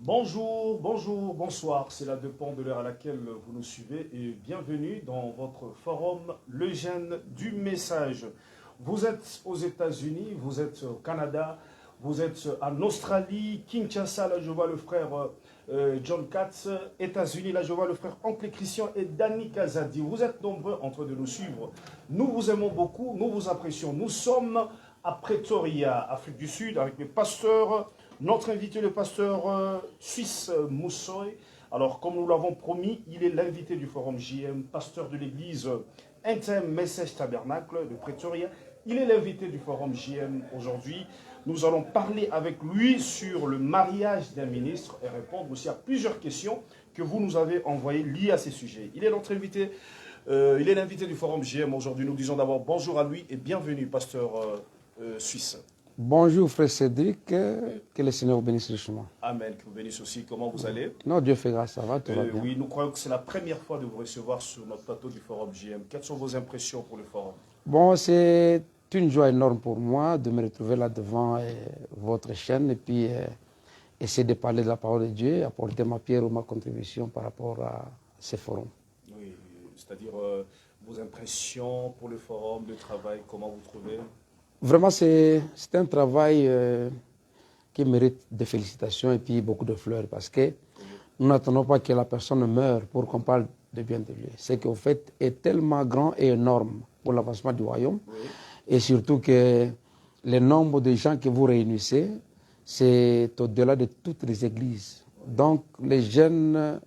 Bonjour, bonjour, bonsoir, c'est la dépend de l'heure à laquelle vous nous suivez et bienvenue dans votre forum Le Gène du Message. Vous êtes aux États-Unis, vous êtes au Canada, vous êtes en Australie, Kinshasa, là je vois le frère John Katz, États-Unis, là je vois le frère Oncle Christian et Danny Kazadi. Vous êtes nombreux en train de nous suivre. Nous vous aimons beaucoup, nous vous apprécions. Nous sommes à Pretoria, Afrique du Sud, avec le pasteur. Notre invité, le pasteur suisse Moussoy. Alors, comme nous l'avons promis, il est l'invité du Forum JM, pasteur de l'église Intem Message Tabernacle de Pretoria. Il est l'invité du Forum JM aujourd'hui. Nous allons parler avec lui sur le mariage d'un ministre et répondre aussi à plusieurs questions que vous nous avez envoyées liées à ces sujets. Il est notre invité, il est l'invité du Forum JM aujourd'hui. Nous disons d'abord bonjour à lui et bienvenue, pasteur suisse. Bonjour frère Cédric, que le Seigneur vous bénisse richement. Amen, que vous bénisse aussi. Comment vous allez? Non, Dieu fait grâce, ça va, tout va bien. Oui, nous croyons que c'est la première fois de vous recevoir sur notre plateau du Forum JM. Quelles sont vos impressions pour le Forum? Bon, c'est une joie énorme pour moi de me retrouver là devant votre chaîne et puis essayer de parler de la parole de Dieu, apporter ma pierre ou ma contribution par rapport à ce forum. Oui, c'est-à-dire vos impressions pour le Forum, le travail, comment vous trouvez? Vraiment, c'est un travail qui mérite des félicitations et puis beaucoup de fleurs parce que nous n'attendons pas que la personne meure pour qu'on parle de bien de lui. Ce qu'au fait est tellement grand et énorme pour l'avancement du royaume et surtout que le nombre de gens que vous réunissez, c'est au-delà de toutes les églises. Donc, les jeunes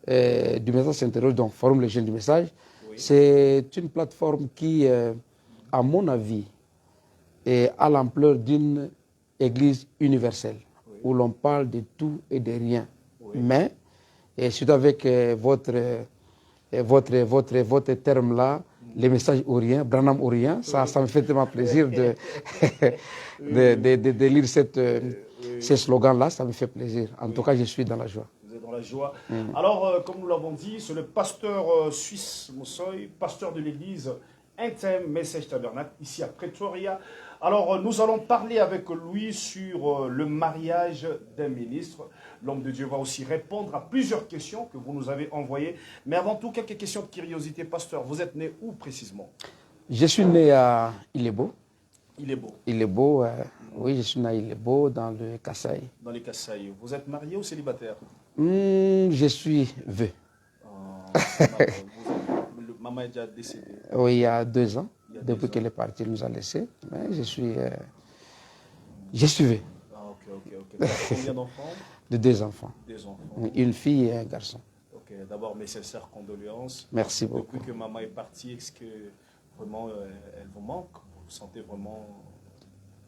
du message s'interrogent, donc Forum les jeunes du message, c'est une plateforme qui, à mon avis, et à l'ampleur d'une église universelle, où l'on parle de tout et de rien. Mais, et surtout avec votre terme-là, les messages ou rien, Branham ou rien, ça me fait tellement plaisir de lire ces slogans-là, ça me fait plaisir. En tout cas, je suis dans la joie. Vous êtes dans la joie. Alors, comme nous l'avons dit, c'est le pasteur suisse Moussoy, pasteur de l'église Intem Message Tabernacle, ici à Pretoria. Alors, nous allons parler avec lui sur le mariage d'un ministre. L'homme de Dieu va aussi répondre à plusieurs questions que vous nous avez envoyées. Mais avant tout, quelques questions de curiosité. Pasteur, vous êtes né où précisément? Je suis né à Ilebo. Ilebo. Ilebo, oui, je suis né à Ilebo, dans le Kasaï. Dans les Kasaï. Vous êtes marié ou célibataire? Je suis veuf. Maman est déjà décédée. Oui, il y a 2 ans. Depuis qu'elle est partie, elle nous a laissés. Mais je suis veuf. Ah, ok. Combien d'enfants? De 2 enfants. 2 enfants. Une fille et un garçon. Ok, d'abord mes sincères condoléances. Merci beaucoup. Depuis que maman est partie, est-ce que vraiment elle vous manque? Vous vous sentez vraiment...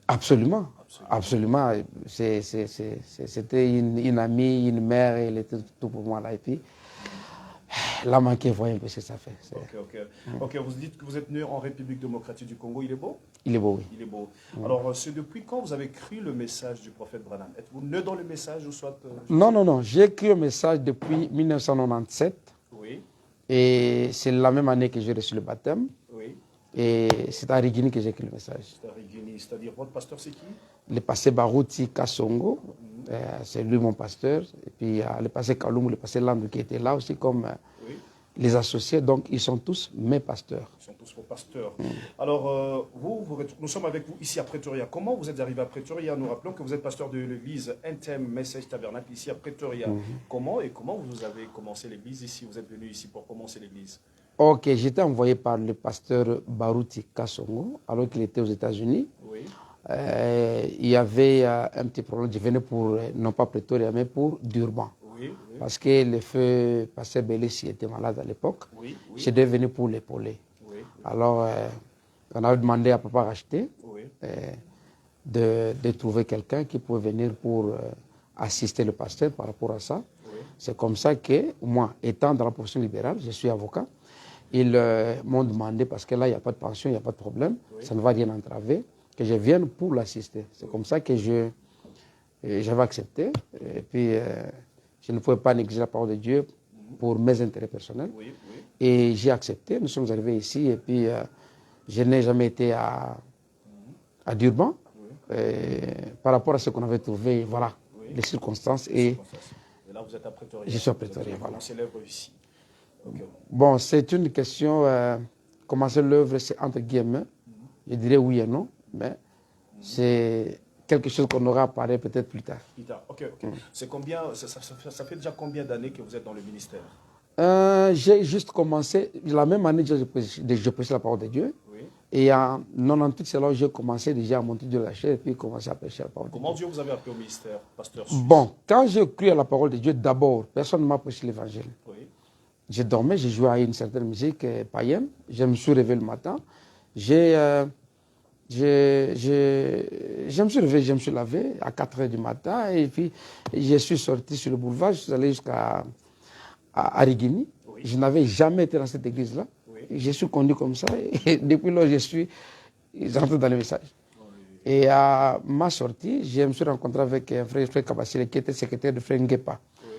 Absolument. C'était une amie, une mère, elle était tout pour moi là. Et puis, la manquer, voyez un peu ce que ça fait. Ok, vous dites que vous êtes né en République démocratique du Congo, il est beau? Il est beau, oui. Il est beau. Alors, c'est depuis quand vous avez cru le message du prophète Branham? Êtes-vous né dans le message ou soit... Non. J'ai cru le message depuis 1997. Oui. Et c'est la même année que j'ai reçu le baptême. Oui. Et c'est à Rigini que j'ai écrit le message. C'est à Rigini, c'est-à-dire votre pasteur c'est qui? Le pasteur Barouti Kassongo, c'est lui mon pasteur. Et puis le pasteur Kaloum, le pasteur Landou qui était là aussi comme les associés. Donc ils sont tous mes pasteurs. Ils sont tous vos pasteurs. Alors nous sommes avec vous ici à Pretoria. Comment vous êtes arrivé à Pretoria? Nous rappelons que vous êtes pasteur de l'église Intem Message Tabernacle ici à Pretoria. Comment vous avez commencé l'église ici? Vous êtes venu ici pour commencer l'église? Ok, j'étais envoyé par le pasteur Barouti Kassongo alors qu'il était aux États-Unis. Oui. Il y avait un petit problème. Je venais pour, non pas Pretoria, mais pour Durban. Oui. Parce que le feu pasteur Belessi était malade à l'époque. Oui. Je devais venir pour l'épauler. Oui. Alors, on avait demandé à papa racheter de trouver quelqu'un qui pouvait venir pour assister le pasteur par rapport à ça. Oui. C'est comme ça que moi, étant dans la profession libérale, je suis avocat. Ils m'ont demandé, parce que là, il n'y a pas de pension, il n'y a pas de problème, ça ne va rien entraver, que je vienne pour l'assister. C'est comme ça que j'avais accepté. Et puis, je ne pouvais pas négliger la parole de Dieu pour mes intérêts personnels. Et j'ai accepté. Nous sommes arrivés ici. Et puis, je n'ai jamais été à Durban. Par rapport à ce qu'on avait trouvé, voilà. les circonstances. Et là, vous êtes à Pretoria. Je suis à Pretoria, voilà. Commencez l'œuvre ici. Okay. Bon, c'est une question, commencer l'œuvre, c'est entre guillemets. Je dirais oui et non, mais c'est quelque chose qu'on aura à parler peut-être plus tard. Ok. C'est combien, ça fait déjà combien d'années que vous êtes dans le ministère? J'ai juste commencé, la même année que je prêchais la parole de Dieu. Oui. Et en 98, c'est là où j'ai commencé déjà à monter de la chair et puis commencer à prêcher la parole de Dieu. Comment Dieu vous avez appelé au ministère, pasteur? Bon, quand j'ai cru à la parole de Dieu, d'abord, personne ne m'a prêché l'évangile. Oui. Je dormais, j'ai joué à une certaine musique païenne. Je me suis réveillé le matin. Je me suis réveillé, je me suis lavé à 4 h du matin. Et puis, je suis sorti sur le boulevard. Je suis allé jusqu'à Rigini. Oui. Je n'avais jamais été dans cette église-là. Oui. Je suis conduit comme ça. Et depuis là, je suis rentré dans le message. Oui. Et à ma sortie, je me suis rencontré avec un frère Kabassile qui était secrétaire de Frère Ngepa. Oui.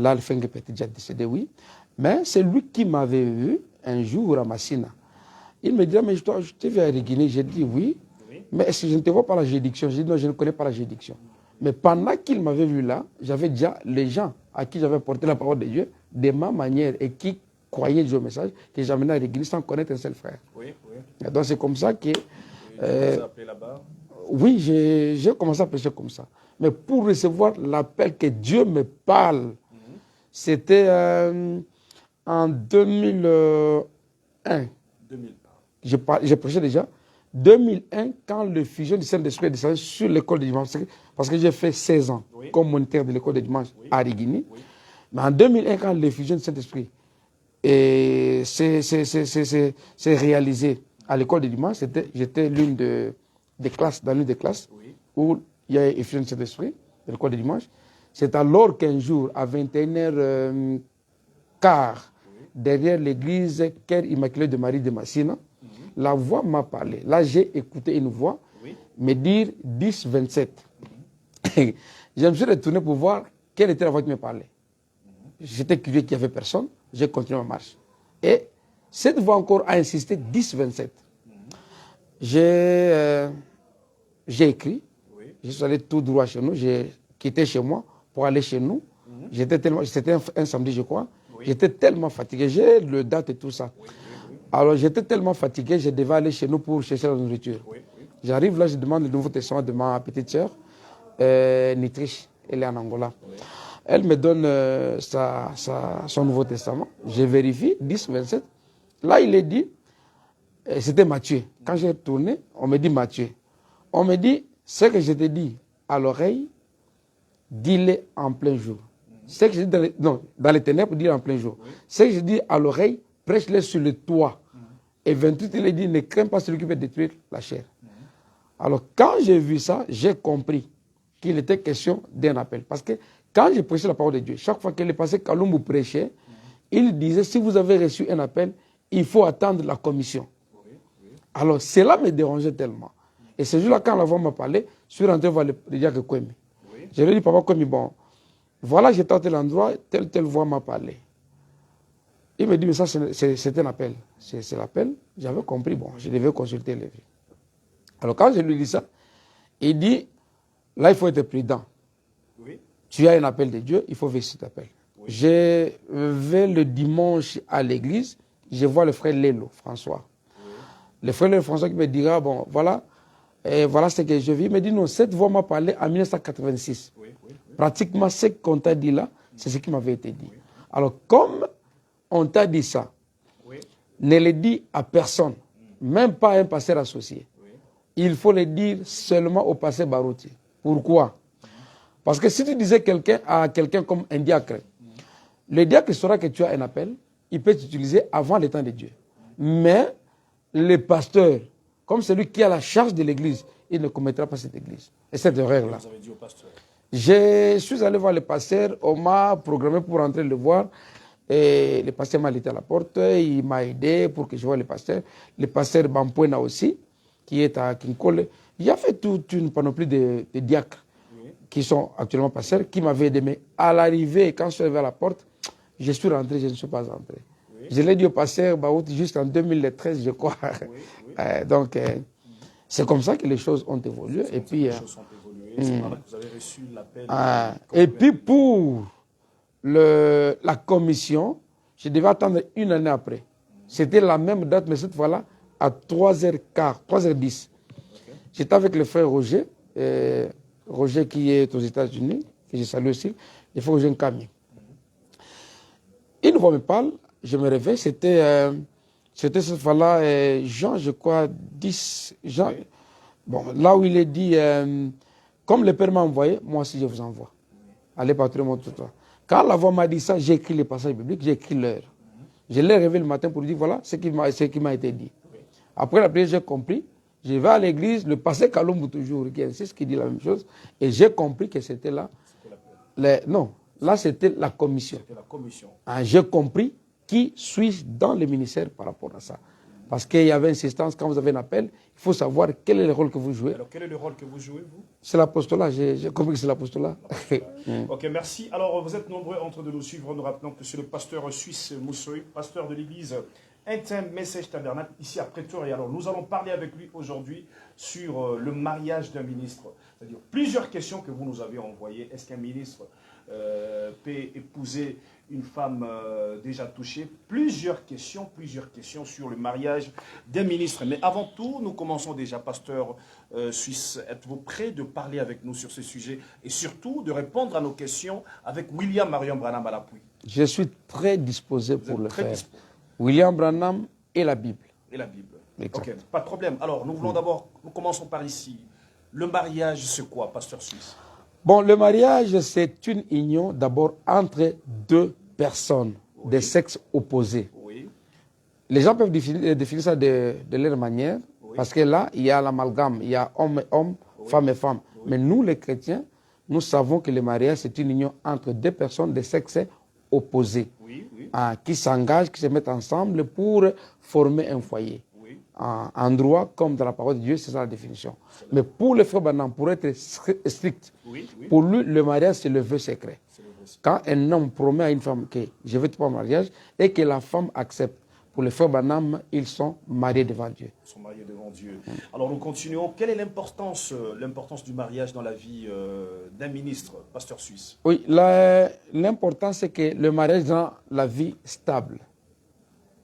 Là, le Frère Ngepa était déjà décédé, oui. Mais c'est lui qui m'avait vu un jour à Massina. Il me dit, mais je t'ai vu à Rigini. J'ai dit oui, mais est-ce que je ne te vois pas la juridiction? J'ai dit non, je ne connais pas la juridiction. Mais pendant qu'il m'avait vu là, j'avais déjà les gens à qui j'avais porté la parole de Dieu de ma manière et qui croyaient Dieu au message, que j'amenais à Rigini sans connaître un seul frère. Oui. Et donc c'est comme ça que... oui, j'ai commencé à prêcher comme ça. Mais pour recevoir l'appel que Dieu me parle, c'était... en 2001, j'ai prêché déjà. 2001, quand le fusion du Saint-Esprit est descendu sur l'école de dimanche, parce que j'ai fait 16 ans comme moniteur de l'école de dimanche à Rigini. Mais en 2001, quand le fusion du Saint-Esprit s'est réalisé à l'école de dimanche, j'étais l'une des classes, dans l'une des classes où il y a effusion du Saint-Esprit de l'école de dimanche. C'est alors qu'un jour, à 21h15, derrière l'église Cœur Immaculé de Marie de Massina, la voix m'a parlé. Là, j'ai écouté une voix me dire 10-27. Je me suis retourné pour voir quelle était la voix qui me parlait. J'étais curieux qu'il n'y avait personne. J'ai continué ma marche. Et cette voix encore a insisté 10-27. J'ai écrit. Je suis allé tout droit chez nous. J'ai quitté chez moi pour aller chez nous. C'était un samedi, je crois. J'étais tellement fatigué, j'ai le date et tout ça. Alors j'étais tellement fatigué, je devais aller chez nous pour chercher la nourriture. J'arrive là, je demande le Nouveau Testament de ma petite sœur, Nitriche, elle est en Angola. Elle me donne son Nouveau Testament, je vérifie, 10-27. Là, il est dit, c'était Matthieu. Quand j'ai tourné, on me dit Matthieu. On me dit, ce que je te dis à l'oreille, dis-le en plein jour. Ce que je dis dans les ténèbres, dis-le en plein jour. Ce que je dis à l'oreille, prêche-le sur le toit. Et 28, il est dit, ne crains pas celui qui peut détruire la chair. Alors, quand j'ai vu ça, j'ai compris qu'il était question d'un appel. Parce que quand j'ai prêché la parole de Dieu, chaque fois qu'il est passé, Kalumbu prêchait, il disait, si vous avez reçu un appel, il faut attendre la commission. Alors, cela me dérangeait tellement. Et ce jour-là, quand la voix m'a parlé, je suis rentré voir le diacre Kwemi. Je lui ai dit, papa Kwemi, bon, voilà, j'étais à tel endroit, telle voix m'a parlé. Il me dit, mais ça, c'est un appel. C'est l'appel. J'avais compris, bon, je devais consulter les vies. Alors, quand je lui dis ça, il dit, là, il faut être prudent. Oui. Tu as un appel de Dieu, il faut vérifier cet appel. Oui. Je vais le dimanche à l'église, je vois le frère Lélo, François. Oui. Le frère Lélo, François, qui me dira, bon, voilà, voilà ce que je vis. Il me dit, non, cette voix m'a parlé en 1986. Oui. Pratiquement, ce qu'on t'a dit là, c'est ce qui m'avait été dit. Oui. Alors, comme on t'a dit ça, ne le dis à personne, même pas à un pasteur associé. Il faut le dire seulement au pasteur Barouti. Pourquoi? Parce que si tu disais à quelqu'un comme un diacre, le diacre saura que tu as un appel, il peut t'utiliser avant le temps de Dieu. Mais le pasteur, comme celui qui a la charge de l'église, il ne commettra pas cette église. Et cette erreur-là. Vous avez dit au pasteur? Je suis allé voir le pasteur, on m'a programmé pour entrer le voir. Et le pasteur m'a laissé à la porte, il m'a aidé pour que je voie le pasteur. Le pasteur Bampuena aussi, qui est à Kinkole. Il y a fait toute une panoplie de diacres qui sont actuellement pasteurs, qui m'avaient aidé. Mais à l'arrivée, quand je suis arrivé à la porte, je suis rentré, je ne suis pas entré. Je l'ai dit au pasteur Baout juste en 2013, je crois. Donc, c'est comme ça que les choses ont évolué. Et puis, Oui, c'est là que vous avez reçu l'appel. Et puis pour la commission, je devais attendre une année après. C'était la même date, mais cette fois-là, à 3h15, 3h10. Okay. J'étais avec le frère Roger, Roger qui est aux États-Unis, que je salue aussi, le frère Roger Nkami. Une fois me parle, je me réveille, c'était cette fois-là, Jean, je crois, 10, Jean, oui. Bon, là où il est dit, comme le Père m'a envoyé, moi aussi je vous envoie. Allez patrouiller mon tutoir. Quand la voix m'a dit ça, j'ai écrit les passages bibliques, j'ai écrit l'heure. Je l'ai réveillé le matin pour lui dire, voilà ce qui m'a été dit. Après la prière, j'ai compris. Je vais à l'église, le passé Kalombo toujours, qui insiste, qui dit la même chose. Et j'ai compris que c'était là. Non, là c'était la commission. C'était la commission. J'ai compris qui suis-je dans le ministère par rapport à ça. Parce qu'il y avait insistance, quand vous avez un appel, il faut savoir quel est le rôle que vous jouez. Alors, quel est le rôle que vous jouez, vous? C'est l'apostolat, j'ai compris que c'est l'apostolat. Ok, merci. Alors, vous êtes nombreux entre de nous suivre. Nous rappelons que c'est le pasteur suisse Moussoui, pasteur de l'église Intime Message Tabernacle, ici à Pretoria. Alors, nous allons parler avec lui aujourd'hui sur le mariage d'un ministre. C'est-à-dire plusieurs questions que vous nous avez envoyées. Est-ce qu'un ministre peut épouser une femme déjà touchée? Plusieurs questions sur le mariage d'un ministre. Mais avant tout, nous commençons déjà, pasteur suisse. Êtes-vous prêt de parler avec nous sur ce sujet et surtout de répondre à nos questions avec William Marion Branham à l'appui? Je suis très disposé pour le faire. William Branham et la Bible. Et la Bible. Exact. Ok, pas de problème. Alors, nous voulons d'abord, nous commençons par ici. Le mariage, c'est quoi, pasteur suisse? Bon, le mariage, c'est une union d'abord entre deux personnes, oui, des sexes opposés. Oui. Les gens peuvent définir ça de leur manière, oui, parce que là, il y a l'amalgame, il y a homme et homme, oui, femme et femme. Oui. Mais nous, les chrétiens, nous savons que le mariage, c'est une union entre deux personnes de sexe opposés, oui, oui, qui s'engagent, qui se mettent ensemble pour former un foyer. Oui. En droit, comme dans la parole de Dieu, c'est ça la définition. Mais pour le frère Branham, pour être strict, oui, oui, pour lui, le mariage, c'est le vœu secret. Quand un homme promet à une femme que je vais te prendre en mariage et que la femme accepte, pour les frères Branham, ils sont mariés devant Dieu. Ils sont mariés devant Dieu. Alors nous continuons. Quelle est l'importance du mariage dans la vie d'un ministre, pasteur suisse? Oui, l'important c'est que le mariage rend la vie stable.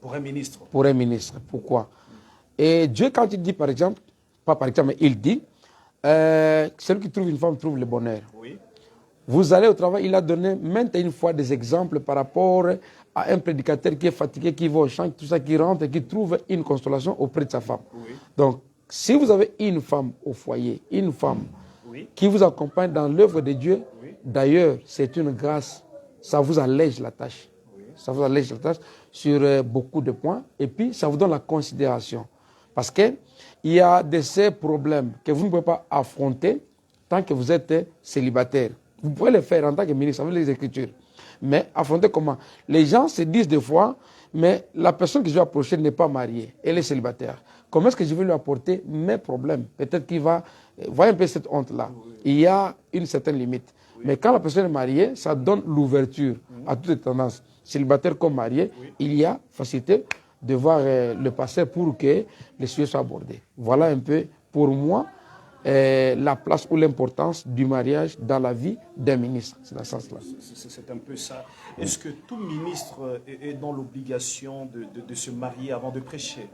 Pour un ministre? Pour un ministre. Pourquoi? Et Dieu, quand il dit par exemple, pas par exemple, mais il dit, celui qui trouve une femme trouve le bonheur. Oui. Vous allez au travail, il a donné maintes et une fois des exemples par rapport à un prédicateur qui est fatigué, qui va au champ, tout ça, qui rentre et qui trouve une consolation auprès de sa femme. Oui. Donc, si vous avez une femme au foyer, une femme, oui, qui vous accompagne dans l'œuvre de Dieu, oui, d'ailleurs, c'est une grâce, ça vous allège la tâche. Oui. Ça vous allège la tâche sur beaucoup de points et puis ça vous donne la considération. Parce qu'il y a de ces problèmes que vous ne pouvez pas affronter tant que vous êtes célibataire. Vous pouvez le faire en tant que ministre avec les Écritures. Mais affronter comment? Les gens se disent des fois, mais la personne que je vais approcher n'est pas mariée, elle est célibataire. Comment est-ce que je vais lui apporter mes problèmes? Peut-être qu'il va voir un peu cette honte-là. Il y a une certaine limite. Oui. Mais quand la personne est mariée, ça donne l'ouverture à toutes les tendances. Célibataire comme marié, oui, il y a facilité de voir le passé pour que les sujets soient abordés. Voilà un peu pour moi la place ou l'importance du mariage dans la vie d'un ministre. C'est dans ce sens-là. C'est un peu ça. Est-ce que tout ministre est dans l'obligation de se marier avant de prêcher?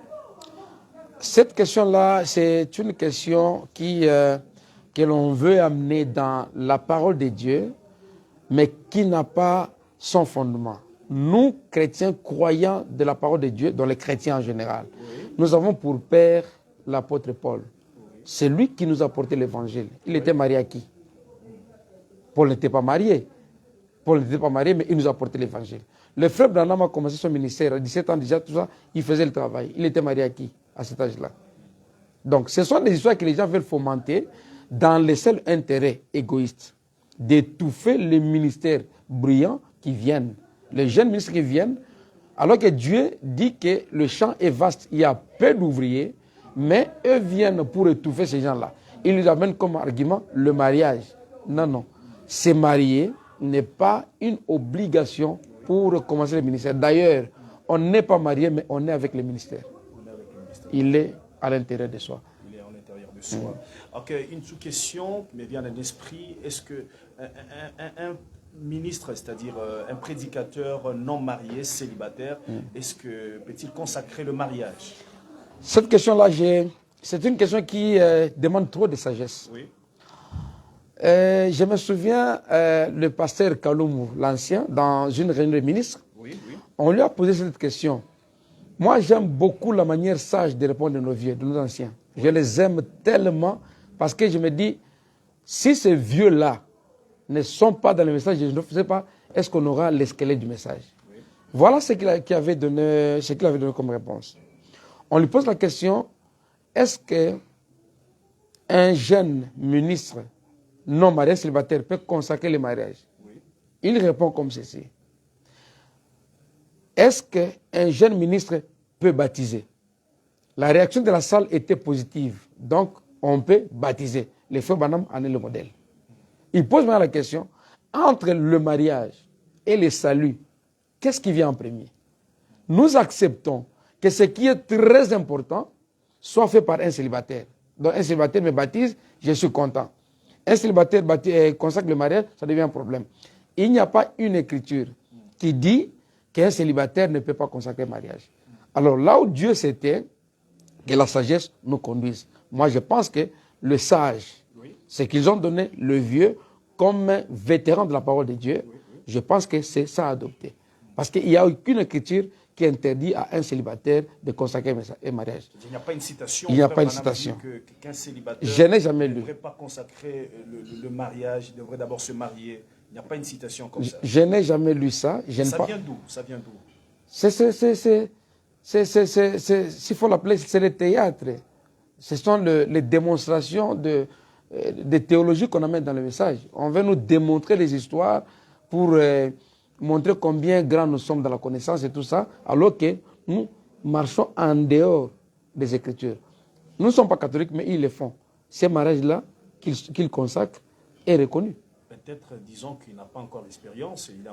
Cette question-là, c'est une question que l'on veut amener dans la parole de Dieu, mais qui n'a pas son fondement. Nous, chrétiens, croyants de la parole de Dieu, dont les chrétiens en général, oui, nous avons pour père l'apôtre Paul. C'est lui qui nous a porté l'évangile. Il était marié à qui? Paul n'était pas marié. Paul n'était pas marié, mais il nous a porté l'évangile. Le frère Branham a commencé son ministère à 17 ans déjà, tout ça, il faisait le travail. Il était marié à qui à cet âge-là? Donc, ce sont des histoires que les gens veulent fomenter dans le seul intérêt égoïste d'étouffer les ministères brillants qui viennent, les jeunes ministres qui viennent, alors que Dieu dit que le champ est vaste, il y a peu d'ouvriers, mais eux viennent pour étouffer ces gens-là. Ils nous amènent comme argument le mariage. Non, non. Se marier n'est pas une obligation pour commencer le ministère. D'ailleurs, on n'est pas marié, mais on est avec le ministère. Il est à l'intérieur de soi. Il est à l'intérieur de soi. Ok, une sous-question qui me vient à l'esprit. Est-ce que un ministre, c'est-à-dire un prédicateur non marié, célibataire, est-ce que peut-il consacrer le mariage? Cette question-là, c'est une question qui demande trop de sagesse. Oui. Je me souviens, le pasteur Kaloumou, l'ancien, dans une réunion de ministres, Oui, oui. on lui a posé cette question. Moi, j'aime beaucoup la manière sage de répondre de nos vieux, de nos anciens. Je les aime tellement parce que je me dis, si ces vieux-là ne sont pas dans le message, je ne sais pas, est-ce qu'on aura l'esquelette du message? Oui. Voilà ce qu'il avait donné comme réponse. On lui pose la question, est-ce qu'un jeune ministre non marié célibataire peut consacrer le mariage? Oui. Il répond comme ceci. Est-ce qu'un jeune ministre peut baptiser? La réaction de la salle était positive. Donc, on peut baptiser. Le frère Branham en est le modèle. Il pose maintenant la question, entre le mariage et le salut, qu'est-ce qui vient en premier? Nous acceptons que ce qui est très important soit fait par un célibataire. Donc, un célibataire me baptise, je suis content. Un célibataire consacre le mariage, ça devient un problème. Il n'y a pas une écriture qui dit qu'un célibataire ne peut pas consacrer le mariage. Alors là où Dieu s'était, que la sagesse nous conduise. Moi, je pense que le sage, c'est qu'ils ont donné le vieux comme vétéran de la parole de Dieu. Je pense que c'est ça à adopter. Parce qu'il n'y a aucune écriture qui interdit à un célibataire de consacrer un mariage. Il n'y a pas une citation. Il n'y a pas une citation. Qu'un célibataire Je n'ai jamais lu. ne devrait pas consacrer le mariage, il devrait d'abord se marier. Il n'y a pas une citation comme ça. Je n'ai jamais lu ça. Ça vient d'où? Ça vient d'où? S'il faut l'appeler, c'est le théâtre. Ce sont les démonstrations de théologie qu'on amène dans le message. On veut nous démontrer les histoires pour montrer combien grands nous sommes dans la connaissance et tout ça, alors que nous marchons en dehors des Écritures. Nous ne sommes pas catholiques, mais ils le font. Ce mariage-là qu'ils consacrent est reconnu. Peut-être, disons qu'il n'a pas encore l'expérience, il ne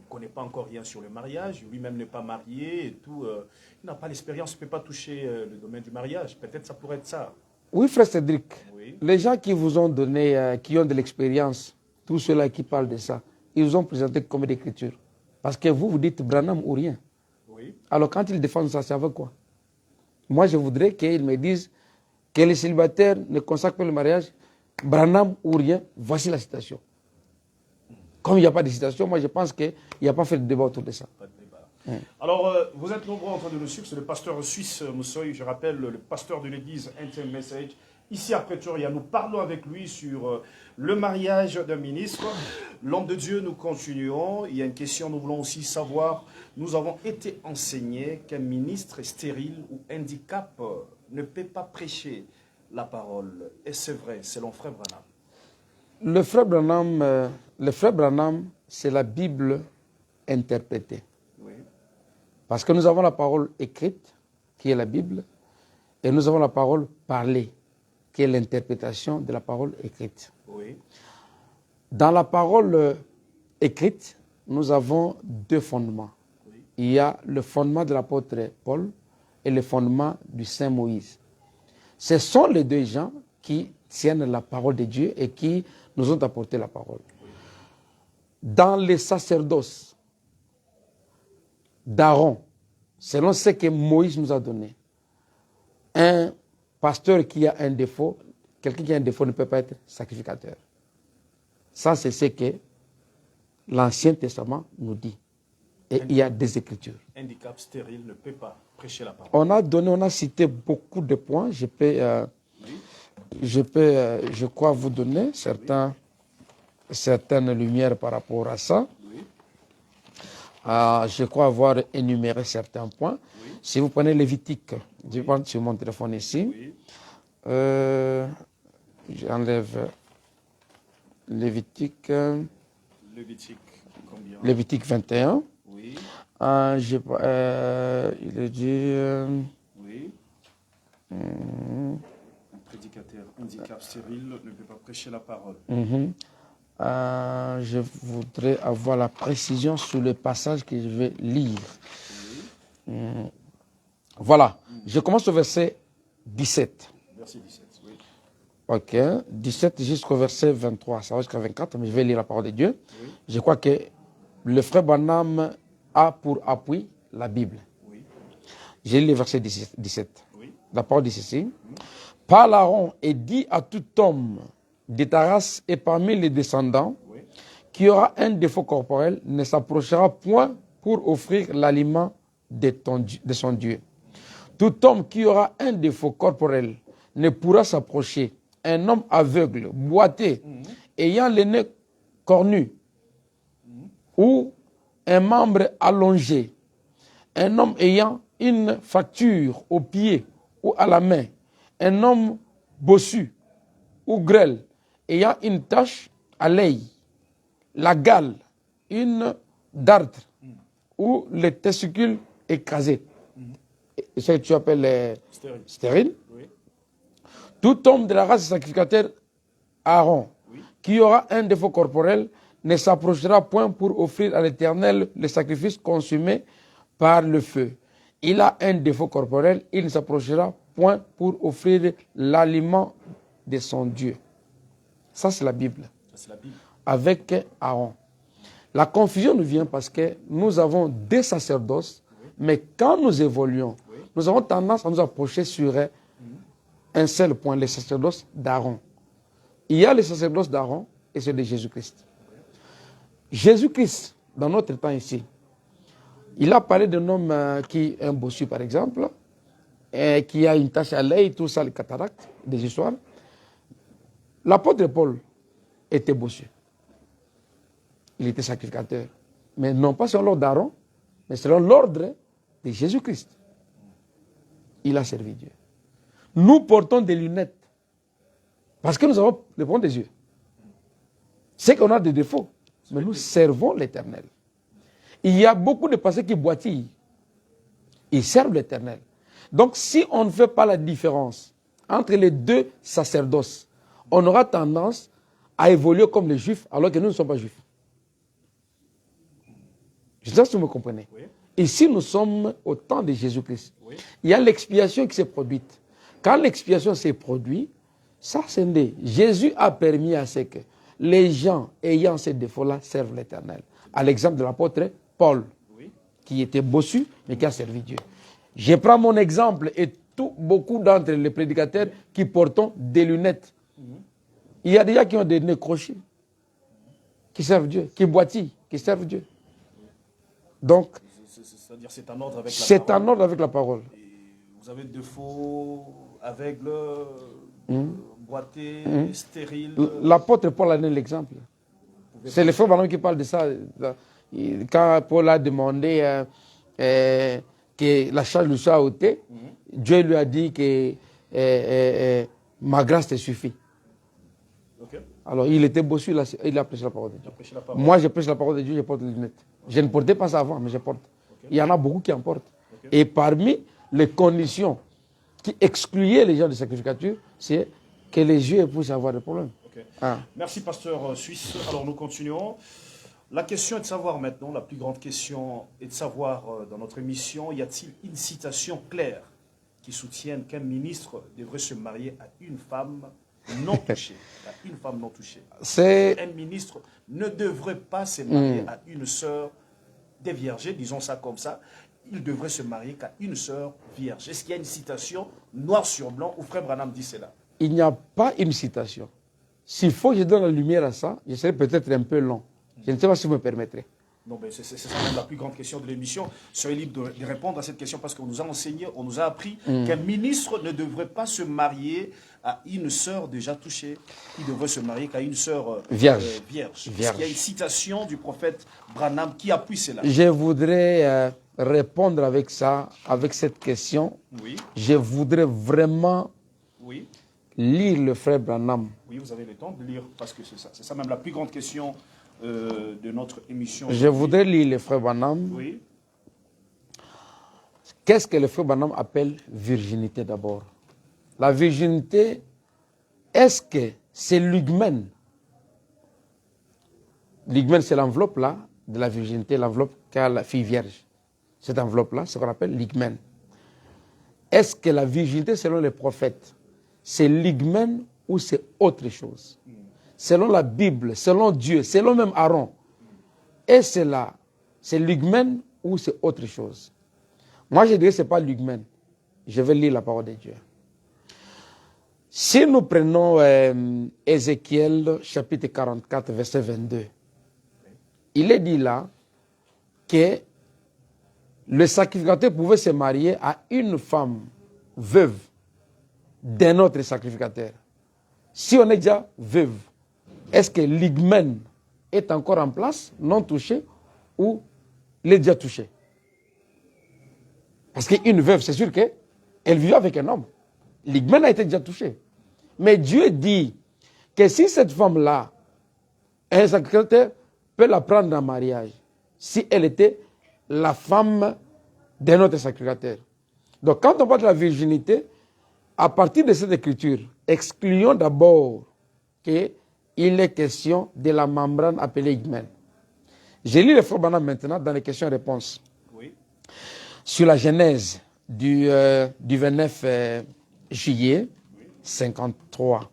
connaît pas encore rien sur le mariage, lui-même n'est pas marié et tout. Il n'a pas l'expérience, il ne peut pas toucher le domaine du mariage. Peut-être ça pourrait être ça. Oui, frère Cédric, Oui. Les gens qui vous ont donné, qui ont de l'expérience, tous ceux-là qui parlent de ça, ils vous ont présenté comme d'écriture. Parce que vous dites Branham ou rien. Oui. Alors quand ils défendent ça, c'est avec quoi? Moi, je voudrais qu'ils me disent que les célibataires ne consacrent pas le mariage, Branham ou rien, voici la citation. Comme il n'y a pas de citation, moi je pense qu'il n'y a pas fait de débat autour de ça. Pas de débat. Alors, vous êtes nombreux en train de nous suivre, c'est le pasteur suisse Moussoy, je rappelle, le pasteur de l'église Intime Message. Ici à Pretoria, nous parlons avec lui sur le mariage d'un ministre. L'homme de Dieu, nous continuons. Il y a une question, nous voulons aussi savoir, nous avons été enseignés qu'un ministre stérile ou handicap ne peut pas prêcher la parole. Et c'est vrai, selon Frère Branham. Le frère Branham, c'est la Bible interprétée. Oui. Parce que nous avons la parole écrite, qui est la Bible, et nous avons la parole parlée, qui est l'interprétation de la parole écrite. Oui. Dans la parole écrite, nous avons deux fondements. Oui. Il y a le fondement de l'apôtre Paul et le fondement du Saint Moïse. Ce sont les deux gens qui tiennent la parole de Dieu et qui nous ont apporté la parole. Dans les sacerdoces d'Aaron, selon ce que Moïse nous a donné, un pasteur qui a un défaut, quelqu'un qui a un défaut ne peut pas être sacrificateur. Ça, c'est ce que l'Ancien Testament nous dit. Et il y a des Écritures. Handicap stérile ne peut pas prêcher la parole. On a cité beaucoup de points. Je crois vous donner certaines lumières par rapport à ça. Oui. Je crois avoir énuméré certains points. Oui. Si vous prenez Lévitique, je prends sur mon téléphone ici. Oui. J'enlève Lévitique. Lévitique, combien? Lévitique 21. Oui. Il est dit. Oui. Un prédicateur handicap stérile ne peut pas prêcher la parole. Je voudrais avoir la précision sur le passage que je vais lire. Oui. Voilà. Je commence au verset 17. Verset 17. Ok, 17 jusqu'au verset 23, ça va jusqu'à 24, mais je vais lire la parole de Dieu. Oui. Je crois que le frère Branham a pour appui la Bible. Oui. J'ai lu le verset 17. Oui. La parole dit ceci. Parle Aaron et dit à tout homme de ta race et parmi les descendants Oui. qui aura un défaut corporel ne s'approchera point pour offrir l'aliment de son Dieu. Tout homme qui aura un défaut corporel ne pourra s'approcher. Un homme aveugle, boiteux, ayant le nez cornu, ou un membre allongé, un homme ayant une fracture au pied ou à la main, un homme bossu ou grêle, ayant une tache à l'œil, la gale, une dartre ou les testicules écrasés. Et ce que tu appelles stérile. Oui. Tout homme de la race sacrificateur Aaron, qui aura un défaut corporel, ne s'approchera point pour offrir à l'Éternel le sacrifice consumé par le feu. Il a un défaut corporel, il ne s'approchera point pour offrir l'aliment de son Dieu. Ça, c'est la Bible. C'est la Bible. Avec Aaron. La confusion nous vient parce que nous avons des sacerdoces, mais quand nous évoluons, nous avons tendance à nous approcher sur un seul point, les sacerdoces d'Aaron. Il y a les sacerdoces d'Aaron et ceux de Jésus-Christ. Jésus-Christ, dans notre temps ici, il a parlé d'un homme qui est un bossu, par exemple, et qui a une tache à l'œil, tout ça, les cataractes, des histoires. L'apôtre Paul était bossu. Il était sacrificateur. Mais non pas selon l'ordre d'Aaron, mais selon l'ordre de Jésus-Christ. Il a servi Dieu. Nous portons des lunettes parce que nous avons le bon des yeux. C'est qu'on a des défauts, mais nous servons l'Éternel. Il y a beaucoup de pasteurs qui boitillent. Ils servent l'Éternel. Donc si on ne fait pas la différence entre les deux sacerdoces, on aura tendance à évoluer comme les Juifs alors que nous ne sommes pas Juifs. Je ne sais pas si vous me comprenez. Oui. Ici, nous sommes au temps de Jésus-Christ. Oui. Il y a l'expiation qui s'est produite. Quand l'expiation s'est produite, ça c'est né. Jésus a permis à ce que les gens ayant ces défauts-là servent l'Éternel. À l'exemple de l'apôtre Paul, qui était bossu, mais qui a servi Dieu. Je prends mon exemple et beaucoup d'entre les prédicateurs qui portent des lunettes. Il y a des gens qui ont des nez crochus, qui servent Dieu, qui boitillent, qui servent Dieu. Donc, c'est-à-dire c'est en ordre avec la c'est parole. en ordre avec la parole. Et vous avez des faux aveugles, boités, stériles. L'apôtre Paul a donné l'exemple. C'est le frère Branham qui parle de ça. Quand Paul a demandé que la charge lui soit ôtée, Dieu lui a dit que ma grâce te suffit. Okay. Alors il était bossu, il a prêché la parole de Dieu. Moi, je prêche la parole de Dieu, je porte les lunettes. Je ne portais pas ça avant, mais je porte. Okay. Il y en a beaucoup qui en portent. Okay. Et parmi les conditions qui excluaient les gens de sacrificature, c'est que les yeux puissent avoir des problèmes. Okay. Ah. Merci, pasteur Suisse. Alors nous continuons. La question est de savoir maintenant, la plus grande question est de savoir dans notre émission, y a-t-il une citation claire qui soutienne qu'un ministre devrait se marier à une femme non touchée, à une femme non touchée. Un ministre ne devrait pas se marier à une sœur déviergée, disons ça comme ça. Il devrait se marier qu'à une sœur vierge. Est-ce qu'il y a une citation noir sur blanc où Frère Branham dit cela? Il n'y a pas une citation. S'il faut que je donne la lumière à ça, je serai peut-être un peu long. Je ne sais pas si vous me permettrez. Non, mais c'est ça même la plus grande question de l'émission. Soyez libre de répondre à cette question parce qu'on nous a enseigné, on nous a appris qu'un ministre ne devrait pas se marier à une sœur déjà touchée. Il devrait se marier qu'à une sœur vierge. Est-ce qu'il y a une citation du prophète Branham qui appuie cela? Je voudrais répondre avec ça, avec cette question. Oui. Je voudrais vraiment lire le frère Branham. Oui, vous avez le temps de lire parce que c'est ça même la plus grande question de notre émission. Je voudrais lire le frère Branham. Oui. Qu'est-ce que le frère Branham appelle virginité d'abord? La virginité, est-ce que c'est l'hugmène? L'hugmène, c'est l'enveloppe là de la virginité, l'enveloppe qu'a la fille vierge. Cette enveloppe-là, c'est ce qu'on appelle l'hugmène. Est-ce que la virginité, selon les prophètes, c'est l'hugmène ou c'est autre chose. Selon la Bible, selon Dieu, selon même Aaron. Et c'est là, c'est l'hugmène ou c'est autre chose. Moi, je dirais que ce n'est pas l'hugmène. Je vais lire la parole de Dieu. Si nous prenons Ézéchiel chapitre 44, verset 22, il est dit là que le sacrificateur pouvait se marier à une femme veuve d'un autre sacrificateur. Si on est déjà veuve, est-ce que l'hugmène est encore en place, non touché, ou il est déjà touché? Parce qu'une veuve, c'est sûr qu'elle vit avec un homme. L'hugmène a été déjà touché. Mais Dieu dit que si cette femme-là, un sacrificateur peut la prendre en mariage, si elle était la femme d'un autre sacrificateur. Donc quand on parle de la virginité, à partir de cette écriture, excluons d'abord qu'il est question de la membrane appelée hugmène. Je lis le frère Branham maintenant dans les questions-réponses. Oui. Sur la Genèse du 29 juillet 53.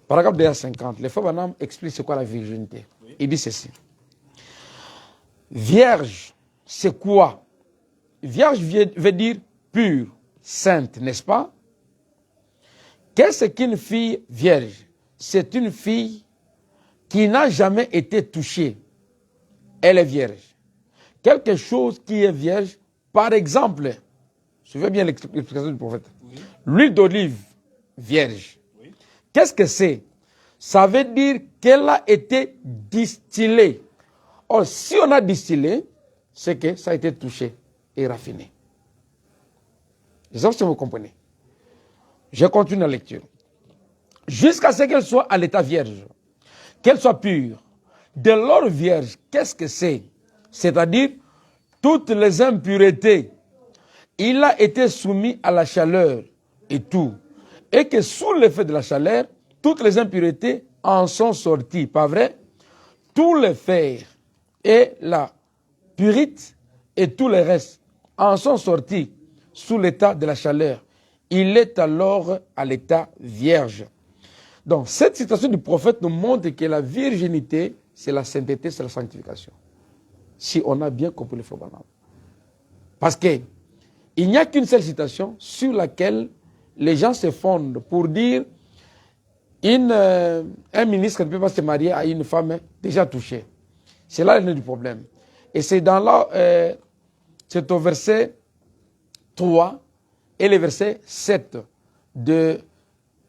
Paragraphe déjà 50. Le frère Branham explique ce qu'est la virginité. Oui. Il dit ceci. Vierge, c'est quoi? Vierge veut dire pure, sainte, n'est-ce pas? Qu'est-ce qu'une fille vierge? C'est une fille qui n'a jamais été touchée. Elle est vierge. Quelque chose qui est vierge, par exemple, suivez bien l'explication du prophète. Oui. L'huile d'olive vierge. Oui. Qu'est-ce que c'est? Ça veut dire qu'elle a été distillée. Or, si on a distillé, c'est que ça a été touché et raffiné. Je sais pas si vous comprenez. Je continue la lecture. Jusqu'à ce qu'elle soit à l'état vierge, qu'elle soit pure. De l'or vierge, qu'est-ce que c'est? C'est-à-dire, toutes les impuretés, il a été soumis à la chaleur et tout. Et que sous l'effet de la chaleur, toutes les impuretés en sont sorties. Pas vrai? Tout le fer et la purite et tout le reste en sont sortis sous l'état de la chaleur. Il est alors à l'état vierge. Donc, cette citation du prophète nous montre que la virginité, c'est la sainteté, c'est la sanctification. Si on a bien compris le frère Branham. Parce qu'il n'y a qu'une seule citation sur laquelle les gens se fondent pour dire un ministre ne peut pas se marier à une femme déjà touchée. C'est là le nœud du problème. Et c'est dans là, c'est au verset 3 et le verset 7 de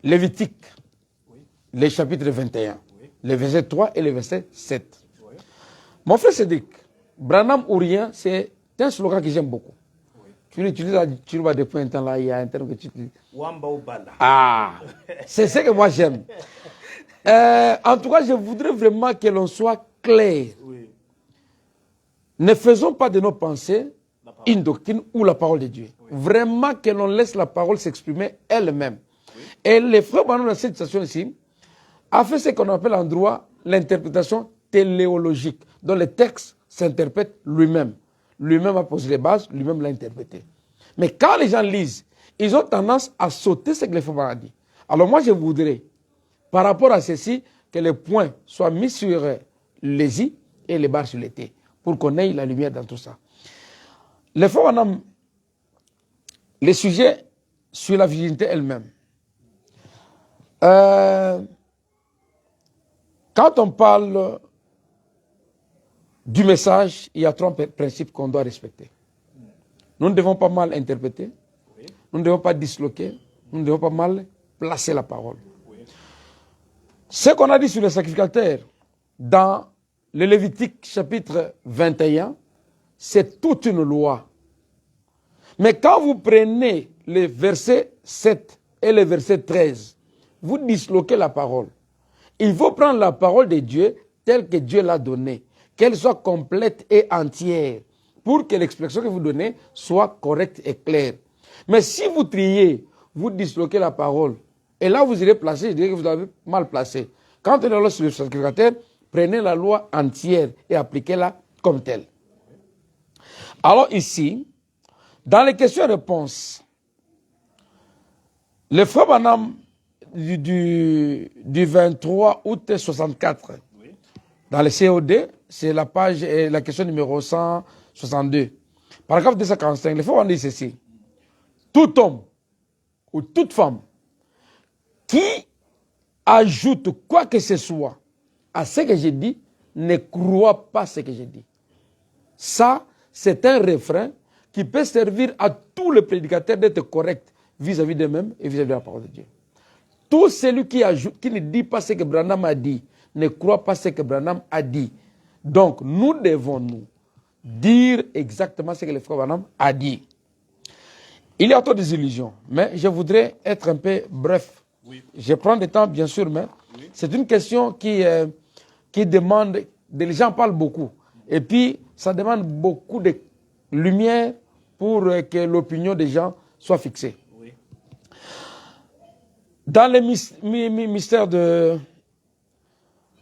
Lévitique, oui. Le chapitre 21. Oui. Le verset 3 et le verset 7. Oui. Mon frère Cédric, Branham ou rien, c'est un slogan que j'aime beaucoup. Oui. Tu l'utilises à Chiruba depuis un temps là, il y a un terme que tu utilises. Wamba ou Bala. Ah, c'est ce que moi j'aime. En tout cas, je voudrais vraiment que l'on soit clair. Oui. Ne faisons pas de nos pensées une doctrine ou la parole de Dieu. Oui. Vraiment que l'on laisse la parole s'exprimer elle-même. Oui. Et le frère Branham dans cette situation ici a fait ce qu'on appelle en droit l'interprétation téléologique, dont le texte s'interprète lui-même. Lui-même a posé les bases, lui-même l'a interprété. Mais quand les gens lisent, ils ont tendance à sauter ce que le frère Branham a dit. Alors moi je voudrais, par rapport à ceci, que les points soient mis sur les i et les barres sur les t, pour qu'on ait la lumière dans tout ça. Le frère Branham, le sujet sur la virginité elle-même. Quand on parle du message, il y a trois principes qu'on doit respecter. Nous ne devons pas mal interpréter, nous ne devons pas disloquer, nous ne devons pas mal placer la parole. Ce qu'on a dit sur les sacrificateurs dans le Lévitique chapitre 21, c'est toute une loi. Mais quand vous prenez le verset 7 et le verset 13, vous disloquez la parole. Il faut prendre la parole de Dieu telle que Dieu l'a donnée, qu'elle soit complète et entière, pour que l'expression que vous donnez soit correcte et claire. Mais si vous triez, vous disloquez la parole, et là vous irez placer, je dirais que vous avez mal placé. Quand on est là sur le sacrificateur, prenez la loi entière et appliquez-la comme telle. Alors ici, dans les questions-réponses, le frère Branham du 23 août 64. Oui. Dans le COD, c'est la page, la question numéro 162. Paragraphe 245, les frères ont dit ceci. Tout homme ou toute femme qui ajoute quoi que ce soit à ce que j'ai dit, ne croit pas ce que j'ai dit. Ça, c'est un refrain qui peut servir à tous les prédicateurs d'être corrects vis-à-vis d'eux-mêmes et vis-à-vis de la parole de Dieu. Tout celui qui ajoute, qui ne dit pas ce que Branham a dit, ne croit pas ce que Branham a dit. Donc, nous devons nous dire exactement ce que le frère Branham a dit. Il y a trop des illusions, mais je voudrais être un peu bref. Oui. Je prends du temps, bien sûr, mais oui, c'est une question qui demande, les gens parlent beaucoup, et puis ça demande beaucoup de lumière pour que l'opinion des gens soit fixée. Oui. Dans les mystères de...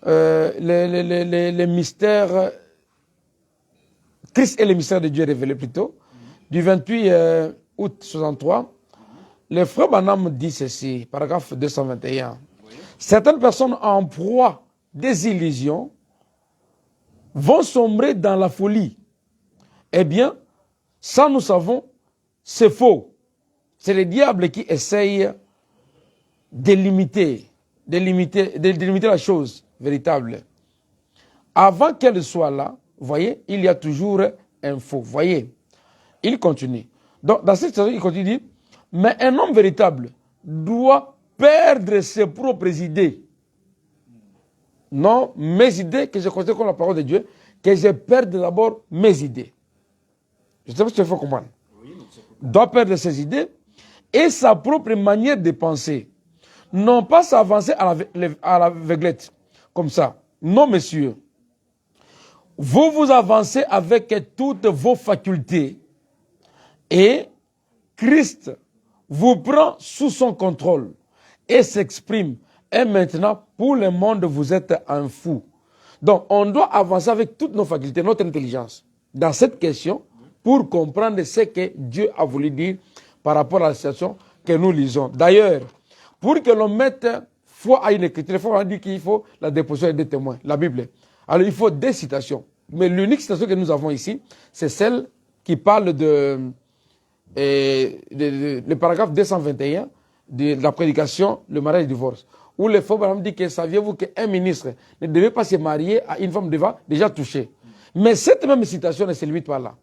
les mystères... Christ et les mystères de Dieu révélés plutôt, du 28 août 63, le frère Branham dit ceci, paragraphe 221. Oui. Certaines personnes en proie des illusions vont sombrer dans la folie. Eh bien, ça nous savons, c'est faux. C'est le diable qui essaye de limiter la chose véritable. Avant qu'elle soit là, vous voyez, il y a toujours un faux. Vous voyez, il continue. Donc, dans cette situation, il continue, mais un homme véritable doit perdre ses propres idées. Non, mes idées que je considère comme la parole de Dieu, que je perde d'abord mes idées. Je ne sais pas si tu faut comprendre. Oui, doit perdre ses idées et sa propre manière de penser. Non pas s'avancer à l'aveuglette, comme ça. Non, monsieur. Vous vous avancez avec toutes vos facultés et Christ vous prend sous son contrôle et s'exprime. Et maintenant, pour le monde, vous êtes un fou. Donc, on doit avancer avec toutes nos facultés, notre intelligence, dans cette question, pour comprendre ce que Dieu a voulu dire par rapport à la situation que nous lisons. D'ailleurs, pour que l'on mette foi à une écriture, il faut dire qu'il faut la déposition des témoins, la Bible. Alors, il faut des citations. Mais l'unique citation que nous avons ici, c'est celle qui parle le paragraphe 221 de la prédication, le mariage et le divorce, où le frère Branham dit que saviez-vous qu'un ministre ne devait pas se marier à une femme déjà touchée. Mais cette même citation ne se limite pas là.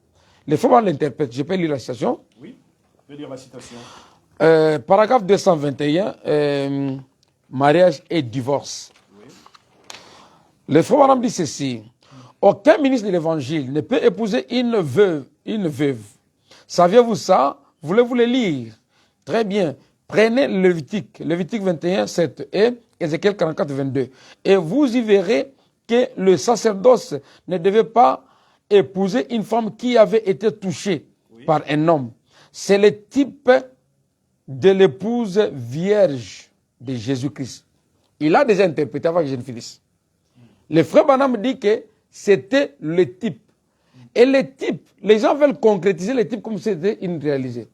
Le frère Branham l'interprète. Je peux lire la citation? Oui, je peux lire la citation. Paragraphe 221, mariage et divorce. Oui. Le frère Branham dit ceci. Aucun ministre de l'Évangile ne peut épouser une veuve. Saviez-vous ça? Voulez-vous le lire? Très bien. Prenez Lévitique 21, 7 et Ézéchiel 44, 22. Et vous y verrez que le sacerdoce ne devait pas épouser une femme qui avait été touchée par un homme. C'est le type de l'épouse vierge de Jésus-Christ. Il a déjà interprété avant que je ne finisse. Le frère Branham dit que c'était le type. Et le type, les gens veulent concrétiser le type comme si c'était une réalité.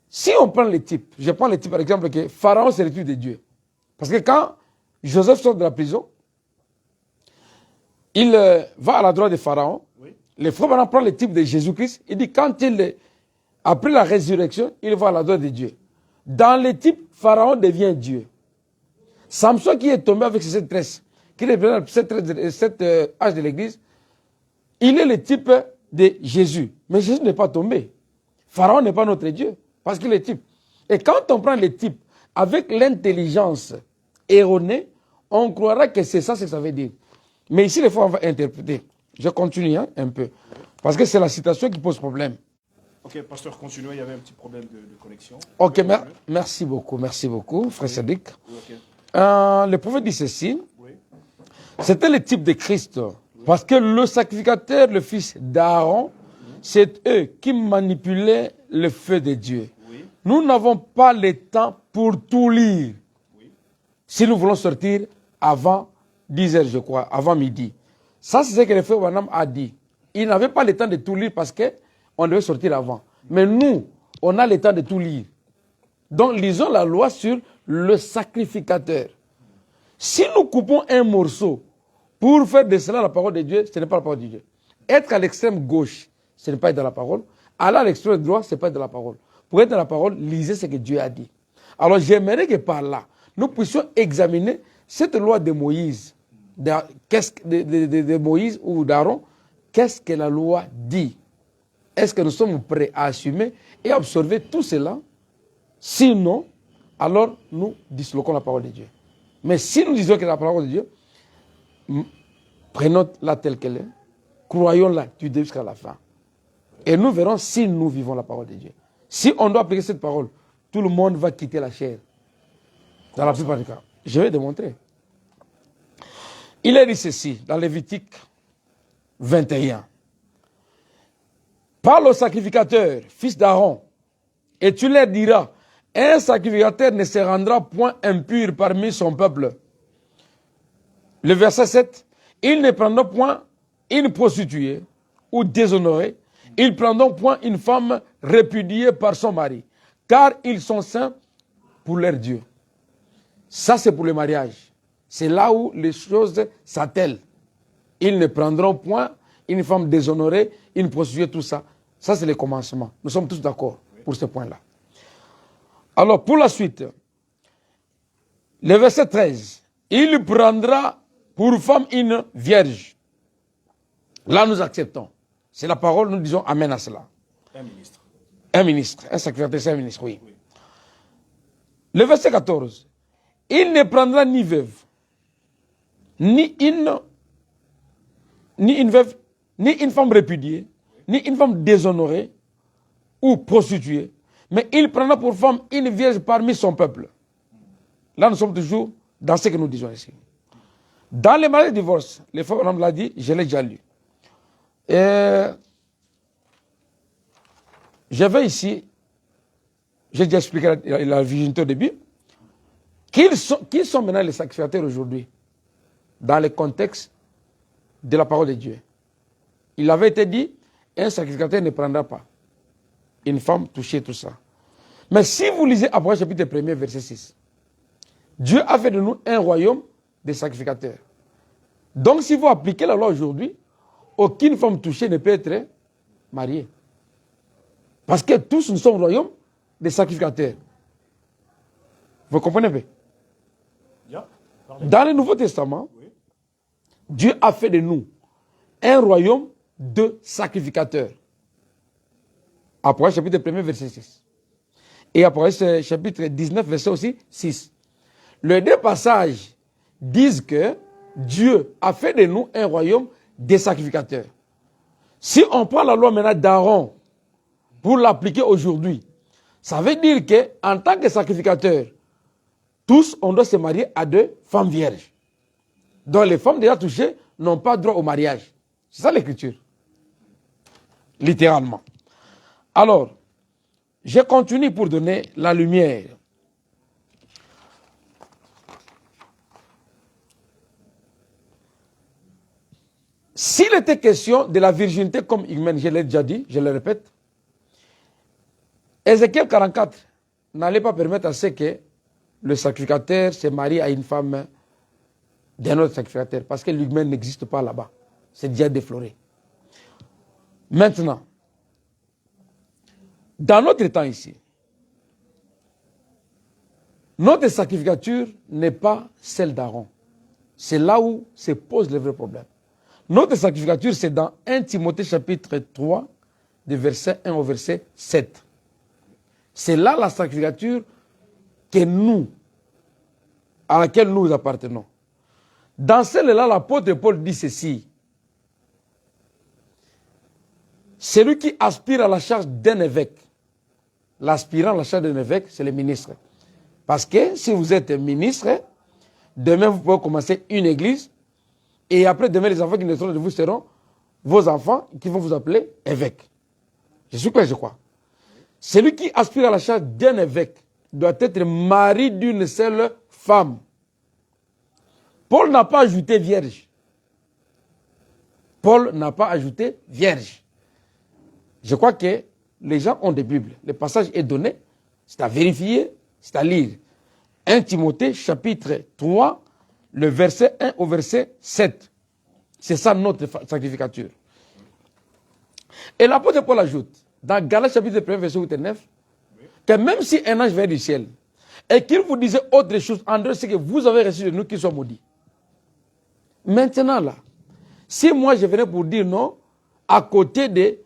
Si on prend le type, je prends le type par exemple que Pharaon c'est le type de Dieu. Parce que quand Joseph sort de la prison, il va à la droite de Pharaon. Oui. Le frère Branham prend le type de Jésus-Christ. Il dit quand après la résurrection, il va à la droite de Dieu. Dans le type, Pharaon devient Dieu. Samson qui est tombé avec ses tresses, qui représente cet âge de l'église, il est le type de Jésus. Mais Jésus n'est pas tombé. Pharaon n'est pas notre Dieu, parce qu'il est type. Et quand on prend le type avec l'intelligence erronée, on croira que c'est ça ce que ça veut dire. Mais ici, les fois, on va interpréter. Je continue un peu, parce que c'est la citation qui pose problème. Ok, pasteur, continuez, il y avait un petit problème de connexion. Ok, merci beaucoup, frère Cédric. Okay. Le prophète dit ceci, oui. C'était le type de Christ, oui. Parce que le sacrificateur, le fils d'Aaron, c'est eux qui manipulaient le feu de Dieu. Oui. Nous n'avons pas le temps pour tout lire. Oui. Si nous voulons sortir avant 10 heures, je crois, avant midi. Ça, c'est ce que le frère Branham a dit. Il n'avait pas le temps de tout lire parce qu'on devait sortir avant. Mais nous, on a le temps de tout lire. Donc, lisons la loi sur le sacrificateur. Si nous coupons un morceau pour faire de cela la parole de Dieu, ce n'est pas la parole de Dieu. Être à l'extrême gauche, ce n'est pas être dans la parole. Aller à l'extrême droit, ce n'est pas être dans la parole. Pour être dans la parole, lisez ce que Dieu a dit. Alors, j'aimerais que par là, nous puissions examiner cette loi de Moïse, de Moïse ou d'Aaron. Qu'est-ce que la loi dit? Est-ce que nous sommes prêts à assumer et à observer tout cela? Sinon, alors nous disloquons la parole de Dieu. Mais si nous disons que la parole de Dieu, prenons-la telle qu'elle est, croyons-la du début jusqu'à la fin. Et nous verrons si nous vivons la parole de Dieu. Si on doit appliquer cette parole, tout le monde va quitter la chair. Dans la plupart des cas. Je vais démontrer. Il est dit ceci, dans Lévitique 21. Parle au sacrificateur, fils d'Aaron, et tu leur diras, un sacrificateur ne se rendra point impur parmi son peuple. Le verset 7, ils ne prendront point une prostituée ou déshonorée, ils prendront point une femme répudiée par son mari, car ils sont saints pour leur Dieu. Ça, c'est pour le mariage. C'est là où les choses s'attellent. Ils ne prendront point une femme déshonorée, une prostituée, tout ça. Ça, c'est le commencement. Nous sommes tous d'accord pour ce point-là. Alors, pour la suite, le verset 13. Il prendra pour femme une vierge. Là, nous acceptons. C'est la parole, nous disons amen à cela. Un ministre. Un ministre. Un sacrificateur, c'est un ministre, oui. Le verset 14. Il ne prendra ni veuve, ni une veuve, ni une femme répudiée, ni une femme déshonorée ou prostituée, mais il prendra pour femme une vierge parmi son peuple. Là, nous sommes toujours dans ce que nous disons ici. Dans les mariages de divorce, les femmes l'a dit, je l'ai déjà lu. Je vais ici, j'ai déjà expliqué la virginité au début. Qui sont maintenant les sacrificateurs aujourd'hui dans le contexte de la parole de Dieu? Il avait été dit, un sacrificateur ne prendra pas une femme touchée, tout ça. Mais si vous lisez Apocalypse chapitre 1er, verset 6, Dieu a fait de nous un royaume de sacrificateurs. Donc si vous appliquez la loi aujourd'hui, aucune femme touchée ne peut être mariée. Parce que tous nous sommes royaume des sacrificateurs. Vous comprenez bien? Dans le Nouveau Testament, Dieu a fait de nous un royaume de sacrificateurs. Apocalypse chapitre 1er, verset 6. Et Apocalypse chapitre 19, verset aussi 6. Les deux passages disent que Dieu a fait de nous un royaume des sacrificateurs. Si on prend la loi maintenant d'Aaron pour l'appliquer aujourd'hui, ça veut dire qu'en tant que sacrificateur, tous, on doit se marier à deux femmes vierges. Donc les femmes déjà touchées n'ont pas droit au mariage. C'est ça l'écriture. Littéralement. Alors, je continue pour donner la lumière. S'il était question de la virginité comme humaine, je l'ai déjà dit, je le répète, Ézéchiel 44 n'allait pas permettre à ce que le sacrificateur se marie à une femme d'un autre sacrificateur, parce que l'humain n'existe pas là-bas. C'est déjà défloré. Maintenant, dans notre temps ici, notre sacrificature n'est pas celle d'Aaron. C'est là où se pose le vrai problème. Notre sacrificature, c'est dans 1 Timothée chapitre 3, du verset 1 au verset 7. C'est là la sacrificature à laquelle nous appartenons. Dans celle-là, l'apôtre Paul dit ceci. Celui qui aspire à la charge d'un évêque, l'aspirant à la charge d'un évêque, c'est le ministre. Parce que si vous êtes ministre, demain vous pouvez commencer une église, et après demain les enfants qui naîtront de vous seront vos enfants qui vont vous appeler évêque. Je suis clair, je crois. Celui qui aspire à la charge d'un évêque doit être mari d'une seule femme. Paul n'a pas ajouté vierge. Paul n'a pas ajouté vierge. Je crois que les gens ont des Bibles. Le passage est donné, c'est à vérifier C'est à lire. 1 Timothée chapitre 3, le verset 1 au verset 7. C'est ça notre sacrificature. Et l'apôtre Paul ajoute, dans Galates chapitre 1, verset 8 et 9, que même si un ange vient du ciel, et qu'il vous disait autre chose en dehors de ce que vous avez reçu de nous, qu'il soit maudit. Maintenant là, si moi je venais pour dire non, à côté de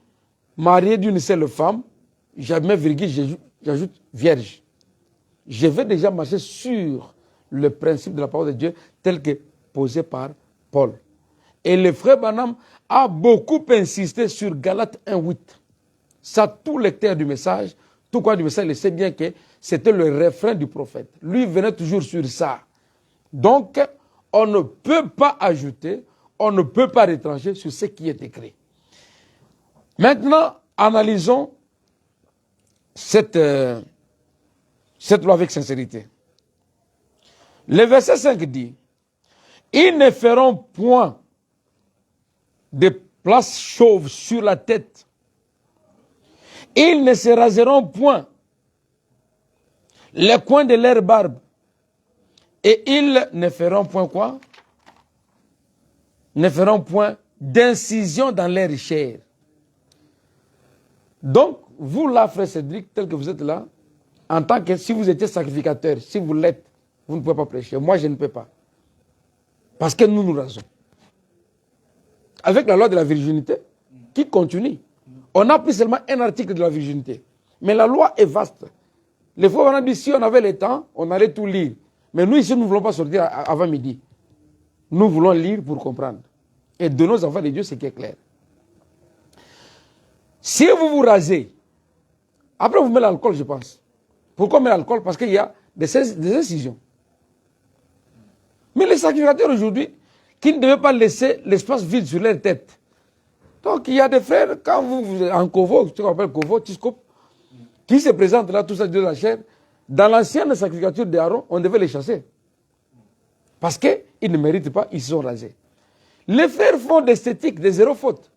marié d'une seule femme, jamais virgule, j'ajoute vierge. Je vais déjà marcher sur le principe de la parole de Dieu tel que posé par Paul. Et le frère Branham a beaucoup insisté sur Galates 1:8. Ça, tout lecteur du message, tout quoi du message, il sait bien que c'était le refrain du prophète. Lui venait toujours sur ça. Donc, on ne peut pas ajouter, on ne peut pas retrancher sur ce qui est écrit. Maintenant, analysons cette loi avec sincérité. Le verset 5 dit, « Ils ne feront point de place chauve sur la tête. Ils ne se raseront point les coins de leur barbe. Et ils ne feront point quoi? Ne feront point d'incision dans leur chair. » Donc, vous là, frère Cédric, tel que vous êtes là, en tant que si vous étiez sacrificateur, si vous l'êtes, vous ne pouvez pas prêcher. Moi, je ne peux pas. Parce que nous nous rasons. Avec la loi de la virginité, qui continue. On a pris seulement un article de la virginité. Mais la loi est vaste. Les fois, on a dit, si on avait le temps, on allait tout lire. Mais nous, ici, nous ne voulons pas sortir avant midi. Nous voulons lire pour comprendre. Et de nos enfants de Dieu, c'est qui est clair. Si vous vous rasez, après vous mettez l'alcool, je pense. Pourquoi mettre l'alcool? Parce qu'il y a des incisions. Mais les sacrificateurs aujourd'hui, qui ne devaient pas laisser l'espace vide sur leur tête. Donc il y a des frères, quand vous en Kovo, ce qu'on appelle Kovo, Tiscope, qui se présentent là, tout ça de la chair, dans l'ancienne sacrificature d'Aaron, on devait les chasser. Parce qu'ils ne méritent pas, ils se sont rasés. Les frères font d'esthétique, de zéro faute.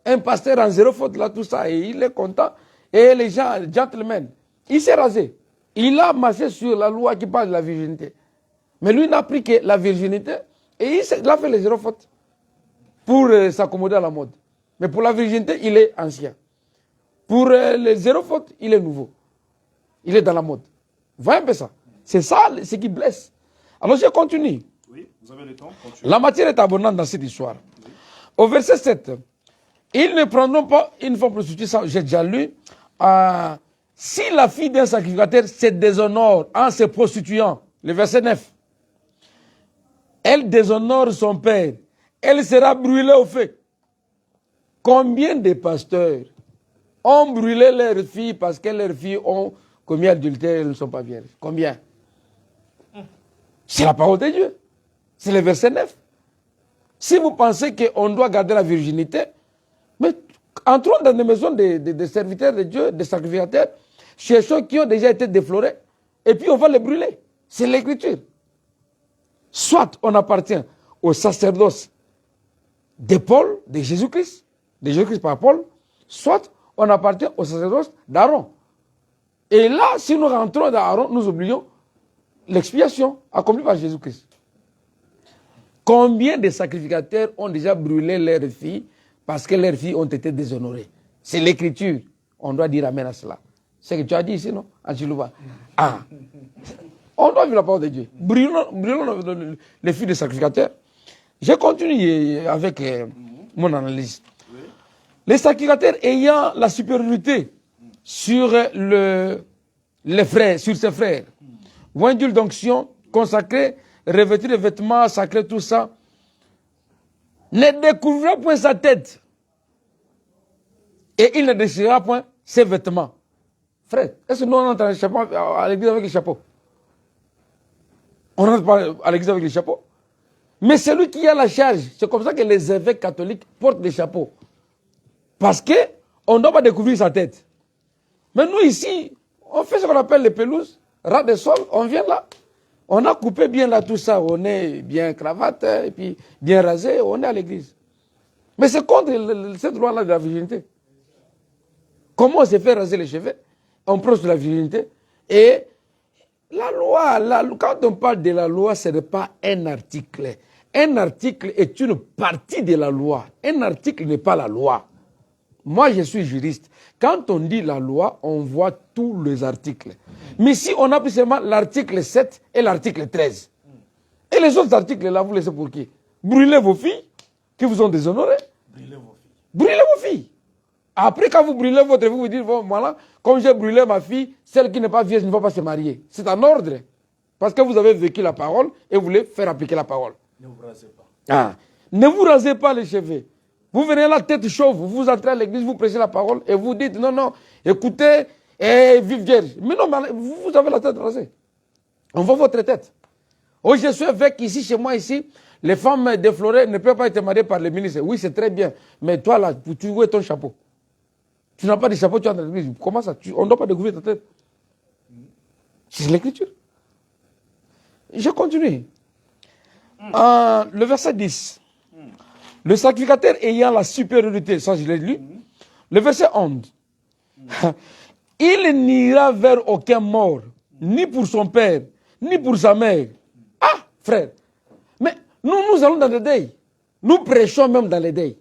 Un pasteur en zéro faute, là, tout ça, et il est content. Et les gens, gentlemen, il s'est rasé. Il a marché sur la loi qui parle de la virginité. Mais lui n'a pris que la virginité, et il a fait les zéro fautes pour s'accommoder à la mode. Mais pour la virginité, il est ancien. Pour les zéro fautes, il est nouveau. Il est dans la mode. Voyez un peu ça. C'est ça ce qui blesse. Alors je continue. Oui, vous avez le temps. Continuez. La matière est abondante dans cette histoire. Oui. Au verset 7, ils ne prendront pas une femme prostituée, ça j'ai déjà lu. Si la fille d'un sacrificateur se déshonore en se prostituant, le verset 9, elle déshonore son père, elle sera brûlée au feu. Combien de pasteurs ont brûlé leurs filles parce que leurs filles ont commis adultère et elles ne sont pas vierges? Combien? C'est la parole de Dieu. C'est le verset 9. Si vous pensez qu'on doit garder la virginité, mais entrons dans des maisons de serviteurs de Dieu, des sacrificateurs, chez ceux qui ont déjà été déflorés, et puis on va les brûler. C'est l'écriture. Soit on appartient au sacerdoce de Paul, de Jésus-Christ par Paul, soit on appartient au sacerdoce d'Aaron. Et là, si nous rentrons dans Aaron, nous oublions l'expiation accomplie par Jésus-Christ. Combien de sacrificateurs ont déjà brûlé leurs filles parce que leurs filles ont été déshonorées? C'est l'écriture. On doit dire amen à cela. C'est ce que tu as dit ici, non? Antilouba. Ah. On doit vivre la parole de Dieu. Brûlons les filles des sacrificateurs. Je continue avec mon analyse. Les sacrificateurs ayant la supériorité sur les frères, sur ses frères, oindules d'onction, consacrés, revêtus de vêtements sacrés, tout ça, ne découvrira point sa tête. Et il ne déchirera point ses vêtements. Frère, est-ce que nous on entre à l'église avec les chapeaux? On rentre pas à l'église avec les chapeaux? Mais c'est lui qui a la charge. C'est comme ça que les évêques catholiques portent des chapeaux. Parce qu'on ne doit pas découvrir sa tête. Mais nous ici, on fait ce qu'on appelle les pelouses, ras de sol, on vient là. On a coupé bien là tout ça, on est bien cravate, et puis bien rasé, on est à l'église. Mais c'est contre cette loi-là de la virginité. Comment on se fait raser les cheveux? On prend sur la virginité et La loi, quand on parle de la loi, ce n'est pas un article. Un article est une partie de la loi. Un article n'est pas la loi. Moi, je suis juriste. Quand on dit la loi, on voit tous les articles. Mais si on a plus seulement l'article 7 et l'article 13, et les autres articles, là, vous laissez pour qui? Brûlez vos filles qui vous ont déshonoré. Brûlez vos filles. Brûlez vos filles. Après, quand vous brûlez votre fille, vous dites, bon, voilà, comme j'ai brûlé ma fille, celle qui n'est pas vierge ne va pas se marier. C'est un ordre. Parce que vous avez vécu la parole et vous voulez faire appliquer la parole. Ne vous rasez pas. Ah. Ne vous rasez pas les cheveux. Vous venez la tête chauve, vous entrez à l'église, vous prêchez la parole et vous dites, non, non, écoutez, vive vierge. Mais non, mais vous avez la tête rasée. On voit votre tête. Oh, je suis évêque ici, chez moi, ici. Les femmes déflorées ne peuvent pas être mariées par les ministres. Oui, c'est très bien. Mais toi, là, tu vois ton chapeau. Tu n'as pas de chapeau, tu entres dans l'église. Comment ça? On ne doit pas découvrir ta tête. C'est l'écriture. Je continue. Le verset 10. Le sacrificateur ayant la supériorité, ça je l'ai lu. Le verset 11. Il n'ira vers aucun mort, ni pour son père, ni pour sa mère. Ah, frère. Mais nous allons dans le deuil. Nous prêchons même dans le deuil.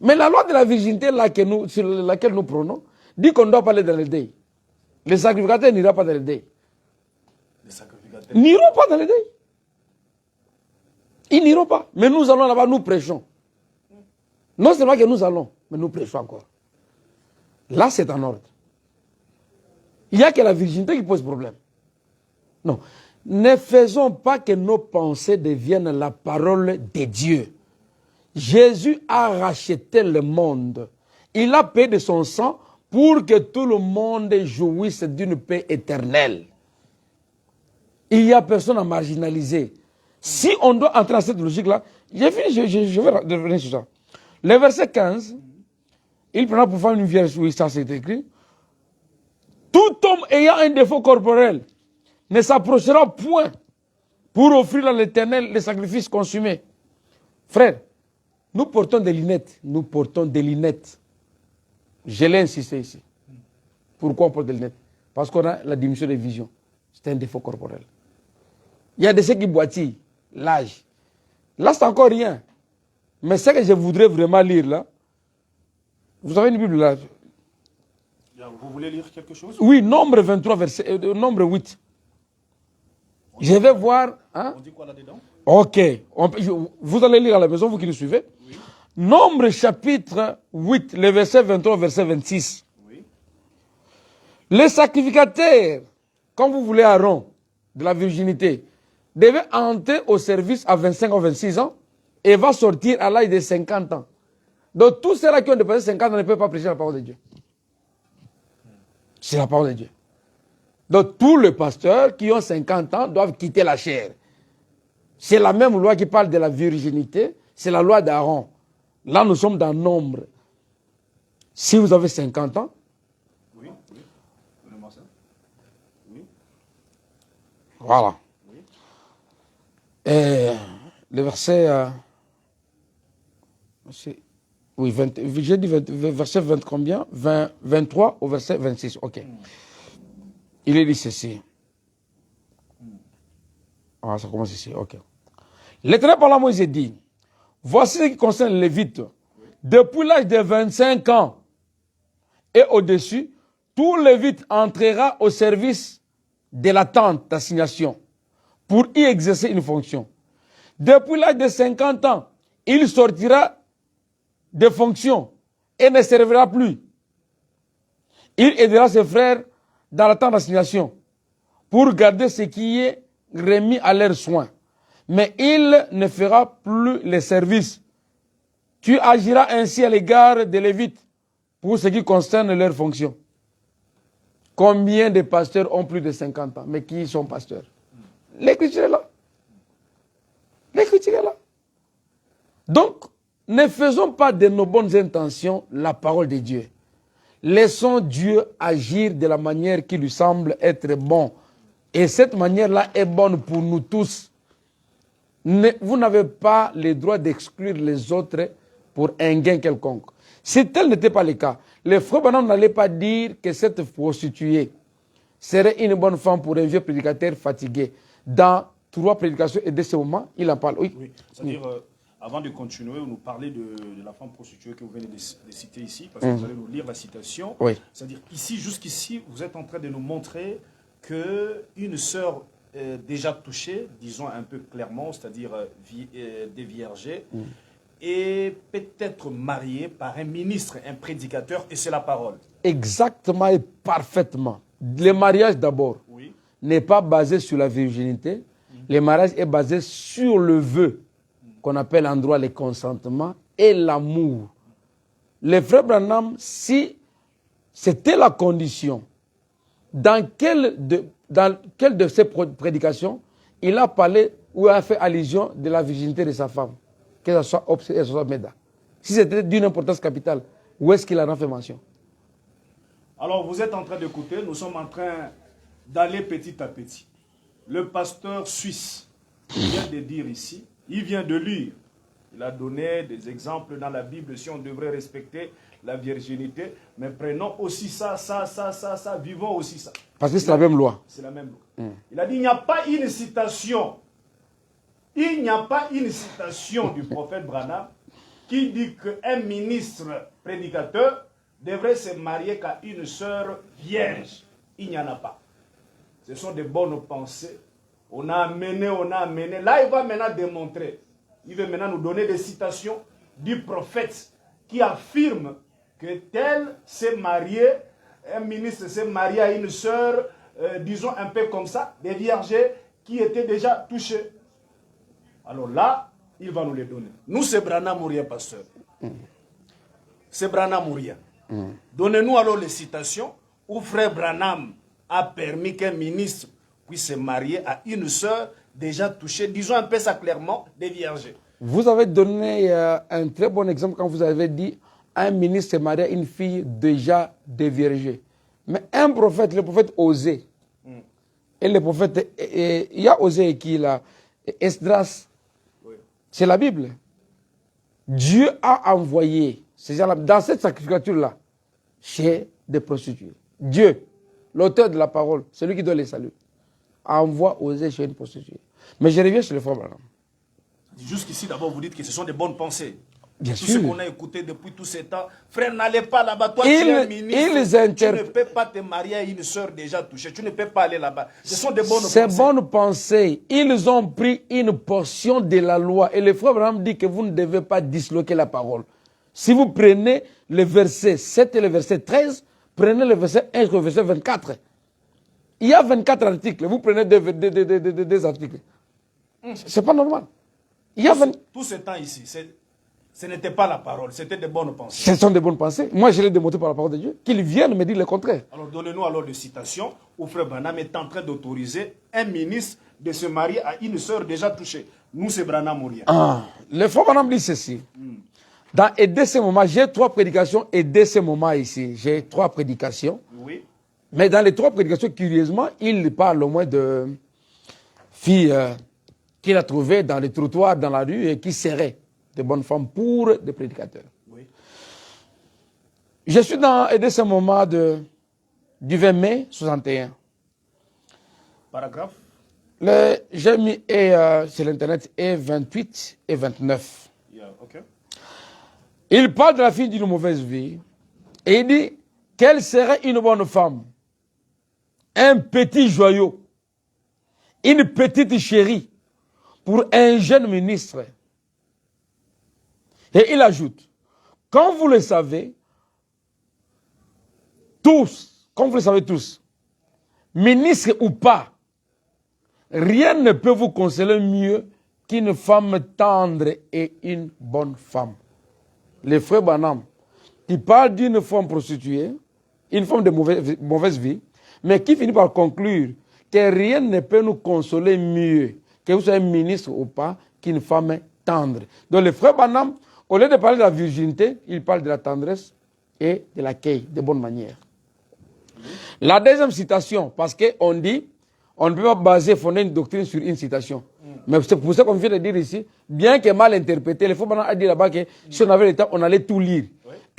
Mais la loi de la virginité là, sur laquelle nous prenons, dit qu'on doit parler dans le deuil. Les sacrificateurs n'iront pas dans le deuil. Les sacrificateurs n'iront pas dans le deuil. Ils n'iront pas. Mais nous allons là-bas, nous prêchons. Non seulement que nous allons, mais nous prêchons encore. Là, c'est en ordre. Il n'y a que la virginité qui pose problème. Non. Ne faisons pas que nos pensées deviennent la parole de Dieu. Jésus a racheté le monde. Il a payé de son sang pour que tout le monde jouisse d'une paix éternelle. Il n'y a personne à marginaliser. Si on doit entrer dans cette logique-là, j'ai fini, je vais revenir sur ça. Le verset 15, il prendra pour faire une vierge, oui, ça c'est écrit. Tout homme ayant un défaut corporel ne s'approchera point pour offrir à l'Éternel les sacrifices consumés. Frère, nous portons des lunettes. Nous portons des lunettes. Je l'ai insisté ici. Pourquoi on porte des lunettes? Parce qu'on a la diminution de vision. C'est un défaut corporel. Il y a de ceux qui boitillent. L'âge. Là, c'est encore rien. Mais ce que je voudrais vraiment lire là, vous avez une Bible là? Vous voulez lire quelque chose? Oui, Nombre 23, Nombre 8. Je vais voir. Hein? On dit quoi là-dedans? Ok. Vous allez lire à la maison, vous qui nous suivez. Oui. Nombre chapitre 8, le verset 23, verset 26. Oui. Les sacrificateurs, quand vous voulez Aaron, de la virginité, devait entrer au service à 25 ou 26 ans et va sortir à l'âge de 50 ans. Donc tous ceux-là qui ont dépassé 50 ans ne peuvent pas prêcher la parole de Dieu. C'est la parole de Dieu. Donc tous les pasteurs qui ont 50 ans doivent quitter la chair. C'est la même loi qui parle de la virginité, c'est la loi d'Aaron. Là nous sommes dans Nombre. Si vous avez 50 ans, oui. Oui. Voilà. Et le verset, oui, j'ai dit verset 20 combien? 23 au verset 26, ok. Il est dit ceci. Ah, ça commence ici, ok. L'Éternel par la Moïse dit, voici ce qui concerne les Lévites. Depuis l'âge de 25 ans et au-dessus, tout Lévite entrera au service de la tente d'assignation pour y exercer une fonction. Depuis l'âge de 50 ans, il sortira de fonctions et ne servira plus. Il aidera ses frères dans la tente d'assignation pour garder ce qui est remis à leurs soins. Mais il ne fera plus les services. Tu agiras ainsi à l'égard des Lévites pour ce qui concerne leurs fonctions. Combien de pasteurs ont plus de 50 ans, mais qui sont pasteurs? L'écriture est là. L'écriture est là. Donc, ne faisons pas de nos bonnes intentions la parole de Dieu. Laissons Dieu agir de la manière qui lui semble être bon. Et cette manière-là est bonne pour nous tous. Vous n'avez pas le droit d'exclure les autres pour un gain quelconque. Si tel n'était pas le cas, les frères Branham n'allaient pas dire que cette prostituée serait une bonne femme pour un vieux prédicateur fatigué? Dans 3 prédications et de ce moment, il en parle. Oui. C'est-à-dire, avant de continuer, vous nous parlez de la femme prostituée que vous venez de citer ici, parce que vous allez nous lire la citation. Oui. C'est-à-dire, ici, jusqu'ici, vous êtes en train de nous montrer qu'une sœur déjà touchée, disons un peu clairement, c'est-à-dire déviergée, est peut-être mariée par un ministre, un prédicateur, et c'est la parole. Exactement et parfaitement. Le mariage d'abord n'est pas basé sur la virginité. Le mariage est basé sur le vœu, qu'on appelle en droit le consentement et l'amour. Le frère Branham, si c'était la condition, dans quelle de ses prédications, il a parlé ou a fait allusion de la virginité de sa femme, que ce soit Obs et que ce soit Meda. Si c'était d'une importance capitale, où est-ce qu'il en a fait mention? Alors, vous êtes en train d'écouter, nous sommes en train d'aller petit à petit. Le pasteur suisse vient de dire ici, il vient de lire, il a donné des exemples dans la Bible si on devrait respecter la virginité, mais prenons aussi ça, vivons aussi ça. Parce que c'est la même loi. C'est la même loi. Il a dit, il n'y a pas une citation, il n'y a pas une citation du prophète Branham qui dit qu'un ministre prédicateur devrait se marier qu'à une sœur vierge. Il n'y en a pas. Ce sont des bonnes pensées. On a amené. Là, il va maintenant démontrer. Il veut maintenant nous donner des citations du prophète qui affirme que tel s'est marié, un ministre s'est marié à une sœur, disons un peu comme ça, des vierges qui étaient déjà touchées. Alors là, il va nous les donner. Nous, c'est Branham Mourien, pasteur. C'est Branham Mourien. Donnez-nous alors les citations où frère Branham a permis qu'un ministre puisse se marier à une sœur déjà touchée, disons un peu ça clairement, des vierges. Vous avez donné un très bon exemple quand vous avez dit un ministre se marie à une fille déjà déviergée. Mais un prophète, le prophète Osée, et le prophète, il y a Osée qui là, Esdras, c'est la Bible. Dieu a envoyé ces gens-là, dans cette sacrificature-là, chez des prostituées. Dieu, l'auteur de la parole, celui qui donne les saluts, envoie Osée chez une prostituée. Mais je reviens sur le frère Branham. Jusqu'ici, d'abord, vous dites que ce sont des bonnes pensées. Bien tout sûr. ce qu'on a écouté depuis tous ces temps. Frère, n'allez pas là-bas. Toi, tu es un ministre. Tu ne peux pas te marier à une sœur déjà touchée. Tu ne peux pas aller là-bas. Ce sont des bonnes pensées. Ces bonnes pensées, ils ont pris une portion de la loi. Et le frère Branham dit que vous ne devez pas disloquer la parole. Si vous prenez le verset 7 et le verset 13, prenez le verset 1 et le verset 24. Il y a 24 articles. Vous prenez deux articles. C'est pas normal. Il y a tout ce temps ici, ce n'était pas la parole, c'était des bonnes pensées. Ce sont des bonnes pensées. Moi, je l'ai démontré par la parole de Dieu. Qu'ils viennent me dire le contraire. Alors, donnez-nous alors des citations où frère Branham est en train d'autoriser un ministre de se marier à une sœur déjà touchée. Nous, c'est Branham Mourien. Le frère Branham dit ceci. Dans et dès ce moment, j'ai 3 prédications et dès ce moment ici, j'ai 3 prédications. Oui. Mais dans les 3 prédications, curieusement, il parle au moins de filles qu'il a trouvées dans les trottoirs, dans la rue et qui seraient de bonnes femmes pour des prédicateurs. Oui. Je suis dans et dès ce moment du 20 mai 61. Paragraphe. J'ai mis sur l'internet et 28 et 29. Yeah, okay. Il parle de la fille d'une mauvaise vie et il dit qu'elle serait une bonne femme, un petit joyau, une petite chérie pour un jeune ministre. Et il ajoute, comme vous le savez, tous, ministre ou pas, rien ne peut vous consoler mieux qu'une femme tendre et une bonne femme. Les frères Branham, qui parlent d'une femme prostituée, une femme de mauvaise vie, mais qui finit par conclure que rien ne peut nous consoler mieux, que vous soyez ministre ou pas, qu'une femme tendre. Donc les frères Branham, au lieu de parler de la virginité, ils parlent de la tendresse et de l'accueil, de bonne manière. La deuxième citation, parce qu'on dit, on ne peut pas fonder une doctrine sur une citation. Mais c'est pour ça qu'on vient de dire ici, bien que mal interprété, le frère Branham a dit là-bas que si on avait le temps, on allait tout lire.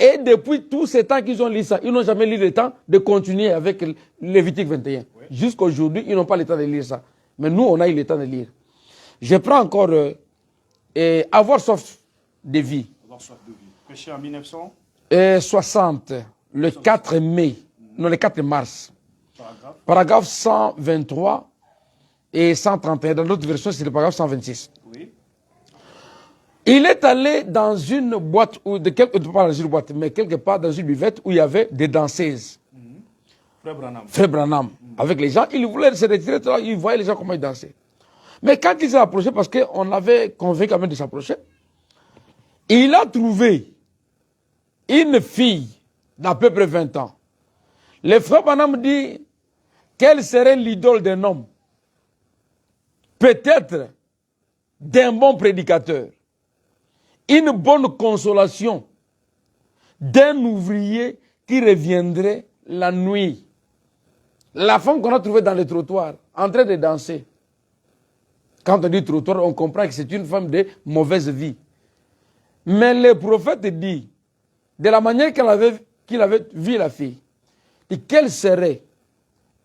Et depuis tous ces temps qu'ils ont lu ça, ils n'ont jamais eu le temps de continuer avec Lévitique 21. Oui. Jusqu'aujourd'hui, ils n'ont pas le temps de lire ça. Mais nous, on a eu le temps de lire. Je prends encore avoir soif de vie. Avoir soif de vie. Péché en 1960, le 4 mai, non, le 4 mars. Paragraphe 123 et 131. Dans d'autres versions, c'est le paragraphe 126. Oui. Il est allé dans une boîte, pas dans une boîte, mais quelque part dans une buvette où il y avait des danseuses. Frère Branham. Avec les gens, il voulait se retirer, il voyait les gens comment ils dansaient. Mais quand il s'est approché, parce qu'on l'avait convaincu quand même de s'approcher, il a trouvé une fille d'à peu près 20 ans. Le frère Branham dit, quelle serait l'idole d'un homme? Peut-être d'un bon prédicateur. Une bonne consolation d'un ouvrier qui reviendrait la nuit. La femme qu'on a trouvée dans le trottoir, en train de danser. Quand on dit trottoir, on comprend que c'est une femme de mauvaise vie. Mais le prophète dit, de la manière qu'il avait vu la fille, et quelle serait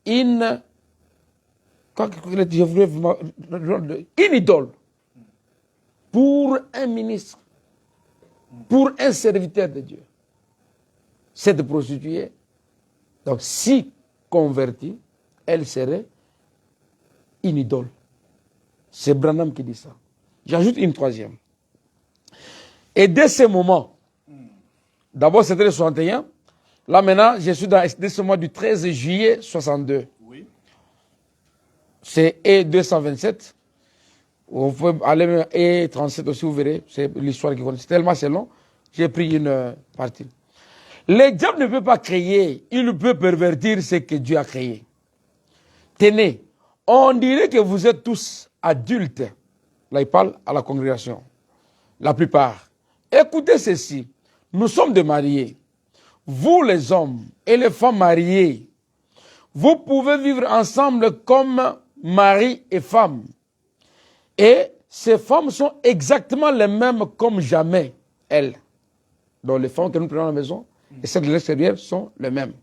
une idole pour un ministre, pour un serviteur de Dieu. Cette prostituée, donc si convertie, elle serait une idole. C'est Branham qui dit ça. J'ajoute une troisième. Et dès ce moment, d'abord c'était le 61, là maintenant je suis dans ce mois du 13 juillet 62. Oui. C'est E227. Vous pouvez aller même E37 aussi, vous verrez, c'est l'histoire qui compte. C'est tellement c'est long, j'ai pris une partie. Le diable ne peut pas créer, il peut pervertir ce que Dieu a créé. Tenez, on dirait que vous êtes tous adultes. Là, il parle à la congrégation. La plupart. Écoutez ceci. Nous sommes des mariés. Vous, les hommes et les femmes mariées, vous pouvez vivre ensemble comme mari et femme. Et ces femmes sont exactement les mêmes comme jamais, elles. Donc les femmes que nous prenons à la maison et celles de l'extérieur sont les mêmes.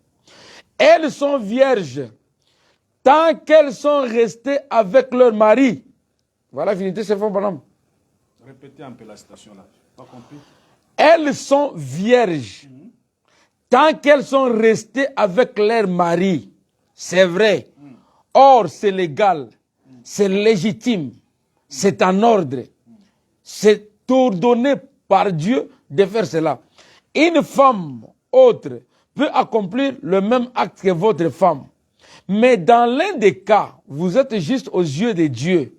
Elles sont vierges tant qu'elles sont restées avec leur mari. Voilà la finalité, c'est fort, madame. Répétez un peu la citation là. Pas compris. Elles sont vierges tant qu'elles sont restées avec leur mari. C'est vrai. Or, c'est légal. C'est légitime. C'est en ordre. C'est ordonné par Dieu de faire cela. Une femme autre peut accomplir le même acte que votre femme. Mais dans l'un des cas, vous êtes juste aux yeux de Dieu.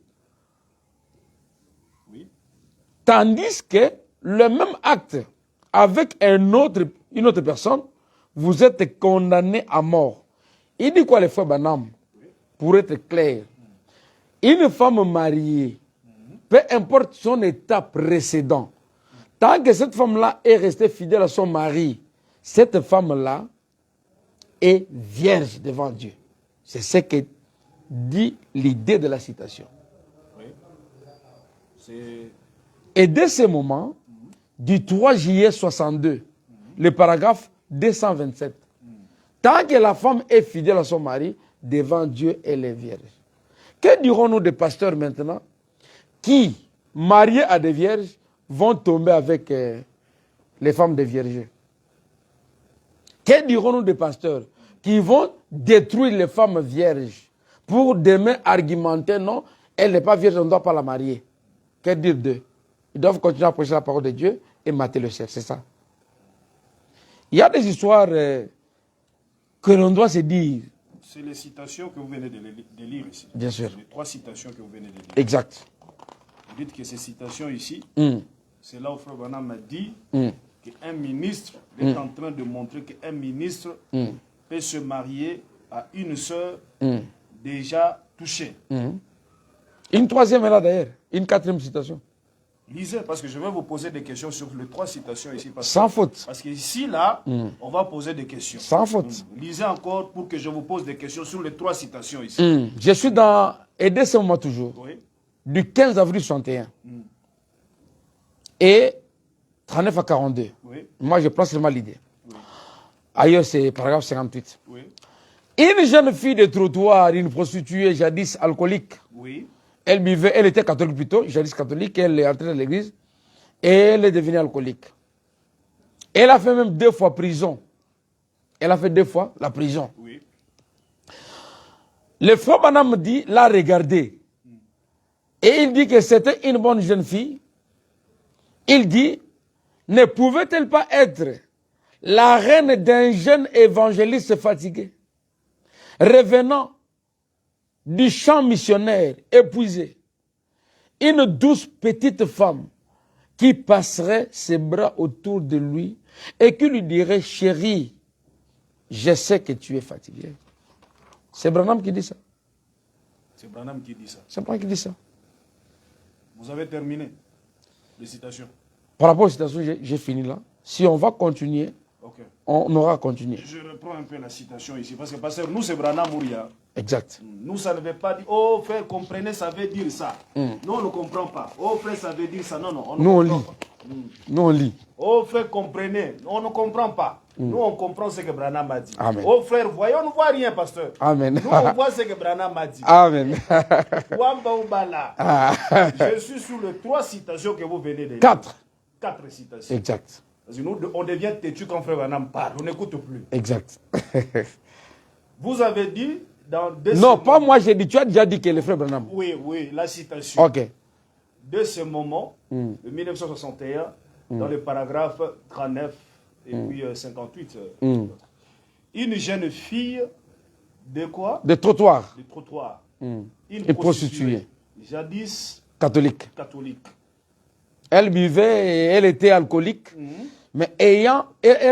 Oui. Tandis que le même acte avec une autre personne, vous êtes condamné à mort. Il dit quoi, les frères Branham? Pour être clair, une femme mariée, peu importe son état précédent, tant que cette femme-là est restée fidèle à son mari, cette femme-là est vierge devant Dieu. C'est ce que dit l'idée de la citation. Oui. Et dès ce moment, du 3 juillet 62, le paragraphe 227, tant que la femme est fidèle à son mari, devant Dieu, elle est vierge. Que dirons-nous des pasteurs maintenant qui, mariés à des vierges, vont tomber avec les femmes des vierges? Que dirons-nous des pasteurs qui vont détruire les femmes vierges pour demain argumenter, non, elle n'est pas vierge, on ne doit pas la marier? Que dire d'eux? Ils doivent continuer à prêcher la parole de Dieu et mater le ciel, c'est ça. Il y a des histoires que l'on doit se dire. C'est les citations que vous venez de lire ici. Bien sûr. Les 3 citations que vous venez de lire. Exact. Vous dites que ces citations ici, c'est là où Frère Branham a dit qu'un ministre est en train de montrer qu'un ministre peut se marier à une sœur déjà touchée. Une troisième est là d'ailleurs, une quatrième citation. Lisez, parce que je vais vous poser des questions sur les 3 citations ici. Sans faute. Parce qu'ici, là, on va poser des questions. Sans faute. Lisez encore pour que je vous pose des questions sur les 3 citations ici. Je suis dans, et dès ce moment toujours, oui. Du 15 avril 61. Et 39 à 42. Oui. Moi, je prends seulement l'idée. Oui. Ailleurs, c'est paragraphe 58. Oui. Une jeune fille de trottoir, une prostituée jadis alcoolique. Oui. Elle était catholique plutôt, jadis catholique, elle est entrée dans l'église et elle est devenue alcoolique. Elle a fait même 2 fois prison. Elle a fait 2 fois la prison. Oui. Le frère Branham dit, l'a regardé. Et il dit que c'était une bonne jeune fille. Il dit, ne pouvait-elle pas être la reine d'un jeune évangéliste fatigué, revenant du champ missionnaire, épuisé, une douce petite femme qui passerait ses bras autour de lui et qui lui dirait, chérie, je sais que tu es fatigué. C'est Branham qui dit ça. C'est Branham qui dit ça. C'est Branham qui dit ça. Vous avez terminé les citations. Par rapport aux citations, j'ai fini là. Si on va continuer, Ok. on aura continué. Je reprends un peu la citation ici, parce que pasteur, nous c'est Branham Mouria. Exact. Nous, ça ne veut pas dire, oh frère, comprenez, ça veut dire ça. Nous, on ne comprend pas. Oh frère, ça veut dire ça. Non, non, on ne Nous, on comprend lit. pas. Nous, on lit. Oh frère, comprenez, on ne comprend pas. Nous, on comprend ce que Branham a dit. Amen. Oh frère, voyez, on ne voit rien, pasteur. Amen. Nous, on voit ce que Branham a dit. Amen. Wamba Oubala. Ah. Je suis sur les 3 citations que vous venez de lire. 4. 4 citations. Exact. Parce que nous, on devient têtu quand frère Branham parle. On n'écoute plus. Exact. Vous avez dit dans Non, pas moi, j'ai dit. Tu as déjà dit que le frère Branham. Oui, oui, la citation. Ok. De ce moment, de 1961, dans le paragraphe 39 et puis 58. Une jeune fille de quoi? De trottoir. De trottoir. Une Une prostituée. Jadis Catholique. catholique. Elle buvait et elle était alcoolique. Mais elle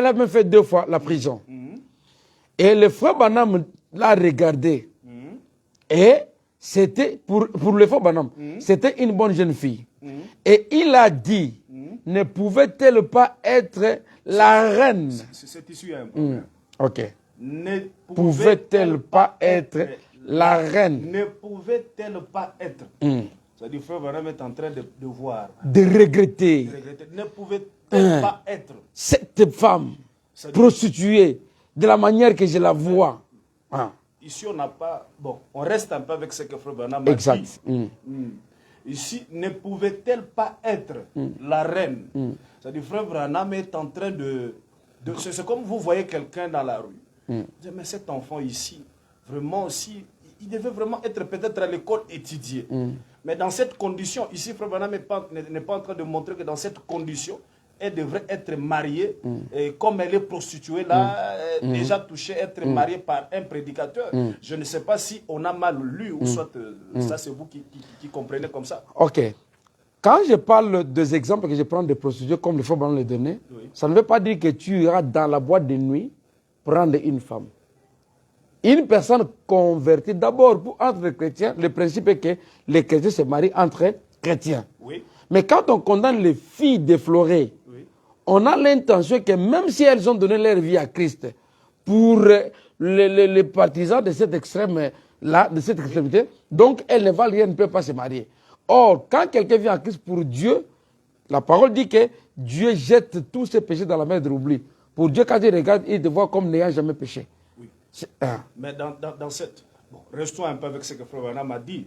a même fait 2 fois la prison. Et le frère Branham l'a regardé. Et c'était, pour le frère Branham, c'était une bonne jeune fille. Et il a dit, ne pouvait-elle pas être la reine? C'est ici un problème. Ok. Ne Pouvait-elle pas être la reine? Ne pouvait-elle pas être? C'est-à-dire, frère Branham est en train de voir. De regretter. De regretter. Ne pouvait-elle pas être? Cette femme prostituée, de la manière que je la vois. Ici, on n'a pas... Bon, on reste un peu avec ce que frère Branham a dit. Exact. Ici, ne pouvait-elle pas être la reine? C'est-à-dire, frère Branham est en train de c'est comme vous voyez quelqu'un dans la rue. Vous dites, mais cet enfant ici, vraiment aussi, il devait vraiment être peut-être à l'école étudié. Mais dans cette condition, ici, frère Branham n'est pas en train de montrer que dans cette condition, elle devrait être mariée, et comme elle est prostituée là, déjà touchée, être mariée par un prédicateur. Je ne sais pas si on a mal lu, ou soit ça c'est vous qui comprenez comme ça. Ok. Quand je parle des exemples que je prends de prostituées, comme le frère Branham les donner, ça ne veut pas dire que tu iras dans la boîte de nuit prendre une femme. Une personne convertie, d'abord, entre les chrétiens, le principe est que les chrétiens se marient entre chrétiens. Oui. Mais quand on condamne les filles déflorées, on a l'intention que même si elles ont donné leur vie à Christ, pour les partisans de cette extrême-là, de cette extrémité, donc elles ne valent rien, ne peuvent pas se marier. Or, quand quelqu'un vient à Christ pour Dieu, la parole dit que Dieu jette tous ses péchés dans la mer de l'oubli. Pour Dieu, quand il regarde, il te voit comme n'ayant jamais péché. Oui. Mais dans cette... Bon, restons un peu avec ce que frère Branham a dit.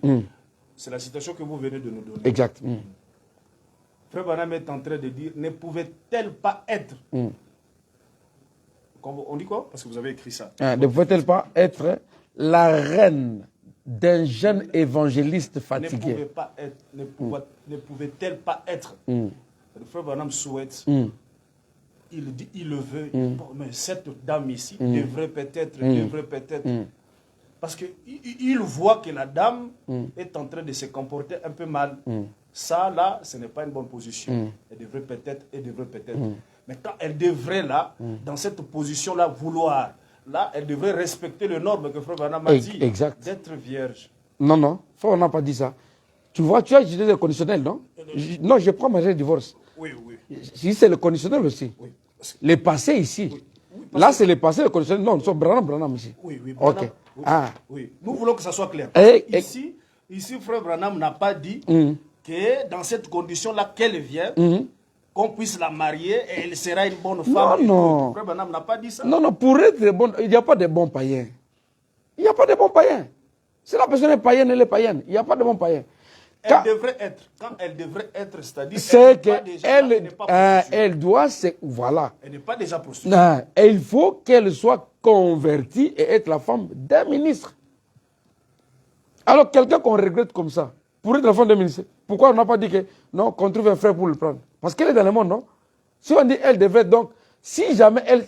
C'est la citation que vous venez de nous donner. Exact. Frère Branham est en train de dire, ne pouvait-elle pas être... On dit quoi? Parce que vous avez écrit ça. Ne pouvait-elle pas être la reine d'un jeune évangéliste fatigué? Ne pouvait pas être, ne pouvait-elle pas être? Le frère Branham souhaite, il dit, il le veut, bon, mais cette dame ici devrait peut-être, parce qu'il voit que la dame est en train de se comporter un peu mal. Ça, là, ce n'est pas une bonne position. Elle devrait peut-être, Mais quand elle devrait, là, dans cette position-là, vouloir, là, elle devrait respecter les normes que frère Branham a dit, d'être vierge. Non, non, on n'a pas dit ça. Tu vois, tu as utilisé le conditionnel, non? Non, je prends ma divorce. Oui, oui. Si c'est le conditionnel aussi. Oui. Le passé ici. Là, c'est le passé, le conditionnel. Non, nous sommes Branham ici. Oui, oui. Branham, ok. Oui. Oui. Nous voulons que ça soit clair. Ici, frère Branham n'a pas dit que dans cette condition-là qu'elle vient, qu'on puisse la marier et elle sera une bonne femme. Non. Frère Branham n'a pas dit ça. Non, pour être bon, il n'y a pas de bons païens. Il n'y a pas de bons païens. Si la personne est païenne, elle est païenne. Il n'y a pas de bons païens. Elle devrait être, quand elle devrait être, c'est-à-dire c'est qu'elle doit, voilà. Elle n'est pas déjà prostituée. Non, et il faut qu'elle soit convertie et être la femme d'un ministre. Alors, quelqu'un qu'on regrette comme ça, pour être la femme d'un ministre, pourquoi on n'a pas dit que non, qu'on trouve un frère pour le prendre? Parce qu'elle est dans le monde, non? Si on dit elle devrait, donc, si jamais elle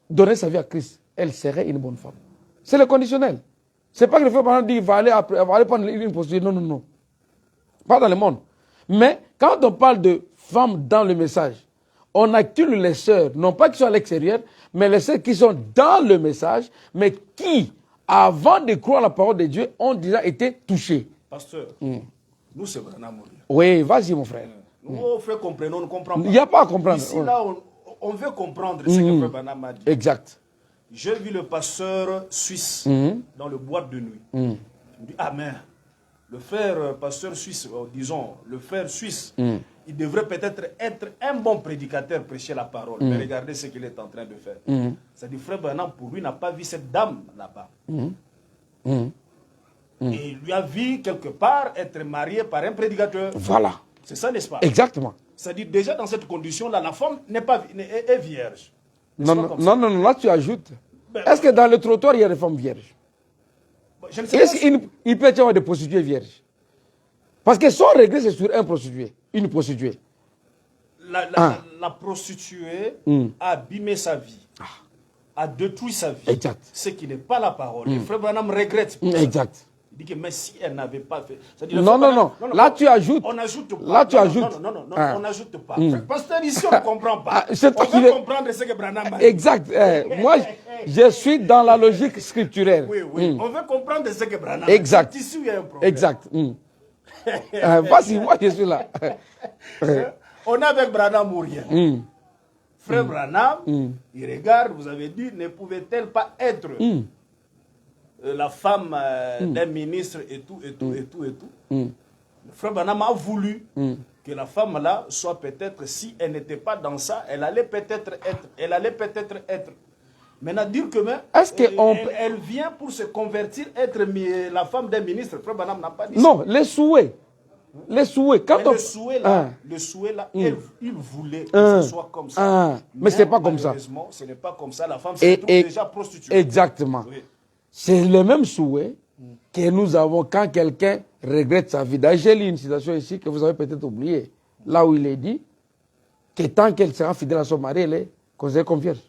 donnait sa vie à Christ, elle serait une bonne femme. C'est le conditionnel. C'est pas que le frère Branham dit qu'il va aller prendre une prostituée. Non, non, non. Pas dans le monde. Mais quand on parle de femmes dans le message, on accule les sœurs, non pas qui sont à l'extérieur, mais les sœurs qui sont dans le message, mais qui, avant de croire la parole de Dieu, ont déjà été touchées. Pasteur, nous c'est Branham. Oui, vas-y mon frère. Nous, frère, comprenons, on ne comprend pas. Il n'y a pas à comprendre. Ici, là, on veut comprendre ce que frère Branham a dit. Exact. J'ai vu le pasteur suisse dans le boîte de nuit. Il me dit, ah mais, le frère pasteur suisse, disons, le frère suisse, il devrait peut-être être un bon prédicateur, prêcher la parole. Mais regardez ce qu'il est en train de faire. C'est-à-dire, frère Branham, pour lui, n'a pas vu cette dame là-bas. Et il lui a vu quelque part être marié par un prédicateur. Voilà. C'est ça, n'est-ce pas? Exactement. C'est-à-dire, déjà dans cette condition-là, la femme est vierge. Non, là tu ajoutes. Est-ce que dans le trottoir, il y a des femmes vierges? Je ne sais Est-ce qu'il peut y avoir des prostituées vierges? Parce que son regret, c'est sur une prostituée. La prostituée a abîmé sa vie, a détruit sa vie. Exact. Ce qui n'est pas la parole. Le frère Branham regrette. Exact. Il dit que mais si elle n'avait pas fait... Non. Là, tu ajoutes. On n'ajoute pas. Là, tu ajoutes. Non, on n'ajoute pas. Pasteur, ici, on ne comprend pas. C'est toi on veut comprendre ce que Branham a dit. Exact. Moi, je suis dans la logique scripturaire. Oui. On veut comprendre ce que Branham a dit. Exact. Ici, il y a un problème. Exact. Vas-y, moi, je suis là. On est avec Branham ou rien. Frère Branham, il regarde, vous avez dit, ne pouvait-elle pas être la femme d'un ministre et tout. Frère Branham a voulu que la femme là soit peut-être, si elle n'était pas dans ça, elle allait peut-être être. Maintenant, dire que elle vient pour se convertir, être la femme d'un ministre, Frère Branham n'a pas dit ça. Non, les souhaits. Le souhait là, il voulait que ce soit comme ça. Mais ce n'est pas comme ça. Malheureusement, ce n'est pas comme ça. La femme se trouve déjà prostituée. Exactement. Oui. C'est le même souhait que nous avons quand quelqu'un regrette sa vie. D'ailleurs, j'ai lu une citation ici que vous avez peut-être oubliée. Là où il est dit que tant qu'elle sera fidèle à son mari, elle est considérée comme vierge.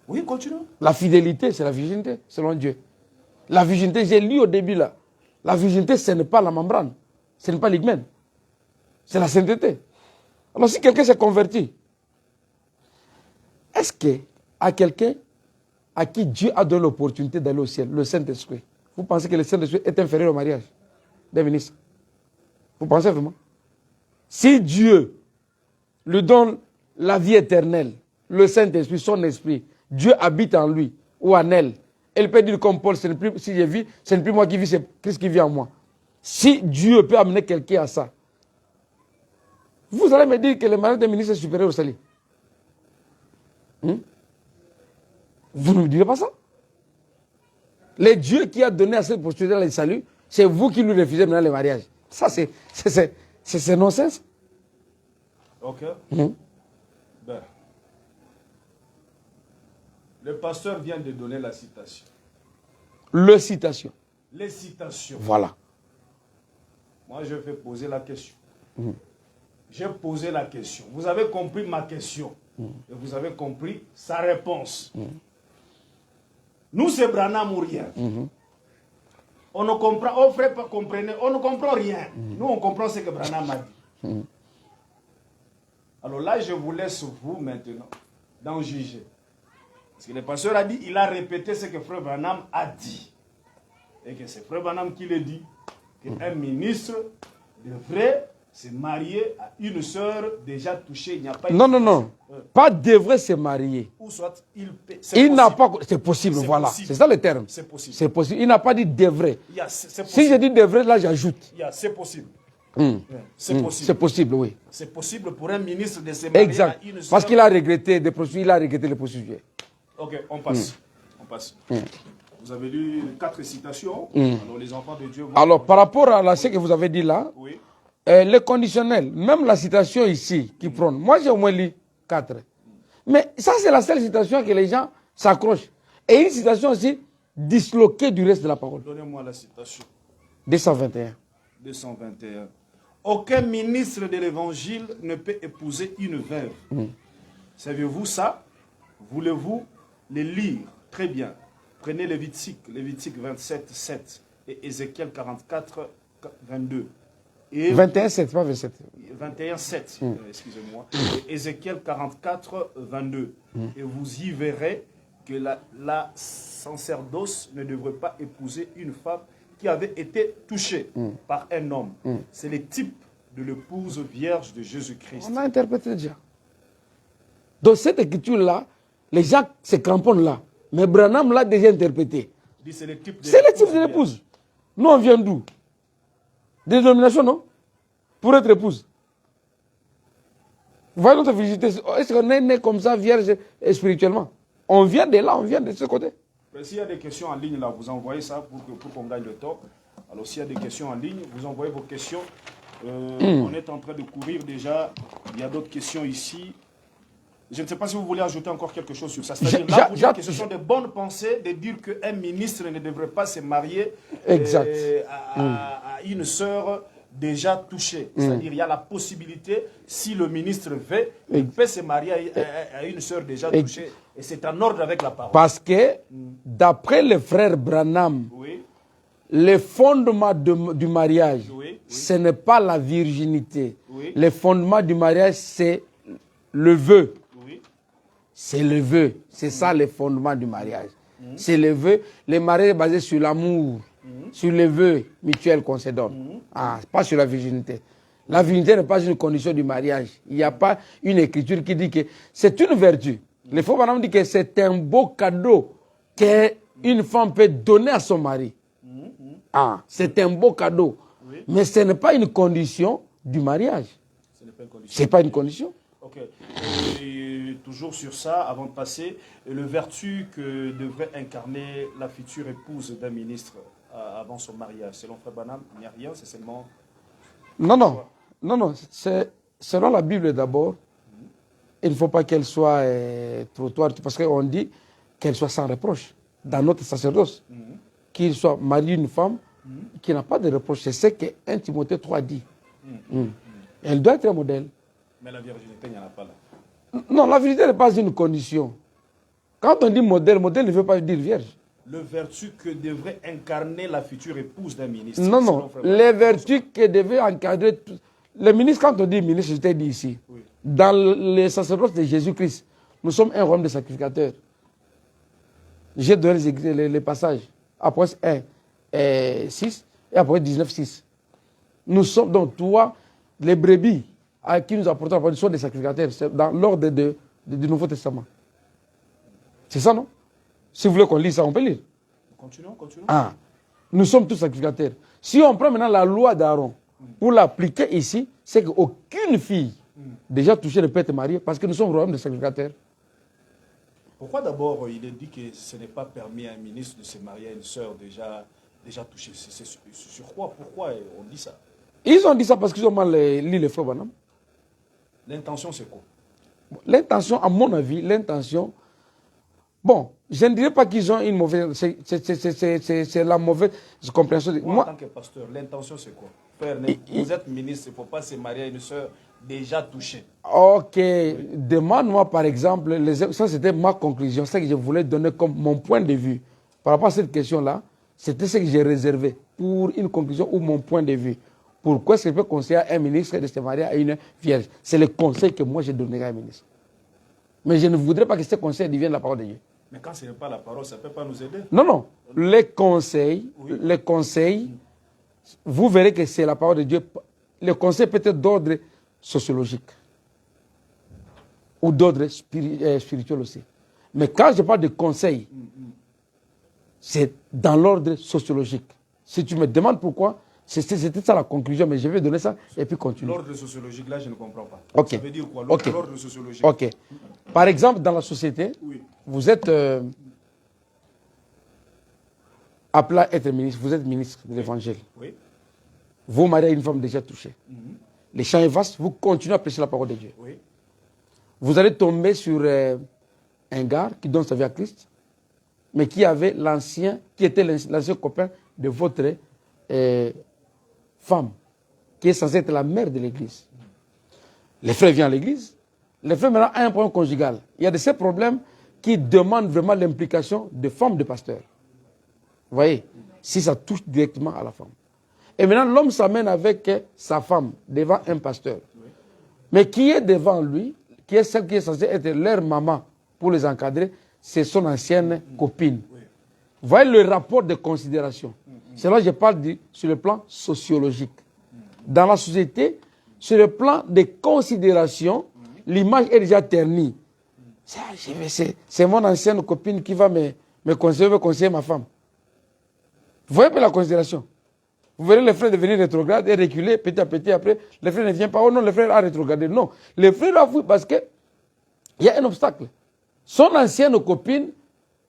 Oui, continue. La fidélité, c'est la virginité, selon Dieu. La virginité, j'ai lu au début là. La virginité, ce n'est pas la membrane, ce n'est pas l'hymen, c'est la sainteté. Alors si quelqu'un s'est converti, est-ce que à quelqu'un à qui Dieu a donné l'opportunité d'aller au ciel, le Saint-Esprit, vous pensez que le Saint-Esprit est inférieur au mariage des ministres? Vous pensez vraiment? Si Dieu lui donne la vie éternelle, le Saint-Esprit, son esprit, Dieu habite en lui ou en elle, elle peut dire comme Paul, si je vis, ce n'est plus moi qui vis, c'est Christ qui vit en moi. Si Dieu peut amener quelqu'un à ça, vous allez me dire que le mariage des ministres est supérieur au salut. Vous ne me direz pas ça. Le Dieu qui a donné à cette prostituée le salut, c'est vous qui lui refusez maintenant le mariage. Ça, c'est non-sens. Ok. Ben. Le pasteur vient de donner la citation. Le citation. Les citations. Voilà. Moi, je vais poser la question. J'ai posé la question. Vous avez compris ma question. Et vous avez compris sa réponse. Nous, c'est Branham ou rien. On ne comprend, oh frère, comprenez, on ne comprend rien. Nous, on comprend ce que Branham a dit. Alors là, je vous laisse vous maintenant d'en juger. Parce que le pasteur a dit, il a répété ce que frère Branham a dit. Et que c'est frère Branham qui le dit. Qu'un ministre devrait se marier à une sœur déjà touchée. Il n'y a pas non. Pas devrait se marier. Ou soit il n'a pas. C'est possible, voilà. C'est ça le terme. C'est possible. C'est possible. Il n'a pas dit devrait. Si je dis devrait, là j'ajoute. C'est possible. C'est possible. C'est possible, oui. C'est possible pour un ministre de se marier Exact. à une sœur. Parce qu'il a regretté des prostituées, il a regretté les prostituées. Ok, on passe. On passe. Vous avez lu 4 citations. Alors, les enfants de Dieu vont... Alors, par rapport à ce que vous avez dit là, Oui. le conditionnel, même la citation ici qui prône, moi j'ai au moins lu 4. Mais ça, c'est la seule citation que les gens s'accrochent. Et une citation aussi disloquée du reste de la parole. Donnez-moi la citation. 221. 221. Aucun ministre de l'évangile ne peut épouser une veuve. Savez-vous ça? Voulez-vous les lire? Très bien. Prenez Lévitique 27, 7 et Ézéchiel 44, 22. Et 21, 7, pas 27. 21, 7, excusez-moi. Et Ézéchiel 44, 22. Et vous y verrez que la sacerdoce ne devrait pas épouser une femme qui avait été touchée par un homme. C'est le type de l'épouse vierge de Jésus-Christ. On a interprété déjà. Dans cette écriture-là, les gens se cramponnent là. Mais Branham l'a déjà interprété. C'est le type de l'épouse. Nous, on vient d'où? Des dénominations, non? Pour être épouse. Vous voyez notre virginité. Est-ce qu'on est né comme ça, vierge spirituellement? On vient de là, on vient de ce côté. S'il y a des questions en ligne, là, vous envoyez ça pour qu'on gagne le temps. Alors, s'il y a des questions en ligne, vous envoyez vos questions. On est en train de courir déjà. Il y a d'autres questions ici. Je ne sais pas si vous voulez ajouter encore quelque chose sur ça. C'est-à-dire là, vous dites que ce sont de bonnes pensées de dire qu'un ministre ne devrait pas se marier à une sœur déjà touchée. C'est-à-dire il y a la possibilité, si le ministre veut, il peut se marier à une sœur déjà touchée. Et c'est en ordre avec la parole. Parce que, d'après le frère Branham, le fondement du mariage, ce n'est pas la virginité. Le fondement du mariage, c'est le vœu. C'est le vœu. C'est ça le fondement du mariage. C'est le vœu. Le mariage est basé sur l'amour, sur le vœu mutuel qu'on se donne. Pas sur la virginité. La virginité n'est pas une condition du mariage. Il n'y a pas une écriture qui dit que c'est une vertu. Le faux Branham dit que c'est un beau cadeau qu'une femme peut donner à son mari. C'est un beau cadeau. Mais ce n'est pas une condition du mariage. Ce n'est pas une condition. Ok. Et toujours sur ça, avant de passer, le vertu que devrait incarner la future épouse d'un ministre avant son mariage, selon Frère Branham, il n'y a rien, c'est seulement... Non, c'est selon la Bible d'abord. Il ne faut pas qu'elle soit trottoir, parce qu'on dit qu'elle soit sans reproche dans notre sacerdoce. Qu'il soit marié une femme qui n'a pas de reproche. C'est ce que 1 Timothée 3 dit. Elle doit être un modèle. Mais la virginité, il n'y en a pas là. Non, la virginité n'est pas une condition. Quand on dit modèle, modèle ne veut pas dire vierge. Le vertu que devrait incarner la future épouse d'un ministre. Non, les vertus que devait encadrer... Le ministre, quand on dit ministre, je t'ai dit ici, dans le sacerdoce de Jésus-Christ, nous sommes un royaume de sacrificateurs. J'ai donné les passages. Apocalypse 1, 6 et Apocalypse 19, 6. Nous sommes donc, toi, les brebis à qui nous apportons la parole sont des sacrificateurs. C'est dans l'ordre du Nouveau Testament. C'est ça, non? Si vous voulez qu'on lise ça, on peut lire. Continuons. Nous sommes tous sacrificateurs. Si on prend maintenant la loi d'Aaron pour l'appliquer ici, c'est qu'aucune fille déjà touchée ne peut être mariée parce que nous sommes royaume de sacrificateurs. Pourquoi d'abord il est dit que ce n'est pas permis à un ministre de se marier à une sœur déjà touchée? C'est sur quoi? Pourquoi on dit ça? Ils ont dit ça parce qu'ils ont mal lu le frère Branham. L'intention, c'est quoi? L'intention, à mon avis, bon, je ne dirais pas qu'ils ont une mauvaise... C'est la mauvaise compréhension. Moi, en tant que pasteur, l'intention, c'est quoi? Frère, vous êtes ministre, il ne faut pas se marier à une sœur déjà touchée. Ok, demande-moi par exemple, ça c'était ma conclusion, c'est que je voulais donner comme mon point de vue. Par rapport à cette question-là, c'était ce que j'ai réservé pour une conclusion ou mon point de vue. Pourquoi est-ce que je peux conseiller à un ministre de se marier à une vierge? C'est le conseil que moi je donnerai à un ministre. Mais je ne voudrais pas que ce conseil devienne la parole de Dieu. Mais quand ce n'est pas la parole, ça ne peut pas nous aider. Non. Les conseils, vous verrez que c'est la parole de Dieu. Le conseil peut être d'ordre sociologique ou d'ordre spirituel aussi. Mais quand je parle de conseil, c'est dans l'ordre sociologique. Si tu me demandes pourquoi, C'était ça la conclusion, mais je vais donner ça et puis continuer. L'ordre sociologique, là, je ne comprends pas. Ok. Ça veut dire quoi, Ok. l'ordre sociologique? Ok. Par exemple, dans la société, Oui. vous êtes appelé à être ministre, vous êtes ministre de l'Évangile. Oui. Vous mariez une femme déjà touchée. Les champs est vaste, vous continuez à prêcher la parole de Dieu. Oui. Vous allez tomber sur un gars qui donne sa vie à Christ, mais qui avait qui était l'ancien copain de votre femme, qui est censée être la mère de l'église. Les frères viennent à l'église, les frères maintenant ont un problème conjugal. Il y a de ces problèmes qui demandent vraiment l'implication de femmes de pasteurs. Vous voyez, si ça touche directement à la femme. Et maintenant, l'homme s'amène avec sa femme devant un pasteur. Mais qui est devant lui, qui est celle qui est censée être leur maman pour les encadrer, c'est son ancienne copine. Vous voyez le rapport de considération. C'est là que je parle sur le plan sociologique. Dans la société, sur le plan de considération, l'image est déjà ternie. C'est mon ancienne copine qui va me conseiller ma femme. Vous voyez la considération. Vous verrez les frères devenir rétrogrades et reculer petit à petit. Après, les frères ne viennent pas. Oh non, le frère a rétrogradé. Non, les frères a fui parce qu'il y a un obstacle. Son ancienne copine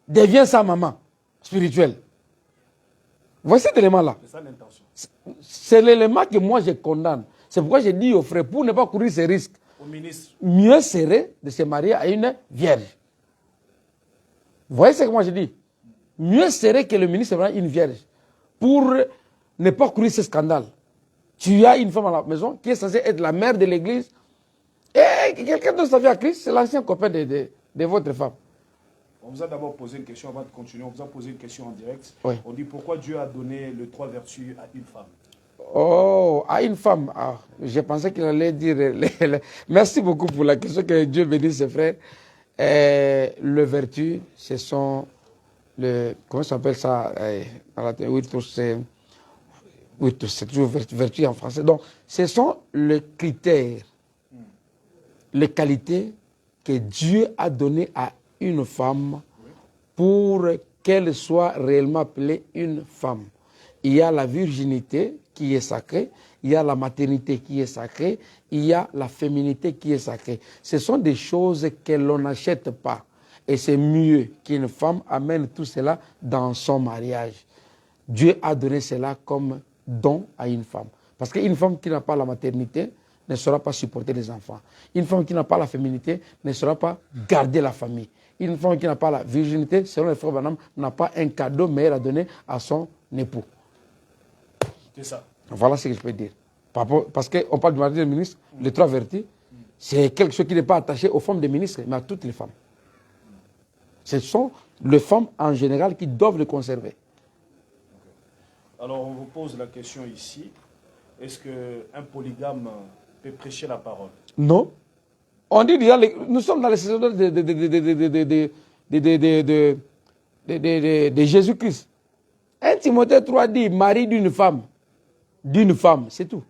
devient sa maman spirituelle. Voici cet élément-là. C'est ça l'intention. C'est l'élément que moi je condamne. C'est pourquoi je dis aux frères, pour ne pas courir ces risques, Au ministre. mieux serait de se marier à une vierge. Vous voyez ce que moi je dis? Mieux serait que le ministre se marie à une vierge. Pour ne pas courir ce scandale. Tu as une femme à la maison qui est censée être la mère de l'église. Et quelqu'un donne sa vie à Christ, c'est l'ancien copain de votre femme. On vous a d'abord posé une question avant de continuer. On vous a posé une question en direct. Oui. On dit pourquoi Dieu a donné les 3 vertus à une femme. Oh, à une femme. Ah, je pensais qu'il allait dire. Merci beaucoup pour la question. Que Dieu bénisse ses frères. Les vertus, ce sont comment ça s'appelle ça? Oui, c'est toujours vertu en français. Donc, ce sont les critères, les qualités que Dieu a données à une femme pour qu'elle soit réellement appelée une femme. Il y a la virginité qui est sacrée, il y a la maternité qui est sacrée, il y a la féminité qui est sacrée. Ce sont des choses que l'on n'achète pas. Et c'est mieux qu'une femme amène tout cela dans son mariage. Dieu a donné cela comme don à une femme. Parce qu'une femme qui n'a pas la maternité ne saura pas supporter les enfants. Une femme qui n'a pas la féminité ne saura pas garder la famille. Une femme qui n'a pas la virginité, selon les frères Branham, n'a pas un cadeau meilleur à donner à son époux. C'est ça. Voilà ce que je peux dire. Parce qu'on parle du mariage des ministres, les 3 vertus, c'est quelque chose qui n'est pas attaché aux femmes des ministres, mais à toutes les femmes. Ce sont les femmes en général qui doivent le conserver. Alors on vous pose la question ici. Est-ce qu'un polygame peut prêcher la parole? Non. On dit déjà, nous sommes dans les saisons de Jésus-Christ. 1 Timothée 3 dit, mari d'une femme, c'est tout.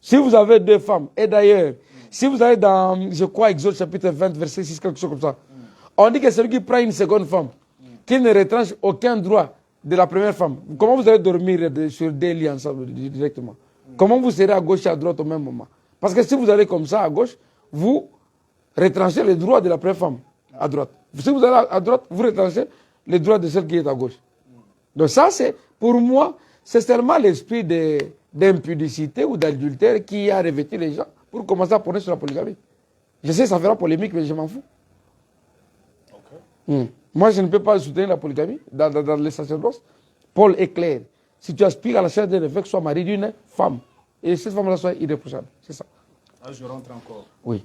Si vous avez 2 femmes, et d'ailleurs, si vous allez dans, je crois, Exode chapitre 20, verset 6, quelque chose comme ça, on dit que celui qui prend une seconde femme, qui ne retranche aucun droit de la première femme, comment vous allez dormir sur 2 lits ensemble directement? Comment vous serez à gauche et à droite au même moment? Parce que si vous allez comme ça à gauche, vous retranchez les droits de la première femme à droite. Si vous allez à droite, vous retranchez les droits de celle qui est à gauche. Donc ça, c'est, pour moi, c'est seulement l'esprit d'impudicité ou d'adultère qui a revêtu les gens pour commencer à prôner sur la polygamie. Je sais, ça fera polémique, mais je m'en fous. Moi, je ne peux pas soutenir la polygamie dans les sacerdoces. Paul est clair. Si tu aspires à la chair d'un évêque, sois marié d'une femme. Et cette femme-là soit irréprochable. C'est ça. Ah, je rentre encore. Oui.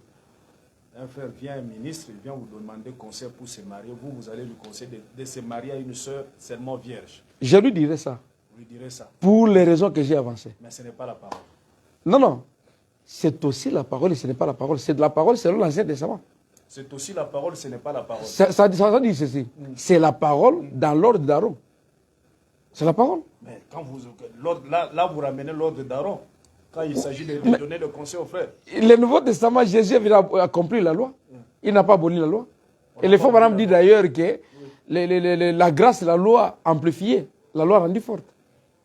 Un frère vient, un ministre, il vient vous demander conseil pour se marier. Vous allez lui conseiller de se marier à une sœur seulement vierge. Je lui dirai ça. Vous lui direz ça. Pour les raisons que j'ai avancées. Mais ce n'est pas la parole. Non, non. C'est aussi la parole et ce n'est pas la parole. C'est de la parole selon l'Ancien Testament. C'est aussi la parole, ce n'est pas la parole. Ça dit ceci. C'est la parole dans l'ordre d'Aaron. C'est la parole. Mais quand là, vous ramenez l'ordre d'Aaron. Quand il s'agit de donner le conseil aux frères. Le Nouveau Testament, Jésus est venu accomplir la loi. Il n'a pas aboli la loi. Et les frères dit d'ailleurs que la grâce et la loi amplifiée, la loi rendue forte.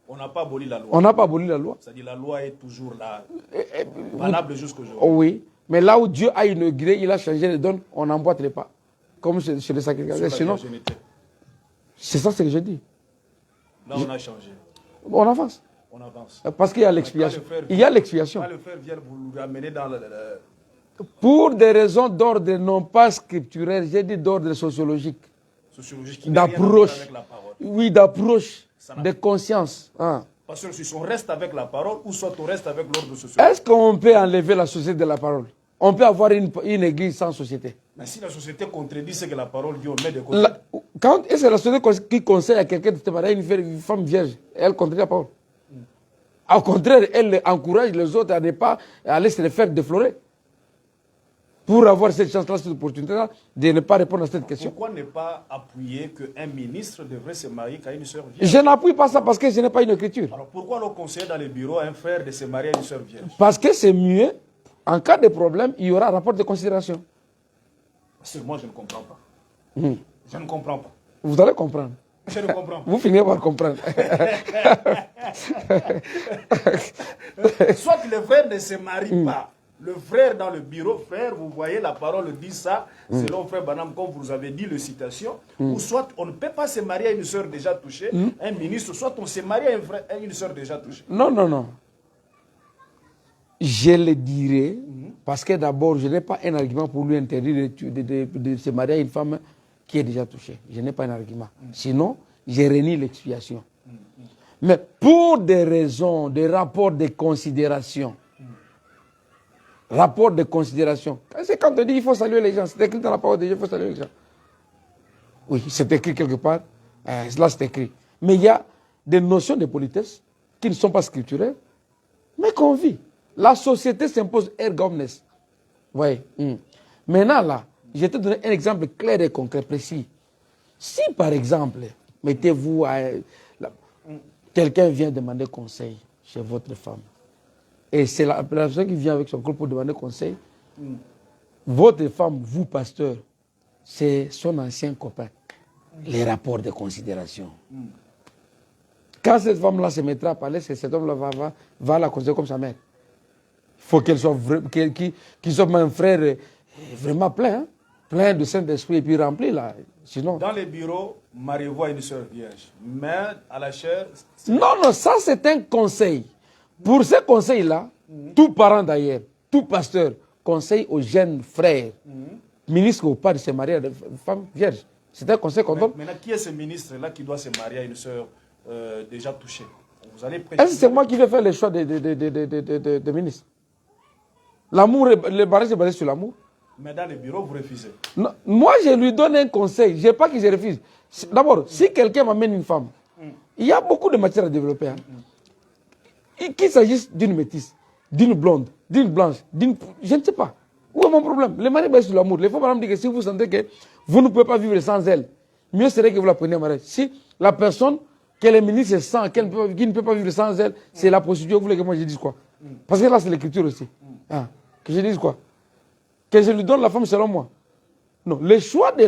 On n'a pas aboli la loi. On n'a pas aboli la loi. C'est-à-dire la loi est toujours là, valable jusqu'aujourd'hui. Oui, mais là où Dieu a inauguré, il a changé les donnes, on n'emboîte les pas. Comme chez les sacrificateurs. Sinon, c'est ça ce que je dis. Là, on a changé. On avance. On avance. Parce qu'il y a l'expiation. Il y a l'expiation. Quand le frère vient vous ramener dans le... Pour des raisons d'ordre non pas scripturel, j'ai dit d'ordre sociologique. Sociologique, d'approche. Oui, d'approche, de conscience. Hein. Parce que si on reste avec la parole, ou soit on reste avec l'ordre sociologique. Est-ce qu'on peut enlever la société de la parole? On peut avoir une église sans société. Mais si la société contredit ce que la parole dit, on met de côté. Est-ce que la société qui conseille à quelqu'un de se marier une femme vierge, elle contredit la parole? Au contraire, elle encourage les autres à ne pas aller se les faire déflorer. Pour avoir cette chance-là, cette opportunité-là, de ne pas répondre à cette question. Pourquoi ne pas appuyer qu'un ministre devrait se marier qu'à une sœur vierge? Je n'appuie pas ça parce que je n'ai pas une écriture. Alors pourquoi le conseiller dans les bureaux à un frère de se marier à une sœur vierge? Parce que c'est mieux, en cas de problème, il y aura un rapport de considération. Parce que moi, je ne comprends pas. Je ne comprends pas. Vous allez comprendre. Je ne comprends pas. Vous finirez par comprendre. Soit le frère ne se marie pas. Le frère dans le bureau, frère, vous voyez, la parole dit ça, selon frère Branham, comme vous avez dit, le citation, ou soit on ne peut pas se marier à une sœur déjà touchée, un ministre, soit on se marie à une sœur déjà touchée. Non, non, non. Je le dirai, parce que d'abord, je n'ai pas un argument pour lui interdire de se marier à une femme qui est déjà touchée. Je n'ai pas un argument. Sinon, je renie l'expiation. Mais pour des raisons, des rapports de considération, rapport de considération. C'est quand on dit qu'il faut saluer les gens. C'est écrit dans la parole de Dieu, il faut saluer les gens. Oui, c'est écrit quelque part. Là, c'est écrit. Mais il y a des notions de politesse qui ne sont pas scripturelles, mais qu'on vit. La société s'impose erga omnes. Oui. Maintenant, là, je vais te donner un exemple clair et concret, précis. Si, par exemple, mettez-vous à... quelqu'un vient demander conseil chez votre femme, et c'est la personne qui vient avec son couple pour demander conseil. Votre femme, vous, pasteur, c'est son ancien copain. Les rapports de considération. Quand cette femme-là se mettra à parler, cet homme-là va la considérer comme sa mère. Il faut qu'elle soit, qu'il soit un frère vraiment plein, hein? Plein de Saint-Esprit et puis rempli là. Sinon... Dans les bureaux, mariez-vous à une sœur vierge. Mais à la chair... Non, non, ça c'est un conseil. Pour ce conseil-là, tout parent d'ailleurs, tout pasteur conseille aux jeunes frères, ministres ou pas de se marier à des femmes vierges. C'est un conseil qu'on donne. Maintenant, qui est ce ministre-là qui doit se marier à une sœur déjà touchée? Vous allez Est-ce que c'est moi qui vais faire les choix des ministres? L'amour, le mariage est basé sur l'amour. Mais dans les bureaux, vous refusez. Non, moi, je lui donne un conseil. Je n'ai pas que je refuse. D'abord, si quelqu'un m'amène une femme, il y a beaucoup de matière à développer. Hein. Qu'il s'agisse d'une métisse, d'une blonde, d'une blanche, je ne sais pas. Où est mon problème? Le mari est basé sur l'amour. Les femmes me disent que si vous sentez que vous ne pouvez pas vivre sans elle, mieux serait que vous la preniez en mariage. Si la personne qu'elle est ministre sent qui ne peut pas vivre sans elle, c'est la procédure, vous voulez que moi je dise quoi? Parce que là, c'est l'écriture aussi. Ah, que je dise quoi? Que je lui donne la femme selon moi. Non, le choix de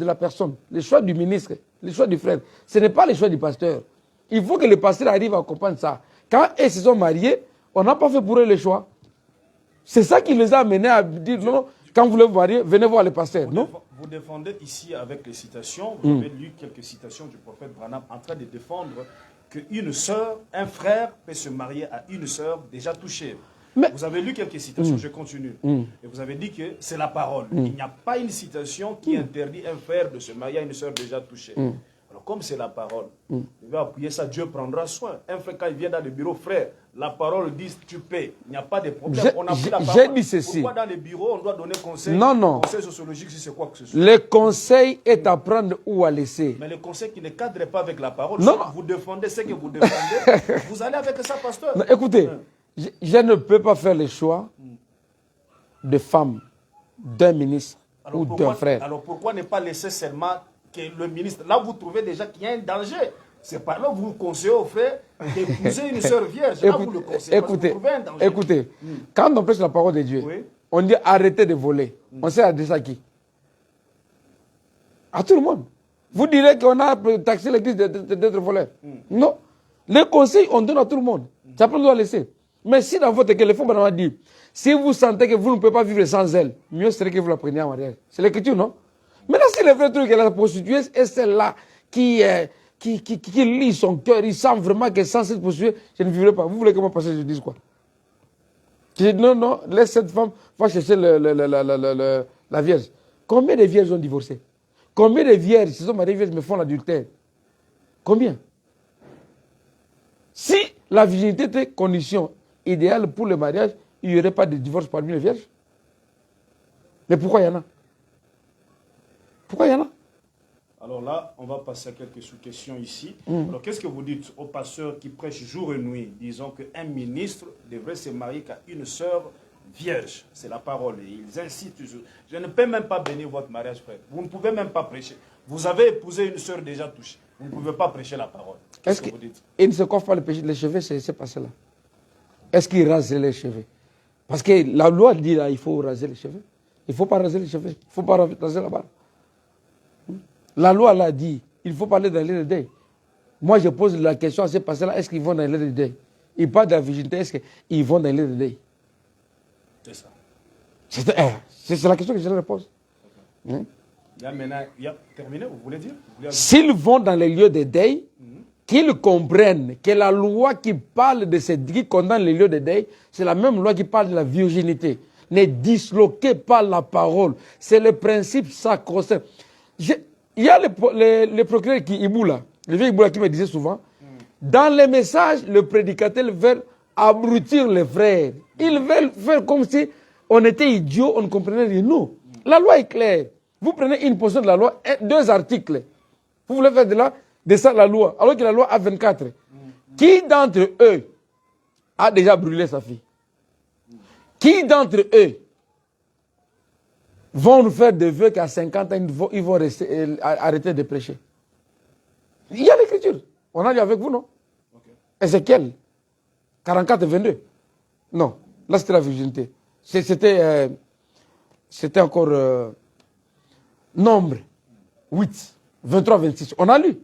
la personne, le choix du ministre, le choix du frère, ce n'est pas le choix du pasteur. Il faut que le pasteur arrive à comprendre ça. Quand ils se sont mariés, on n'a pas fait pour eux le choix. C'est ça qui les a amenés à dire non, quand vous voulez vous marier, venez voir le pasteur. Non? Vous défendez ici avec les citations, vous avez lu quelques citations du prophète Branham en train de défendre qu'une sœur, un frère peut se marier à une sœur déjà touchée. Mais, vous avez lu quelques citations, je continue. Et vous avez dit que c'est la parole. Il n'y a pas une citation qui interdit un frère de se marier à une sœur déjà touchée. Alors comme c'est la parole, je vais appuyer ça, Dieu prendra soin. Un frère, quand il vient dans le bureau, frère, la parole dit tu paies. Il n'y a pas de problème. On a pris la parole. J'ai dit ceci. Pourquoi dans les bureaux, on doit donner conseil? Non, non. Conseil sociologique, si c'est quoi que ce soit. Le conseil est à prendre ou à laisser. Mais le conseil qui ne cadre pas avec la parole, non. Vous défendez ce que vous défendez, vous allez avec ça, pasteur. Non, écoutez, je ne peux pas faire le choix de femme, d'un ministre ou d'un frère. Alors pourquoi ne pas laisser seulement que le ministre... Là, vous trouvez déjà qu'il y a un danger. C'est par là que vous conseillez au frère d'épouser une sœur vierge. Là, vous le conseillez parce que vous trouvez un danger. Écoutez, quand on prêche la parole de Dieu, on dit arrêtez de voler. On sait adresser à qui? À tout le monde. Vous direz qu'on a taxé l'église d'être voleur. Non. Les conseils, on donne à tout le monde. Ça peut nous laisser. Mais si dans votre cas, le Fonds a dit, si vous sentez que vous ne pouvez pas vivre sans elle, mieux serait que vous la preniez en mariage. C'est l'écriture, non? Maintenant, si le vrai truc est la prostituée est celle-là qui lit son cœur, il sent vraiment que sans cette prostituée, je ne vivrai pas. Vous voulez que moi, pasteur, je dise quoi? Je dis non, non, laisse cette femme, va chercher la vierge. Combien de vierges ont divorcé? Combien de vierges se sont mariées vierges mais font l'adultère? Combien? Si la virginité était condition idéale pour le mariage, il n'y aurait pas de divorce parmi les vierges. Mais pourquoi il y en a? Pourquoi il y en a? Alors là, on va passer à quelques sous-questions ici. Alors, qu'est-ce que vous dites aux pasteurs qui prêchent jour et nuit, disant qu'un ministre devrait se marier qu'à une sœur vierge? C'est la parole. Et ils incitent toujours. Je ne peux même pas bénir votre mariage, frère. Vous ne pouvez même pas prêcher. Vous avez épousé une sœur déjà touchée. Vous ne pouvez pas prêcher la parole. Qu'est-ce que vous dites? Il ne se coiffe pas les cheveux, c'est passé là. Est-ce qu'il rase les cheveux? Parce que la loi dit là, il faut raser les cheveux. Il ne faut pas raser les cheveux. Il ne faut pas raser la barbe. La loi l'a dit, il faut parler dans l'île de deuil. Moi, je pose la question à ces pasteurs-là, est-ce qu'ils vont dans l'île de deuil? Ils parlent de la virginité, est-ce qu'ils vont dans l'île de deuil? C'est ça. C'est la question que je leur pose. Okay. Il y a terminé, vous voulez dire? S'ils vont dans les lieux de deuil, qu'ils comprennent que la loi qui parle de qui condamne les lieux de deuil, c'est la même loi qui parle de la virginité. Ne disloquez pas la parole. C'est le principe sacro-saint. Il y a le procureur Iboula, le vieux Iboula qui me disait souvent, dans les messages, le prédicateur veut abrutir les frères. Ils veulent faire comme si on était idiots, on ne comprenait rien. Non, la loi est claire. Vous prenez une portion de la loi, 2 articles. Vous voulez faire de ça la loi, alors que la loi a 24. Qui d'entre eux a déjà brûlé sa fille? Qui d'entre eux vont nous faire des vœux qu'à 50 ans, ils vont arrêter de prêcher? Il y a l'écriture. On a lu avec vous, non? Okay. Ézéchiel 44 et 22. Non, là c'était la virginité. C'était encore Nombre 8, 23, 26. On a lu.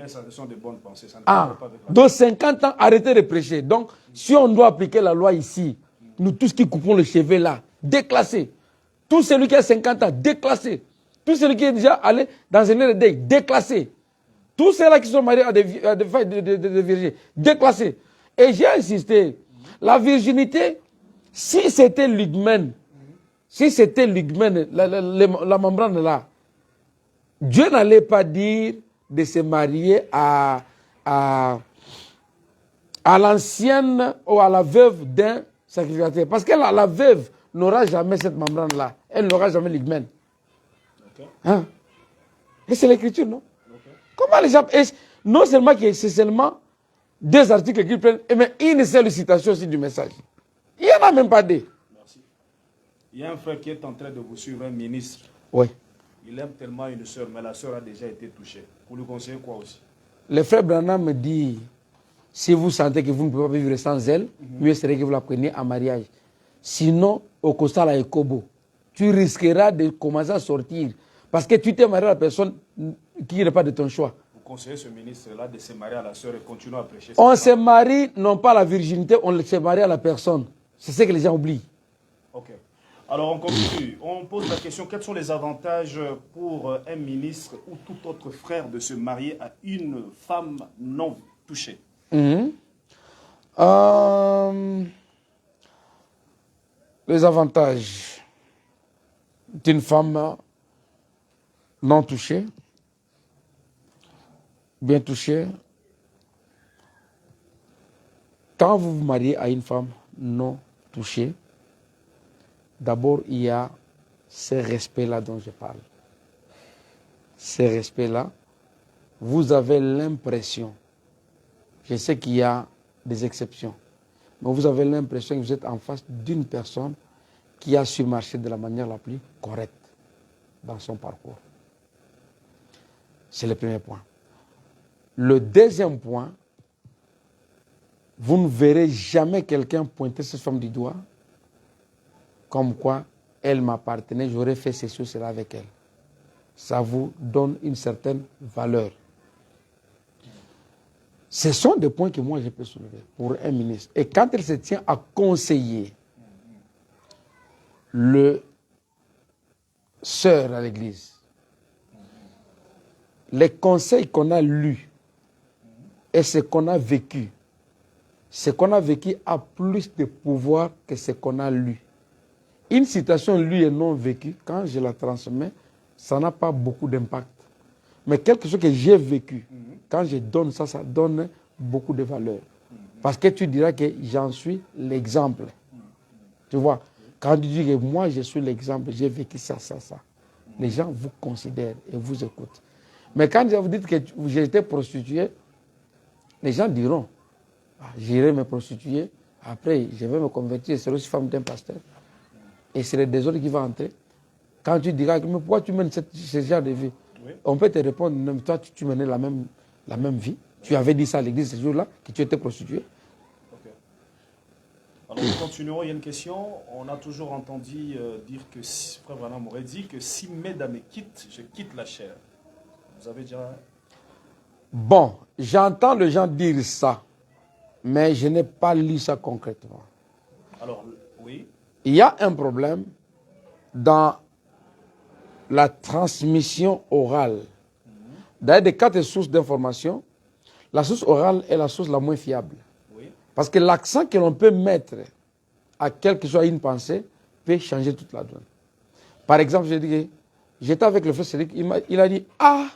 Ce sont des bonnes pensées. Ça ne pas donc 50 ans, arrêtez de prêcher. Donc, si on doit appliquer la loi ici, nous tous qui coupons le cheveu là, déclassés. Tout celui qui a 50 ans, déclassé. Tout celui qui est déjà allé dans un air de deuil, déclassé. Tous ceux-là qui sont mariés à des virgins, déclassés. Et j'ai insisté, la virginité, si c'était l'hugmène, la membrane là, Dieu n'allait pas dire de se marier à l'ancienne ou à la veuve d'un sacrificateur. Parce que la veuve n'aura jamais cette membrane-là. Elle n'aura jamais l'hugmène. Okay. Hein? Et c'est l'écriture, non? Okay. Comment les gens... non seulement que c'est seulement 2 articles qu'ils prennent, mais une seule citation aussi du message. Il n'y en a même pas 2. Merci. Il y a un frère qui est en train de vous suivre, un ministre. Oui. Il aime tellement une sœur, mais la sœur a déjà été touchée. Vous lui conseillez quoi aussi? Le frère Branham me dit, si vous sentez que vous ne pouvez pas vivre sans elle, mieux serait que vous la preniez en mariage. Sinon, au Costa la Ekobo, tu risqueras de commencer à sortir. Parce que tu t'es marié à la personne qui n'est pas de ton choix. Vous conseillez ce ministre-là de se marier à la sœur et continuer à prêcher? On se marie, non pas à la virginité, on se marie à la personne. C'est ce que les gens oublient. Ok. Alors on continue. On pose la question, quels sont les avantages pour un ministre ou tout autre frère de se marier à une femme non touchée? Les avantages d'une femme non touchée, bien touchée. Quand vous vous mariez à une femme non touchée, d'abord il y a ce respect-là dont je parle. Ce respect-là, vous avez l'impression, je sais qu'il y a des exceptions, mais vous avez l'impression que vous êtes en face d'une personne qui a su marcher de la manière la plus correcte dans son parcours. C'est le premier point. Le deuxième point, vous ne verrez jamais quelqu'un pointer cette femme du doigt comme quoi elle m'appartenait, j'aurais fait ceci ou cela avec elle. Ça vous donne une certaine valeur. Ce sont des points que moi je peux soulever pour un ministre. Et quand il se tient à conseiller le sœur à l'église, les conseils qu'on a lus et ce qu'on a vécu a plus de pouvoir que ce qu'on a lu. Une citation lue et non vécue, quand je la transmets, ça n'a pas beaucoup d'impact. Mais quelque chose que j'ai vécu, quand je donne ça, ça donne beaucoup de valeur. Parce que tu diras que j'en suis l'exemple. Tu vois, quand tu dis que moi je suis l'exemple, j'ai vécu ça, ça, ça. Les gens vous considèrent et vous écoutent. Mais quand vous dites que j'ai été prostituée, les gens diront, ah, j'irai me prostituer, après je vais me convertir, je serai aussi femme d'un pasteur. Et c'est le désordre qui va entrer. Quand tu diras, mais pourquoi tu mènes ce genre de vie? Oui. On peut te répondre, non, toi tu menais la même vie. Tu avais dit ça à l'église ce jour-là, que tu étais prostituée. Okay. Alors nous continuons, il y a une question. On a toujours entendu dire que, Frère Branham aurait dit que si mes dames me quittent, je quitte la chair. Vous avez déjà... Bon, j'entends les gens dire ça, mais je n'ai pas lu ça concrètement. Alors, oui. Il y a un problème dans la transmission orale. D'ailleurs, des quatre sources d'information, la source orale est la source la moins fiable. Oui. Parce que l'accent que l'on peut mettre à quelque chose, à une pensée, peut changer toute la donne. Par exemple, j'étais avec le frère Cédric, il a dit, ah,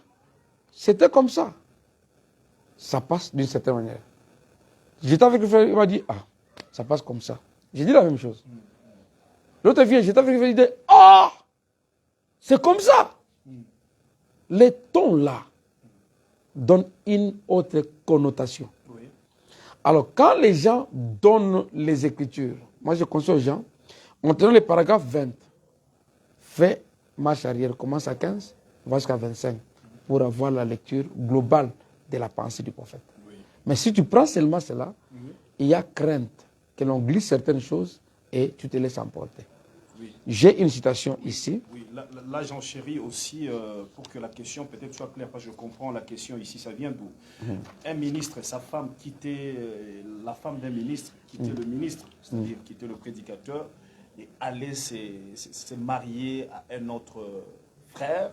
c'était comme ça. Ça passe d'une certaine manière. J'étais avec le frère, il m'a dit, ah, ça passe comme ça. J'ai dit la même chose. L'autre vient, j'étais avec le frère, il dit, ah, c'est comme ça. Les tons là donnent une autre connotation. Oui. Alors, quand les gens donnent les Écritures, moi je conseille aux gens, on te donne le paragraphe 20, fais marche arrière, commence à 15, va jusqu'à 25, pour avoir la lecture globale de la pensée du prophète. Oui. Mais si tu prends seulement cela, il y a crainte que l'on glisse certaines choses et tu te laisses emporter. Oui. J'ai une citation ici. Oui, là j'enchéris aussi pour que la question peut-être soit claire, parce que je comprends la question ici, ça vient d'où? Un ministre et sa femme quittaient, la femme d'un ministre quittait le ministre, c'est-à-dire quitter le prédicateur et aller se marier à un autre frère.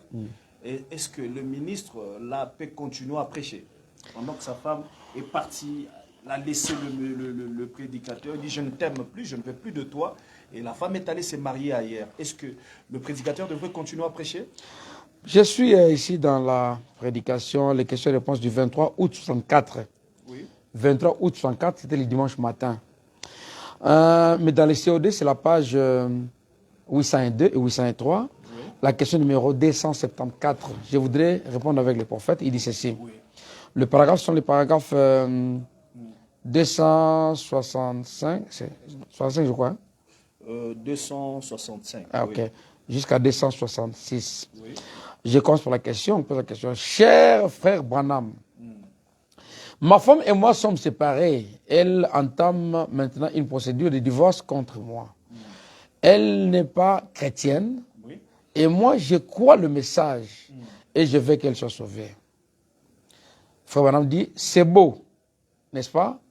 Et est-ce que le ministre là peut continuer à prêcher pendant que sa femme est partie, a laissé le prédicateur, il dit je ne t'aime plus, je ne veux plus de toi, et la femme est allée se marier ailleurs. Est-ce que le prédicateur devrait continuer à prêcher? Je suis ici dans la prédication, les questions-réponses du 23 août 64. Oui. 23 août 64, c'était le dimanche matin. Mais dans les COD, c'est la page 802 et 803. Oui. La question numéro 274. Je voudrais répondre avec le prophète. Il dit ceci. Oui. Le paragraphe sont les paragraphes 265, c'est 65 je crois. 265. Ah, ok. Oui. Jusqu'à 266. Oui. Je commence par la question. On pose la question. Cher frère Branham, ma femme et moi sommes séparés. Elle entame maintenant une procédure de divorce contre moi. Elle n'est pas chrétienne. Oui. Et moi, je crois le message. Et je veux qu'elle soit sauvée. Frère Branham dit, c'est beau, n'est-ce pas?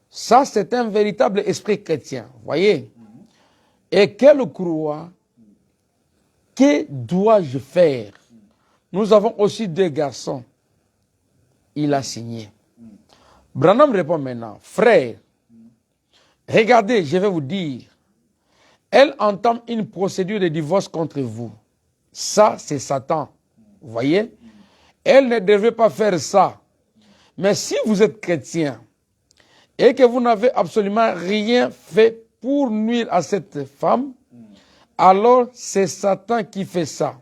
Ça, c'est un véritable esprit chrétien. Voyez? Et qu'elle croit, que dois-je faire? Nous avons aussi deux garçons. Il a signé. Branham répond maintenant, frère, regardez, je vais vous dire, elle entame une procédure de divorce contre vous. Ça, c'est Satan. Vous voyez? Elle ne devrait pas faire ça. Mais si vous êtes chrétien et que vous n'avez absolument rien fait pour nuire à cette femme, alors c'est Satan qui fait ça.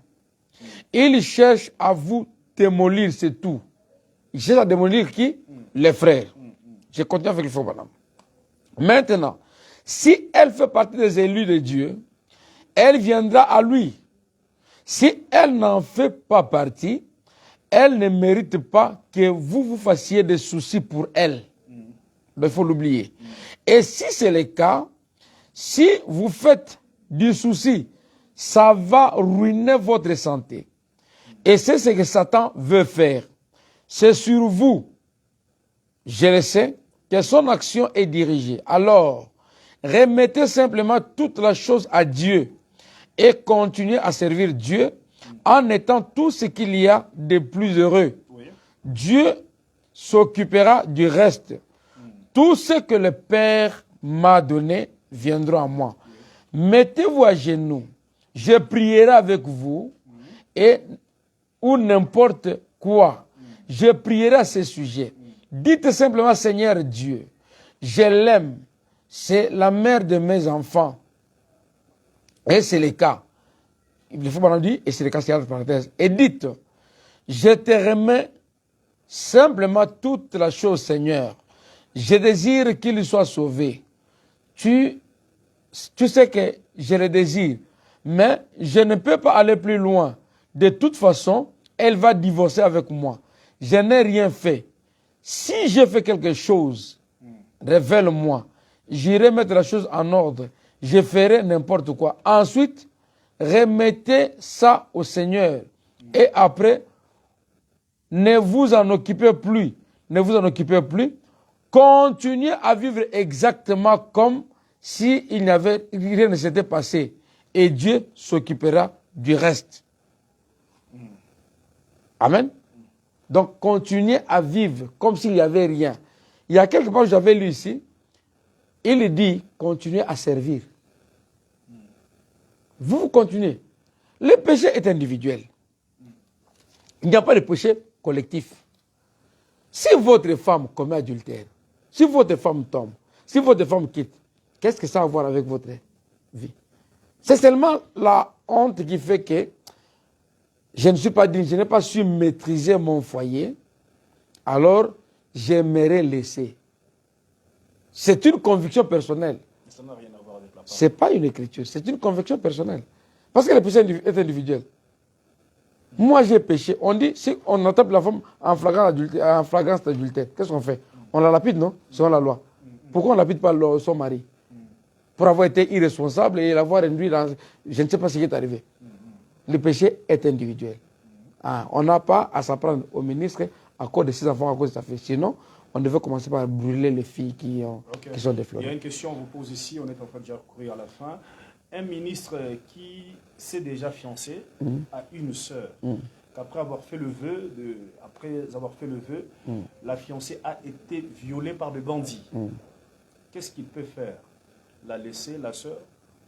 Il cherche à vous démolir, c'est tout. Il cherche à démolir qui? Les frères. Je continue avec le frère Branham. Maintenant, si elle fait partie des élus de Dieu, elle viendra à lui. Si elle n'en fait pas partie, elle ne mérite pas que vous vous fassiez des soucis pour elle. Il faut l'oublier. Et si c'est le cas, si vous faites du souci, ça va ruiner votre santé. Et c'est ce que Satan veut faire. C'est sur vous. je le sais, que son action est dirigée. Alors, remettez simplement toute la chose à Dieu et continuez à servir Dieu en étant tout ce qu'il y a de plus heureux. Oui. Dieu s'occupera du reste. Tout ce que le Père m'a donné viendra à moi. Mettez-vous à genoux. Je prierai avec vous et ou n'importe quoi. Je prierai à ce sujet. Dites simplement, Seigneur Dieu, je l'aime. C'est la mère de mes enfants. Et c'est le cas. Il faut m'en dire, et c'est le cas, c'est entre parenthèses. Et dites, je te remets simplement toute la chose, Seigneur. Je désire qu'il soit sauvé. Tu sais que je le désire, mais je ne peux pas aller plus loin. De toute façon, elle va divorcer avec moi. Je n'ai rien fait. Si j'ai fait quelque chose, révèle-moi. J'irai mettre la chose en ordre. Je ferai n'importe quoi. Ensuite, remettez ça au Seigneur. Et après, ne vous en occupez plus. Ne vous en occupez plus. Continuez à vivre exactement comme si rien ne s'était passé. Et Dieu s'occupera du reste. Amen. Donc, continuez à vivre comme s'il n'y avait rien. Il y a quelque part, j'avais lu ici, il dit, continuez à servir. Vous continuez. Le péché est individuel. Il n'y a pas de péché collectif. Si votre femme commet adultère, si votre femme tombe, si votre femme quitte, qu'est-ce que ça a à voir avec votre vie? C'est seulement la honte qui fait que je ne suis pas digne, je n'ai pas su maîtriser mon foyer, alors j'aimerais laisser. C'est une conviction personnelle. Ça n'a rien à voir avec la parole. Ce n'est pas une écriture, c'est une conviction personnelle. Parce que le péché est individuel. Moi, j'ai péché. On dit, si on attrape la femme en flagrance d'adultère, qu'est-ce qu'on fait? On la lapide, non? Selon la loi. Pourquoi on ne lapide pas son mari? Pour avoir été irresponsable et l'avoir induit dans... Je ne sais pas ce qui est arrivé. Le péché est individuel. On n'a pas à s'apprendre au ministre à cause de ses enfants, à cause de sa fille. Sinon, on devait commencer par brûler les filles qui sont déflorées. Il y a une question qu'on vous pose ici, on est en train de déjà courir à la fin. Un ministre qui s'est déjà fiancé à une sœur, qu'après avoir fait le vœu, la fiancée a été violée par des bandits. Qu'est-ce qu'il peut faire? La laisser, la sœur,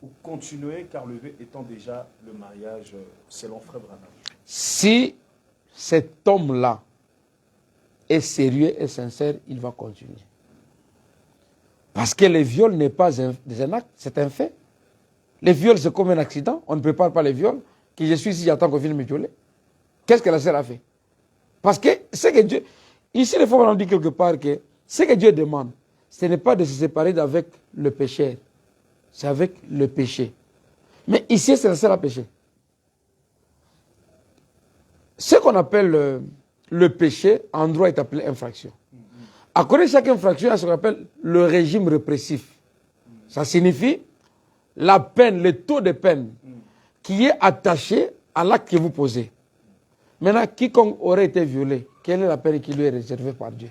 ou continuer, car le vœu étant déjà le mariage selon Frère Branham? Si cet homme-là est sérieux et sincère, il va continuer. Parce que le viol n'est pas un acte, c'est un fait. Les viols, c'est comme un accident. On ne prépare pas les viols. Que je suis ici, j'attends qu'on vienne me violer. Qu'est-ce que la sœur a fait? Parce que c'est que Dieu... Ici, les fois, on dit quelque part que ce que Dieu demande, ce n'est pas de se séparer d'avec le pécheur. C'est avec le péché. Mais ici, c'est la sœur à pécher. Ce qu'on appelle le péché, en droit, est appelé infraction. À côté de chaque infraction, il y a ce qu'on appelle le régime répressif. Ça signifie la peine, le taux de peine qui est attaché à l'acte que vous posez. Maintenant, quiconque aurait été violé, quelle est la peine qui lui est réservée par Dieu?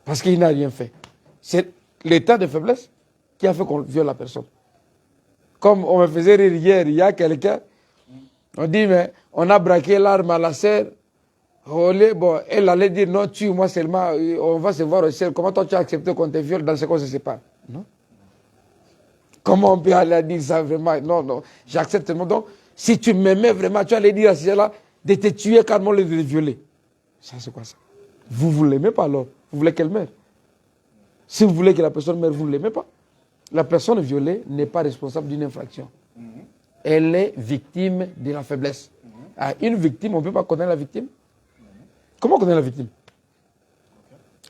Parce qu'il n'a rien fait. C'est l'état de faiblesse qui a fait qu'on viole la personne. Comme on me faisait rire hier, il y a quelqu'un, on dit, mais on a braqué l'arme à la sœur. Bon, elle allait dire, non, tue-moi seulement, on va se voir au ciel. Comment toi tu as accepté qu'on te viole dans ce qu'on se sépare? Non. Comment on peut aller dire ça vraiment? Non, non, j'accepte tellement. Donc, si tu m'aimais vraiment, tu allais dire à ce gars-là de te tuer carrément, de te violer. Ça, c'est quoi ça? Vous ne l'aimez pas alors? Vous voulez qu'elle meure? Si vous voulez que la personne meure, vous ne l'aimez pas. La personne violée n'est pas responsable d'une infraction. Elle est victime de la faiblesse. Une victime, on ne peut pas connaître la victime. Comment connaître la victime?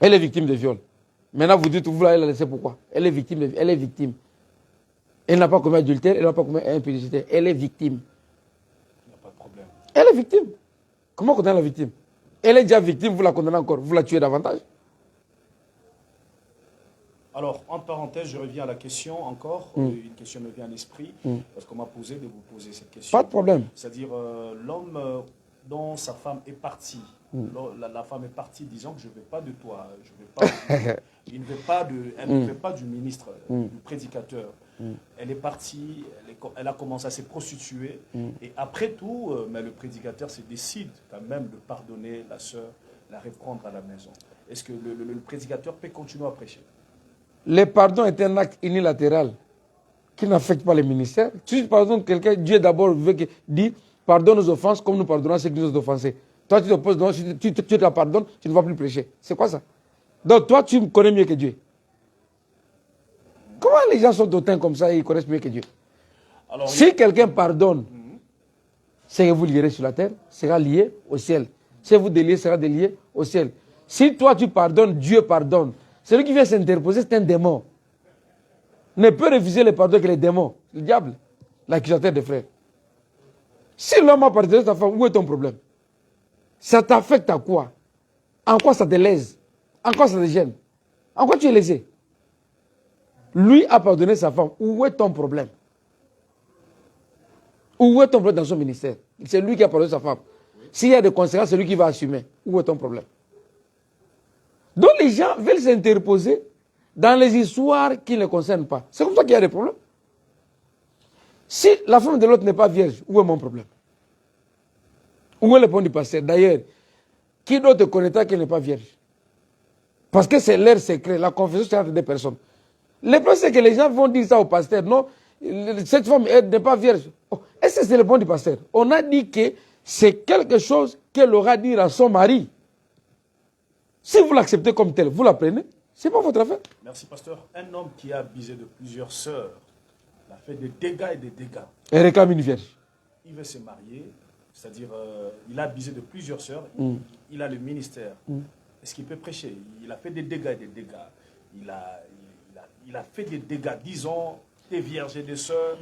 Elle est victime de viol. Maintenant, vous dites, vous voulez la laisser pourquoi? Elle est victime. Elle est victime. Elle n'a pas commis adultère, elle n'a pas commis impudicité. Elle est victime. Il n'y a pas de problème. Elle est victime. Comment connaître la victime? Elle est déjà victime, vous la condamnez encore. Vous la tuez davantage. Alors, en parenthèse, je reviens à la question encore. Une question me vient à l'esprit, parce qu'on m'a posé de vous poser cette question. Pas de problème. C'est-à-dire, l'homme dont sa femme est partie. La femme est partie disant que je ne veux pas de toi, je veux pas elle ne veut pas du ministre, du prédicateur. Elle est partie, elle a commencé à se prostituer. Et après tout, mais le prédicateur se décide quand même de pardonner la sœur, la reprendre à la maison. Est-ce que le prédicateur peut continuer à prêcher? Le pardon est un acte unilatéral qui n'affecte pas le ministère. Si tu pardonnes quelqu'un, Dieu d'abord dit pardonne nos offenses comme nous pardonnons à ceux qui nous ont offensés. Toi, tu te poses, non, si tu te pardonnes, tu ne vas plus prêcher. C'est quoi ça? Donc toi, tu me connais mieux que Dieu. Comment les gens sont hautains comme ça et ils connaissent mieux que Dieu? Alors, si quelqu'un pardonne, ce que vous lierez sur la terre sera lié au ciel. Ce que vous déliez sera délié au ciel. Si toi tu pardonnes, Dieu pardonne. Celui qui vient s'interposer, c'est un démon. Ne peut refuser le pardon que les démons. Le diable, l'accusateur des frères. Si l'homme a pardonné ta femme, où est ton problème? Ça t'affecte à quoi? En quoi ça te lèse? En quoi ça te gêne? En quoi tu es lésé? Lui a pardonné sa femme. Où est ton problème? Où est ton problème dans son ministère? C'est lui qui a pardonné sa femme. S'il y a des conséquences, c'est lui qui va assumer. Où est ton problème? Donc les gens veulent s'interposer dans les histoires qui ne les concernent pas. C'est comme ça qu'il y a des problèmes. Si la femme de l'autre n'est pas vierge, où est mon problème? Où est le point du pasteur? D'ailleurs, qui d'autre connaîtra qu'elle n'est pas vierge? Parce que c'est leur secret, la confession c'est entre deux personnes. Le problème c'est que les gens vont dire ça au pasteur. Non, cette femme n'est pas vierge. Oh, est-ce que c'est le point du pasteur? On a dit que c'est quelque chose qu'elle aura à dire à son mari. Si vous l'acceptez comme tel, vous la prenez, ce n'est pas votre affaire. Merci, pasteur. Un homme qui a abusé de plusieurs sœurs, il a fait des dégâts et des dégâts. Et réclame une vierge. Il veut se marier, c'est-à-dire il a abusé de plusieurs sœurs, il a le ministère. Est-ce qu'il peut prêcher? Il a fait des dégâts et des dégâts. Il a fait des dégâts, disons, des vierges et des sœurs,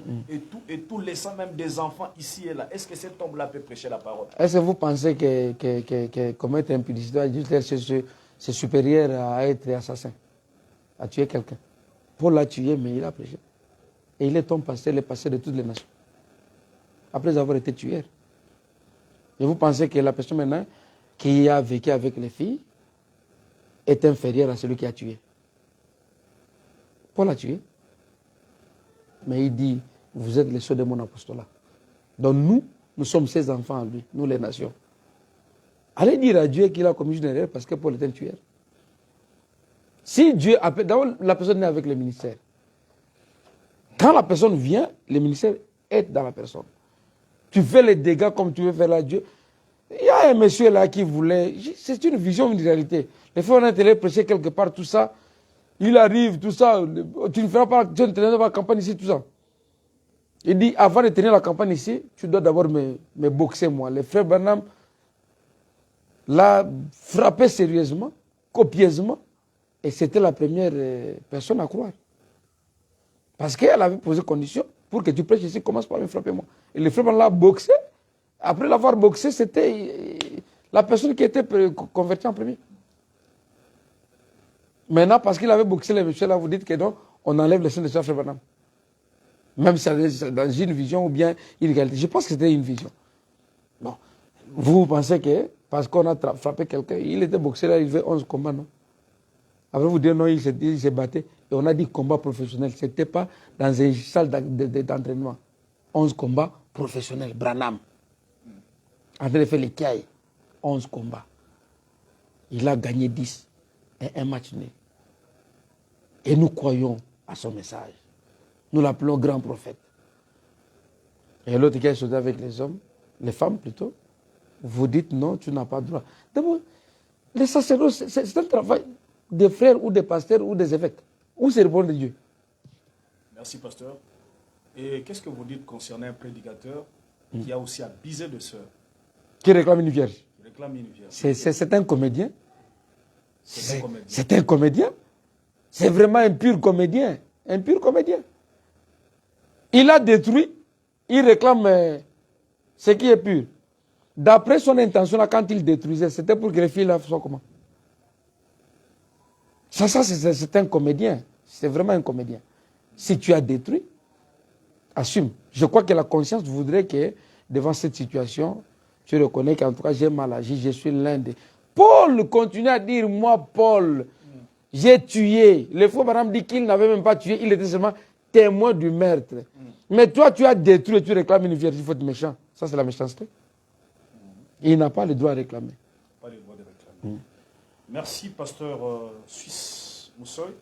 et tout laissant même des enfants ici et là. Est-ce que cet homme-là peut prêcher la parole? Est-ce que vous pensez que commettre impudicité, c'est supérieur à être assassin, à tuer quelqu'un? Paul l'a tué, mais il a prêché. Et il est ton pasteur, le pasteur de toutes les nations. Après avoir été tueur. Et vous pensez que la personne maintenant qui a vécu avec les filles est inférieure à celui qui a tué? Paul a tué. Mais il dit, vous êtes les sceaux de mon apostolat. Donc nous sommes ses enfants à lui, nous les nations. Allez dire à Dieu qu'il a commis une erreur parce que Paul est un tueur. Si Dieu appelle, d'abord la personne est avec le ministère. Quand la personne vient, le ministère est dans la personne. Tu fais les dégâts comme tu veux faire là, Dieu. Il y a un monsieur là qui voulait, c'est une vision, une réalité. Les fois on a été prêcher quelque part, tout ça, il arrive, tout ça, tu ne feras pas, tu ne tiendras pas la campagne ici, tout ça. Il dit, avant de tenir la campagne ici, tu dois d'abord me boxer moi. Le frère Branham l'a frappé sérieusement, copieusement, et c'était la première personne à croire. Parce qu'elle avait posé condition pour que tu prêches ici, commence par me frapper moi. Et le frère Branham l'a boxé. Après l'avoir boxé, c'était la personne qui était convertie en premier. Maintenant, parce qu'il avait boxé les messieurs là, vous dites que non, on enlève le sein de frère Branham. Même si c'est dans une vision ou bien une réalité. Je pense que c'était une vision. Bon. Vous pensez que parce qu'on a frappé quelqu'un, il était boxé là, il fait 11 combats, non? Après vous dites non, il s'est battu. Et on a dit combat professionnel. Ce n'était pas dans une salle d'entraînement. 11 combats professionnels. Branham. En train de faire les cailles. 11 combats. Il a gagné 10. Et un match nul. Et nous croyons à son message. Nous l'appelons grand prophète. Et l'autre qui a sauté avec les hommes, les femmes plutôt, vous dites non, tu n'as pas droit. D'abord, les sacerdotes, c'est un travail des frères ou des pasteurs ou des évêques. Où c'est le bon de Dieu? Merci, pasteur. Et qu'est-ce que vous dites concernant un prédicateur qui a aussi abusé de sœurs? Qui réclame une vierge? C'est un comédien. C'est un comédien. C'est vraiment un pur comédien. Un pur comédien. Il a détruit, il réclame ce qui est pur. D'après son intention, là, quand il détruisait, c'était pour que les filles là soient comment? Ça c'est un comédien. C'est vraiment un comédien. Si tu as détruit, assume. Je crois que la conscience voudrait que, devant cette situation, tu reconnais qu'en tout cas j'ai mal agi, je suis l'un des... Paul continue à dire, moi Paul, j'ai tué. Le faux Branham dit qu'il n'avait même pas tué, il était seulement témoin du meurtre. Mais toi, tu as détruit et tu réclames une vierge, il faut être méchant. Ça, c'est la méchanceté. Il n'a pas le droit de réclamer. Pas le droit de réclamer. Merci, pasteur Suisse Moussoy.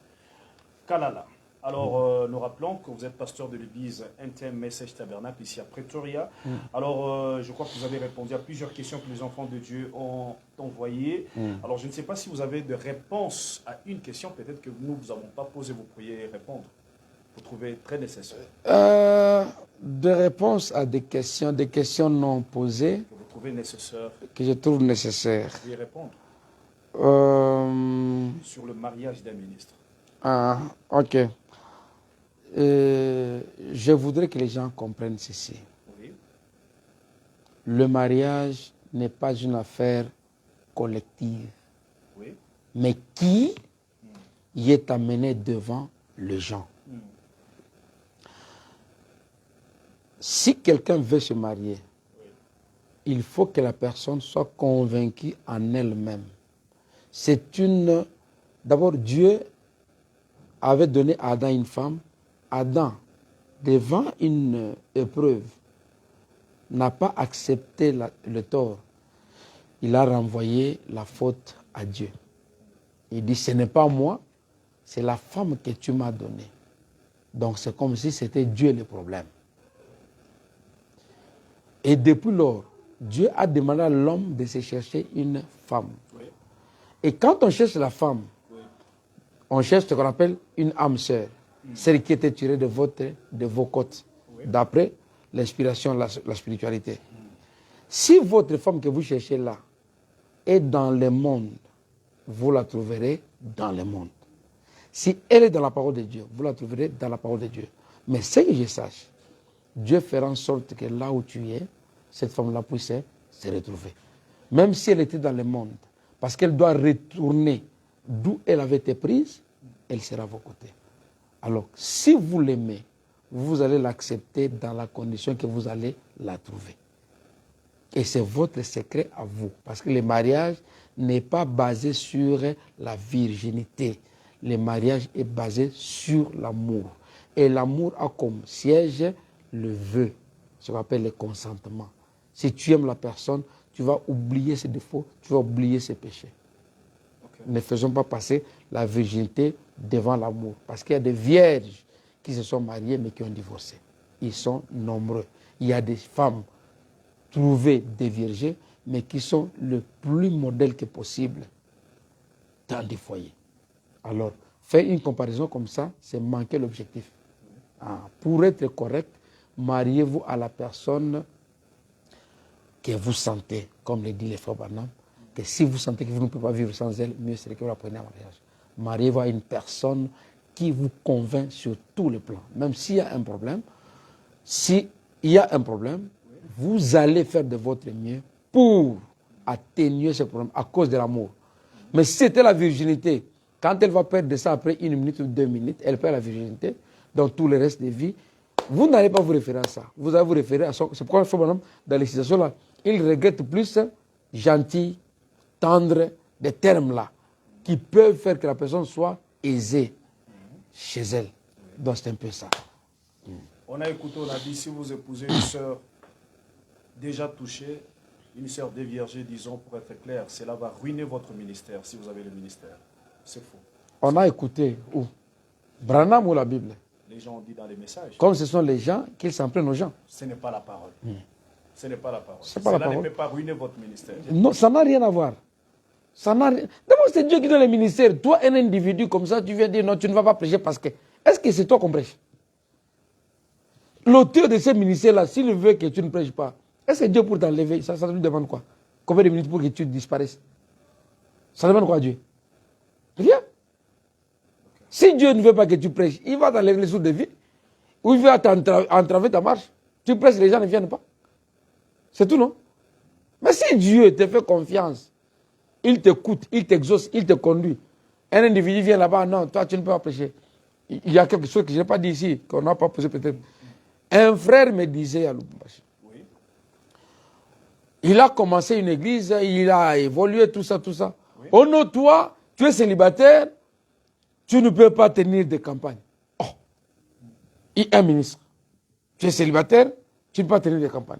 Kalala. Alors, nous rappelons que vous êtes pasteur de l'église NTM Message Tabernacle ici à Pretoria. Alors, je crois que vous avez répondu à plusieurs questions que les enfants de Dieu ont envoyées. Alors, je ne sais pas si vous avez de réponse à une question, peut-être que nous ne vous avons pas posé, vous pourriez répondre. Vous trouvez très nécessaire. De réponse à des questions non posées. Que vous trouvez nécessaire. Que je trouve nécessaire. Vous pouvez répondre. Sur le mariage d'un ministre. Ah, ok. Je voudrais que les gens comprennent ceci. Oui. Le mariage n'est pas une affaire collective, Oui. mais qui y est amené devant les gens. Si quelqu'un veut se marier, il faut que la personne soit convaincue en elle-même. C'est une... D'abord, Dieu avait donné à Adam une femme. Adam, devant une épreuve, n'a pas accepté le tort. Il a renvoyé la faute à Dieu. Il dit, ce n'est pas moi, c'est la femme que tu m'as donnée. Donc c'est comme si c'était Dieu le problème. Et depuis lors, Dieu a demandé à l'homme de se chercher une femme. Oui. Et quand on cherche la femme, oui, on cherche ce qu'on appelle une âme sœur, celle qui était tirée de vos côtes, oui, d'après l'inspiration, la spiritualité. Si votre femme que vous cherchez là est dans le monde, vous la trouverez dans le monde. Si elle est dans la parole de Dieu, vous la trouverez dans la parole de Dieu. Mais ce que je sache, Dieu fera en sorte que là où tu es, cette femme-là puisse se retrouver. Même si elle était dans le monde, parce qu'elle doit retourner d'où elle avait été prise, elle sera à vos côtés. Alors, si vous l'aimez, vous allez l'accepter dans la condition que vous allez la trouver. Et c'est votre secret à vous. Parce que le mariage n'est pas basé sur la virginité. Le mariage est basé sur l'amour. Et l'amour a comme siège le vœu, ce qu'on appelle le consentement. Si tu aimes la personne, tu vas oublier ses défauts, tu vas oublier ses péchés. Okay. Ne faisons pas passer la virginité devant l'amour. Parce qu'il y a des vierges qui se sont mariées mais qui ont divorcé. Ils sont nombreux. Il y a des femmes trouvées déviergées mais qui sont le plus modèle que possible dans des foyers. Alors, faire une comparaison comme ça, c'est manquer l'objectif. Pour être correct, mariez-vous à la personne que vous sentez, comme le dit les frères Branham, que si vous sentez que vous ne pouvez pas vivre sans elle, mieux c'est que vous la preniez en mariage. Mariez-vous à une personne qui vous convainc sur tous les plans. Même s'il y a un problème, vous allez faire de votre mieux pour atténuer ce problème à cause de l'amour. Mais si c'était la virginité, quand elle va perdre ça après 1 minute ou 2 minutes, elle perd la virginité, dans tout le reste de vie, vous n'allez pas vous référer à ça. Vous allez vous référer à ça. C'est pourquoi dans les situations-là, il regrette plus gentil, tendre, des termes-là, qui peuvent faire que la personne soit aisée chez elle. Donc c'est un peu ça. On a écouté, on a dit, si vous épousez une sœur déjà touchée, une sœur déviergée, disons, pour être clair, cela va ruiner votre ministère, si vous avez le ministère. C'est faux. On a écouté où? Branham ou la Bible? Les gens ont dit dans les messages. Comme ce sont les gens, qu'ils s'en prennent aux gens. Ce n'est pas la parole. Ce n'est pas la parole. Cela ne peut pas ruiner votre ministère. Non, ça n'a rien à voir. Ça n'a rien... D'abord, c'est Dieu qui donne le ministère. Toi, un individu comme ça, tu viens dire non, tu ne vas pas prêcher parce que... Est-ce que c'est toi qu'on prêche? L'auteur de ce ministère-là, s'il veut que tu ne prêches pas, est-ce que Dieu pour t'enlever, ça lui demande quoi? Combien de minutes pour que tu disparaisses? Ça demande quoi à Dieu? Rien. Si Dieu ne veut pas que tu prêches, il va t'enlever les sous de vie, ou il va entraver ta marche. Tu prêches, les gens ne viennent pas. C'est tout, non? Mais si Dieu te fait confiance, il t'écoute, il t'exauce, il te conduit. Un individu vient là-bas, non, toi tu ne peux pas prêcher. Il y a quelque chose que je n'ai pas dit ici, qu'on n'a pas posé peut-être. Un frère me disait à Lubumbashi, Il a commencé une église, il a évolué, tout ça, tout ça. Oui. Oh non, toi, tu es célibataire, tu ne peux pas tenir des campagnes. Oh, il est un ministre. Tu es célibataire, tu ne peux pas tenir des campagnes.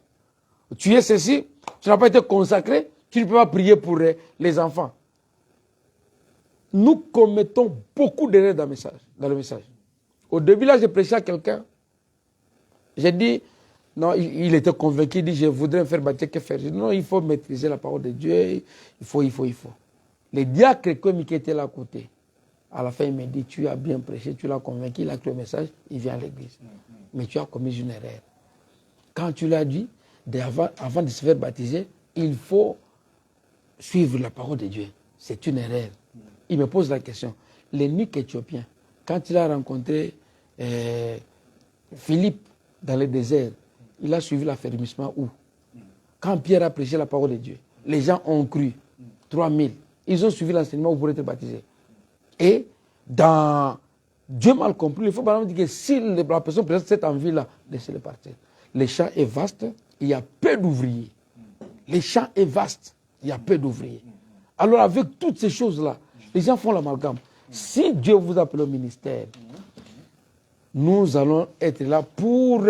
Tu es ceci, tu n'as pas été consacré, tu ne peux pas prier pour les enfants. Nous commettons beaucoup d'erreurs dans le message. Au début, là, j'ai prêché à quelqu'un. J'ai dit, non, il était convaincu, il dit, je voudrais me faire baptiser, que faire? J'ai dit, non, il faut maîtriser la parole de Dieu, il faut. Les diacres qui étaient là à côté, à la fin, il m'a dit, tu as bien prêché, tu l'as convaincu, il a cru le message, il vient à l'église. Mais tu as commis une erreur. Quand tu l'as dit, avant de se faire baptiser, il faut suivre la parole de Dieu. C'est une erreur. Il me pose la question. L'eunuque éthiopien, quand il a rencontré Philippe dans le désert, il a suivi l'affermissement où? Quand Pierre a prêché la parole de Dieu, les gens ont cru. 3000. Ils ont suivi l'enseignement pour être baptisés. Et dans Dieu mal compris, il faut par exemple dire que si la personne présente cette envie-là, laissez-le partir. Le champ est vaste, il y a peu d'ouvriers. Le champ est vaste, il y a peu d'ouvriers. Alors avec toutes ces choses-là, les gens font l'amalgame. Si Dieu vous appelle au ministère, nous allons être là pour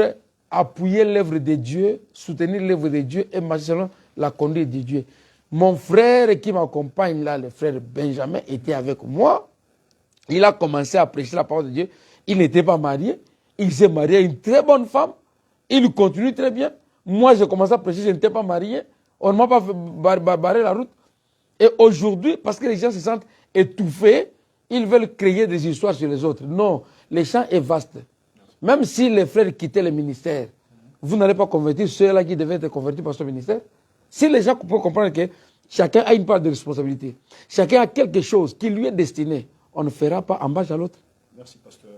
appuyer l'œuvre de Dieu, soutenir l'œuvre de Dieu et marcher selon la conduite de Dieu. Mon frère qui m'accompagne là, le frère Benjamin, était avec moi. Il a commencé à prêcher la parole de Dieu. Il n'était pas marié. Il s'est marié à une très bonne femme. Il continue très bien. Moi, j'ai commencé à prêcher, je n'étais pas marié. On ne m'a pas barré la route. Et aujourd'hui, parce que les gens se sentent étouffés, ils veulent créer des histoires sur les autres. Non, le champ est vaste. Même si les frères quittaient le ministère, vous n'allez pas convertir ceux-là qui devaient être convertis par ce ministère. Si les gens peuvent comprendre que chacun a une part de responsabilité, chacun a quelque chose qui lui est destiné, on ne fera pas en bas à l'autre. Merci, pasteur.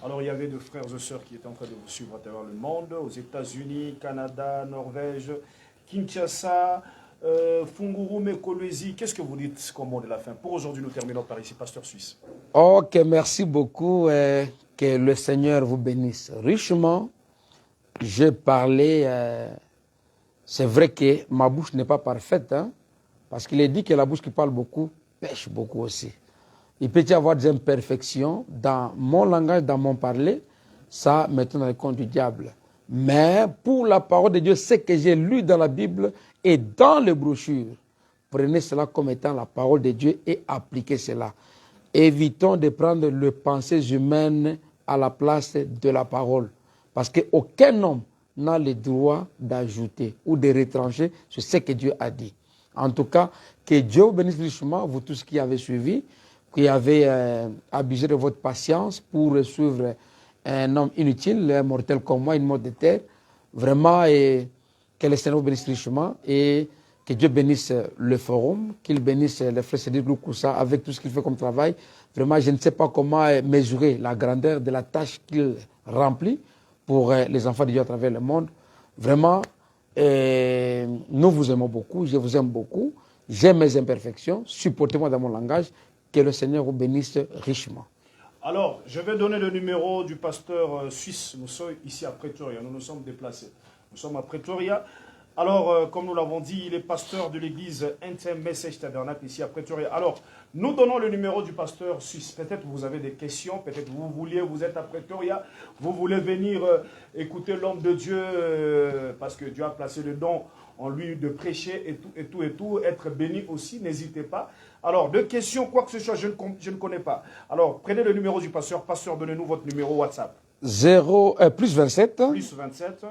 Alors, il y avait des frères et sœurs qui étaient en train de vous suivre à travers le monde, aux États-Unis, Canada, Norvège, Kinshasa, Fungurume, Kolwezi. Qu'est-ce que vous dites comme mot de la fin? Pour aujourd'hui, nous terminons par ici, pasteur suisse. Ok, merci beaucoup. Que le Seigneur vous bénisse richement. Je parlais, c'est vrai que ma bouche n'est pas parfaite, hein, parce qu'il est dit que la bouche qui parle beaucoup pêche beaucoup aussi. Il peut y avoir des imperfections dans mon langage, dans mon parler, ça mettons dans le compte du diable. Mais pour la parole de Dieu, ce que j'ai lu dans la Bible et dans les brochures, prenez cela comme étant la parole de Dieu et appliquez cela. Évitons de prendre les pensées humaines à la place de la parole. Parce qu'aucun homme n'a le droit d'ajouter ou de retrancher sur ce que Dieu a dit. En tout cas, que Dieu vous bénisse richement, vous tous qui avez suivi, qui avez abusé de votre patience pour suivre un homme inutile, un mortel comme moi, une mort de terre. Vraiment, et que le Seigneur vous bénisse richement et que Dieu bénisse le forum, qu'il bénisse le frère Cédric Loukoussa avec tout ce qu'il fait comme travail. Vraiment, je ne sais pas comment mesurer la grandeur de la tâche qu'il remplit pour les enfants de Dieu à travers le monde. Vraiment, nous vous aimons beaucoup, je vous aime beaucoup. J'aime mes imperfections, supportez-moi dans mon langage. Que le Seigneur vous bénisse richement. Alors, je vais donner le numéro du pasteur suisse. Nous sommes ici à Pretoria, nous nous sommes déplacés. Nous sommes à Pretoria. Alors, comme nous l'avons dit, il est pasteur de l'église Intime Message Tabernacle ici à Pretoria. Alors, nous donnons le numéro du pasteur suisse. Peut-être vous avez des questions, peut-être vous êtes à Pretoria, vous voulez venir écouter l'homme de Dieu parce que Dieu a placé le don en lui de prêcher et tout, être béni aussi, n'hésitez pas. Alors, de questions, quoi que ce soit, je ne connais pas. Alors, prenez le numéro du pasteur. Pasteur, donnez-nous votre numéro WhatsApp. Plus 27. Plus 27.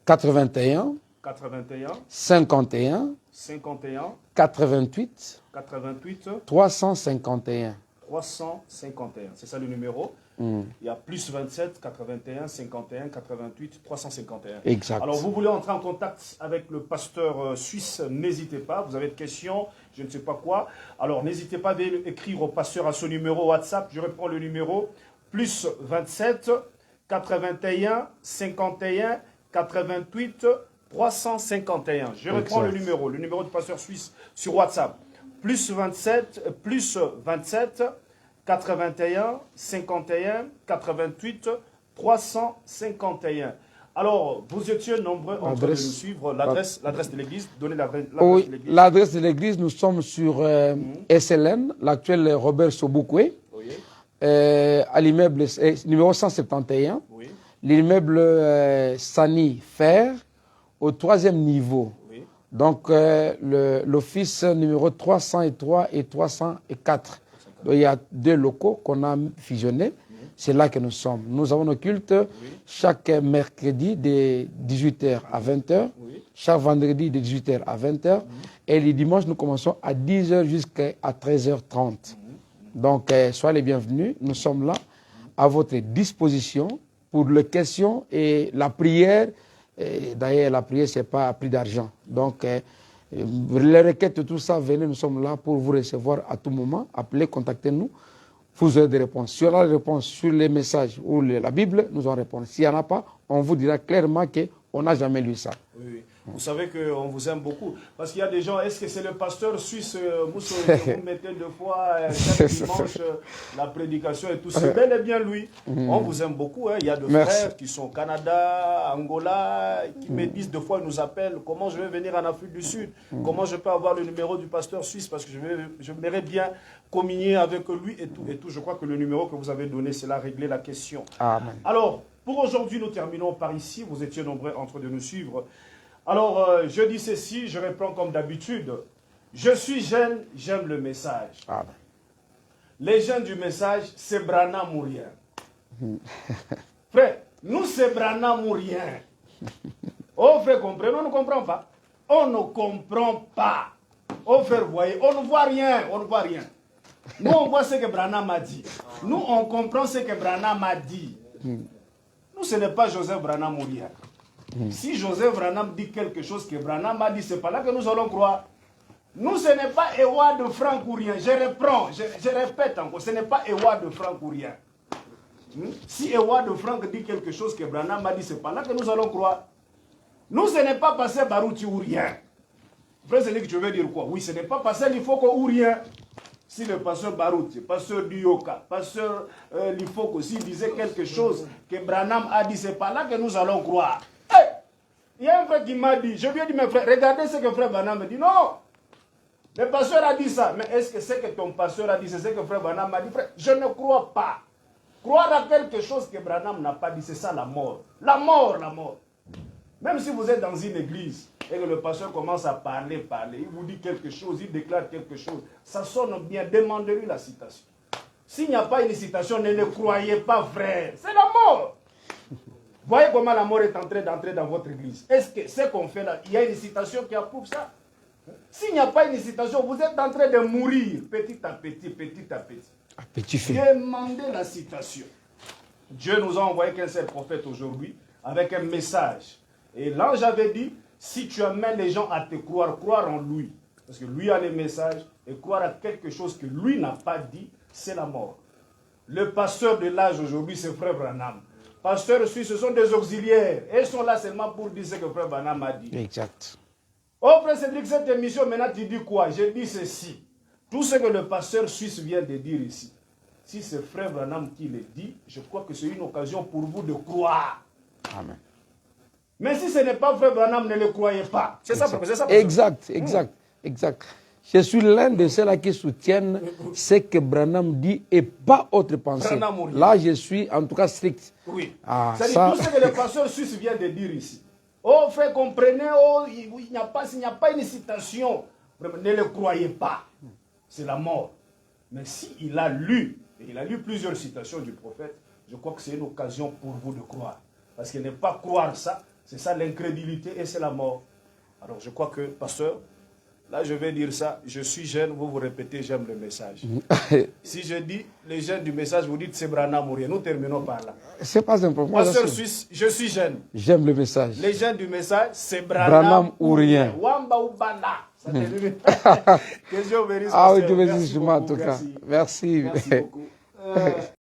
81. 81. 51. 51. 88. 88. 351. 351. C'est ça le numéro. Il y a plus 27, 81, 51, 88, 351. Exact. Alors, vous voulez entrer en contact avec le pasteur suisse, n'hésitez pas. Vous avez des questions, je ne sais pas quoi. Alors, n'hésitez pas à écrire au pasteur à ce numéro WhatsApp. Je reprends le numéro. Plus 27, 81, 51, 88, 351. Je reprends le numéro du pasteur suisse sur WhatsApp. Plus 27, 81, 51, 88, 351. Alors, vous étiez nombreux en train de nous suivre. L'adresse de l'église, donnez l'adresse oui, de l'église. L'adresse de l'église, nous sommes sur SLN, l'actuel Robert Sobukwe, Oui. À l'immeuble numéro 171, Oui. l'immeuble Sani Fer, au 3e niveau. Oui. Donc, l'office numéro 303 et 304. Donc, il y a 2 locaux qu'on a fusionnés. C'est là que nous sommes. Nous avons nos cultes chaque mercredi de 18h à 20h, chaque vendredi de 18h à 20h, et les dimanches, nous commençons à 10h jusqu'à 13h30. Donc, soyez les bienvenus. Nous sommes là à votre disposition pour les questions et la prière. D'ailleurs, la prière, ce n'est pas à prix d'argent. Donc, les requêtes, tout ça, venez, nous sommes là pour vous recevoir à tout moment. Appelez, contactez-nous. Vous aurez des réponses. Si on a des réponses sur les messages ou la Bible, nous allons répondre. S'il n'y en a pas, on vous dira clairement qu'on n'a jamais lu ça. Oui. Vous savez qu'on vous aime beaucoup. Parce qu'il y a des gens, est-ce que c'est le pasteur suisse Mousso, que vous mettez 2 fois chaque dimanche la prédication et tout. C'est bel et bien lui. On vous aime beaucoup. Hein. Il y a des frères qui sont au Canada, Angola, qui me disent 2 fois, ils nous appellent, comment je vais venir en Afrique du Sud, comment je peux avoir le numéro du pasteur suisse, parce que j'aimerais bien communier avec lui et tout, et tout. Je crois que le numéro que vous avez donné, c'est là régler la question. Amen. Alors, pour aujourd'hui, nous terminons par ici. Vous étiez nombreux en train de nous suivre. Alors, je dis ceci, je réponds comme d'habitude. Je suis jeune, j'aime le message. Amen. Les jeunes du message, c'est Branham ou rien. Frère, nous, c'est Branham ou rien. Oh, frère, comprenez, on ne comprend pas. On ne comprend pas. Oh, frère, voyez, on ne voit rien, on ne voit rien. Nous, on voit ce que Branham a dit. Nous, on comprend ce que Branham a dit. Nous, ce n'est pas Joseph Branham ou rien. Si Joseph Branham dit quelque chose que Branham a dit, ce n'est pas là que nous allons croire. Nous, ce n'est pas Ewa de Franck ou rien. Je reprends, je répète encore, ce n'est pas Ewa de Franck ou rien. Si Ewa de Franck dit quelque chose que Branham a dit, ce n'est pas là que nous allons croire. Nous, ce n'est pas passé Barouti ou rien. Frère Zélik, tu veux dire quoi? Oui, ce n'est pas passé l'Ifoko ou rien. Si le pasteur Barouti, pasteur Duyoka, pasteur Lifoko, s'il disait quelque chose que Branham a dit, ce n'est pas là que nous allons croire. Il y a un frère qui m'a dit, je lui ai dit, mes frères, regardez ce que frère Branham me dit. Non, le pasteur a dit ça. Mais est-ce que ce que ton pasteur a dit, c'est ce que frère Branham m'a dit? Frère, je ne crois pas. Croire à quelque chose que Branham n'a pas dit, c'est ça la mort. La mort, la mort. Même si vous êtes dans une église et que le pasteur commence à parler, il vous dit quelque chose, il déclare quelque chose, ça sonne bien, demandez-lui la citation. S'il n'y a pas une citation, ne le croyez pas, frère. C'est la mort. Voyez comment la mort est en train d'entrer dans votre église. Est-ce que ce qu'on fait là, il y a une citation qui approuve ça? S'il n'y a pas une citation, vous êtes en train de mourir petit à petit, petit à petit. À petit feu. Demandez la citation. Dieu nous a envoyé qu'un seul prophète aujourd'hui avec un message. Et l'ange avait dit, si tu amènes les gens à te croire, croire en lui. Parce que lui a les messages et croire à quelque chose que lui n'a pas dit, c'est la mort. Le pasteur de l'âge aujourd'hui, c'est frère Branham. Pasteurs suisses, ce sont des auxiliaires. Et ils sont là seulement pour dire ce que frère Branham a dit. Exact. Oh, frère Cédric, cette émission, maintenant, tu dis quoi? Je dis ceci. Tout ce que le pasteur suisse vient de dire ici, si c'est frère Branham qui le dit, je crois que c'est une occasion pour vous de croire. Amen. Mais si ce n'est pas frère Branham, ne le croyez pas. C'est ça, c'est ça. Exact, exact, exact. Je suis l'un de ceux-là qui soutiennent ce que Branham dit et pas autre pensée. Là, je suis en tout cas strict. Oui. Ah, c'est-à-dire ça... tout ce que le pasteur suisse vient de dire ici. Oh, frère, comprenez, oh, il n'y a pas une citation. Ne le croyez pas. C'est la mort. Mais s'il a lu, et il a lu plusieurs citations du prophète, je crois que c'est une occasion pour vous de croire. Parce que ne pas croire ça, c'est ça l'incrédulité et c'est la mort. Alors je crois que, pasteur, là je vais dire ça, je suis jeune, vous vous répétez, j'aime le message. Si je dis les jeunes du message, vous dites c'est Branham ou rien. Nous terminons par là. C'est pas un problème. Pasteur suisse, je suis jeune. J'aime le message. Les jeunes du message, c'est Branham ou rien. Wamba ou Bala. Que Dieu bénisse. Ah oui, Dieu bénisse en tout cas. Merci. Merci beaucoup.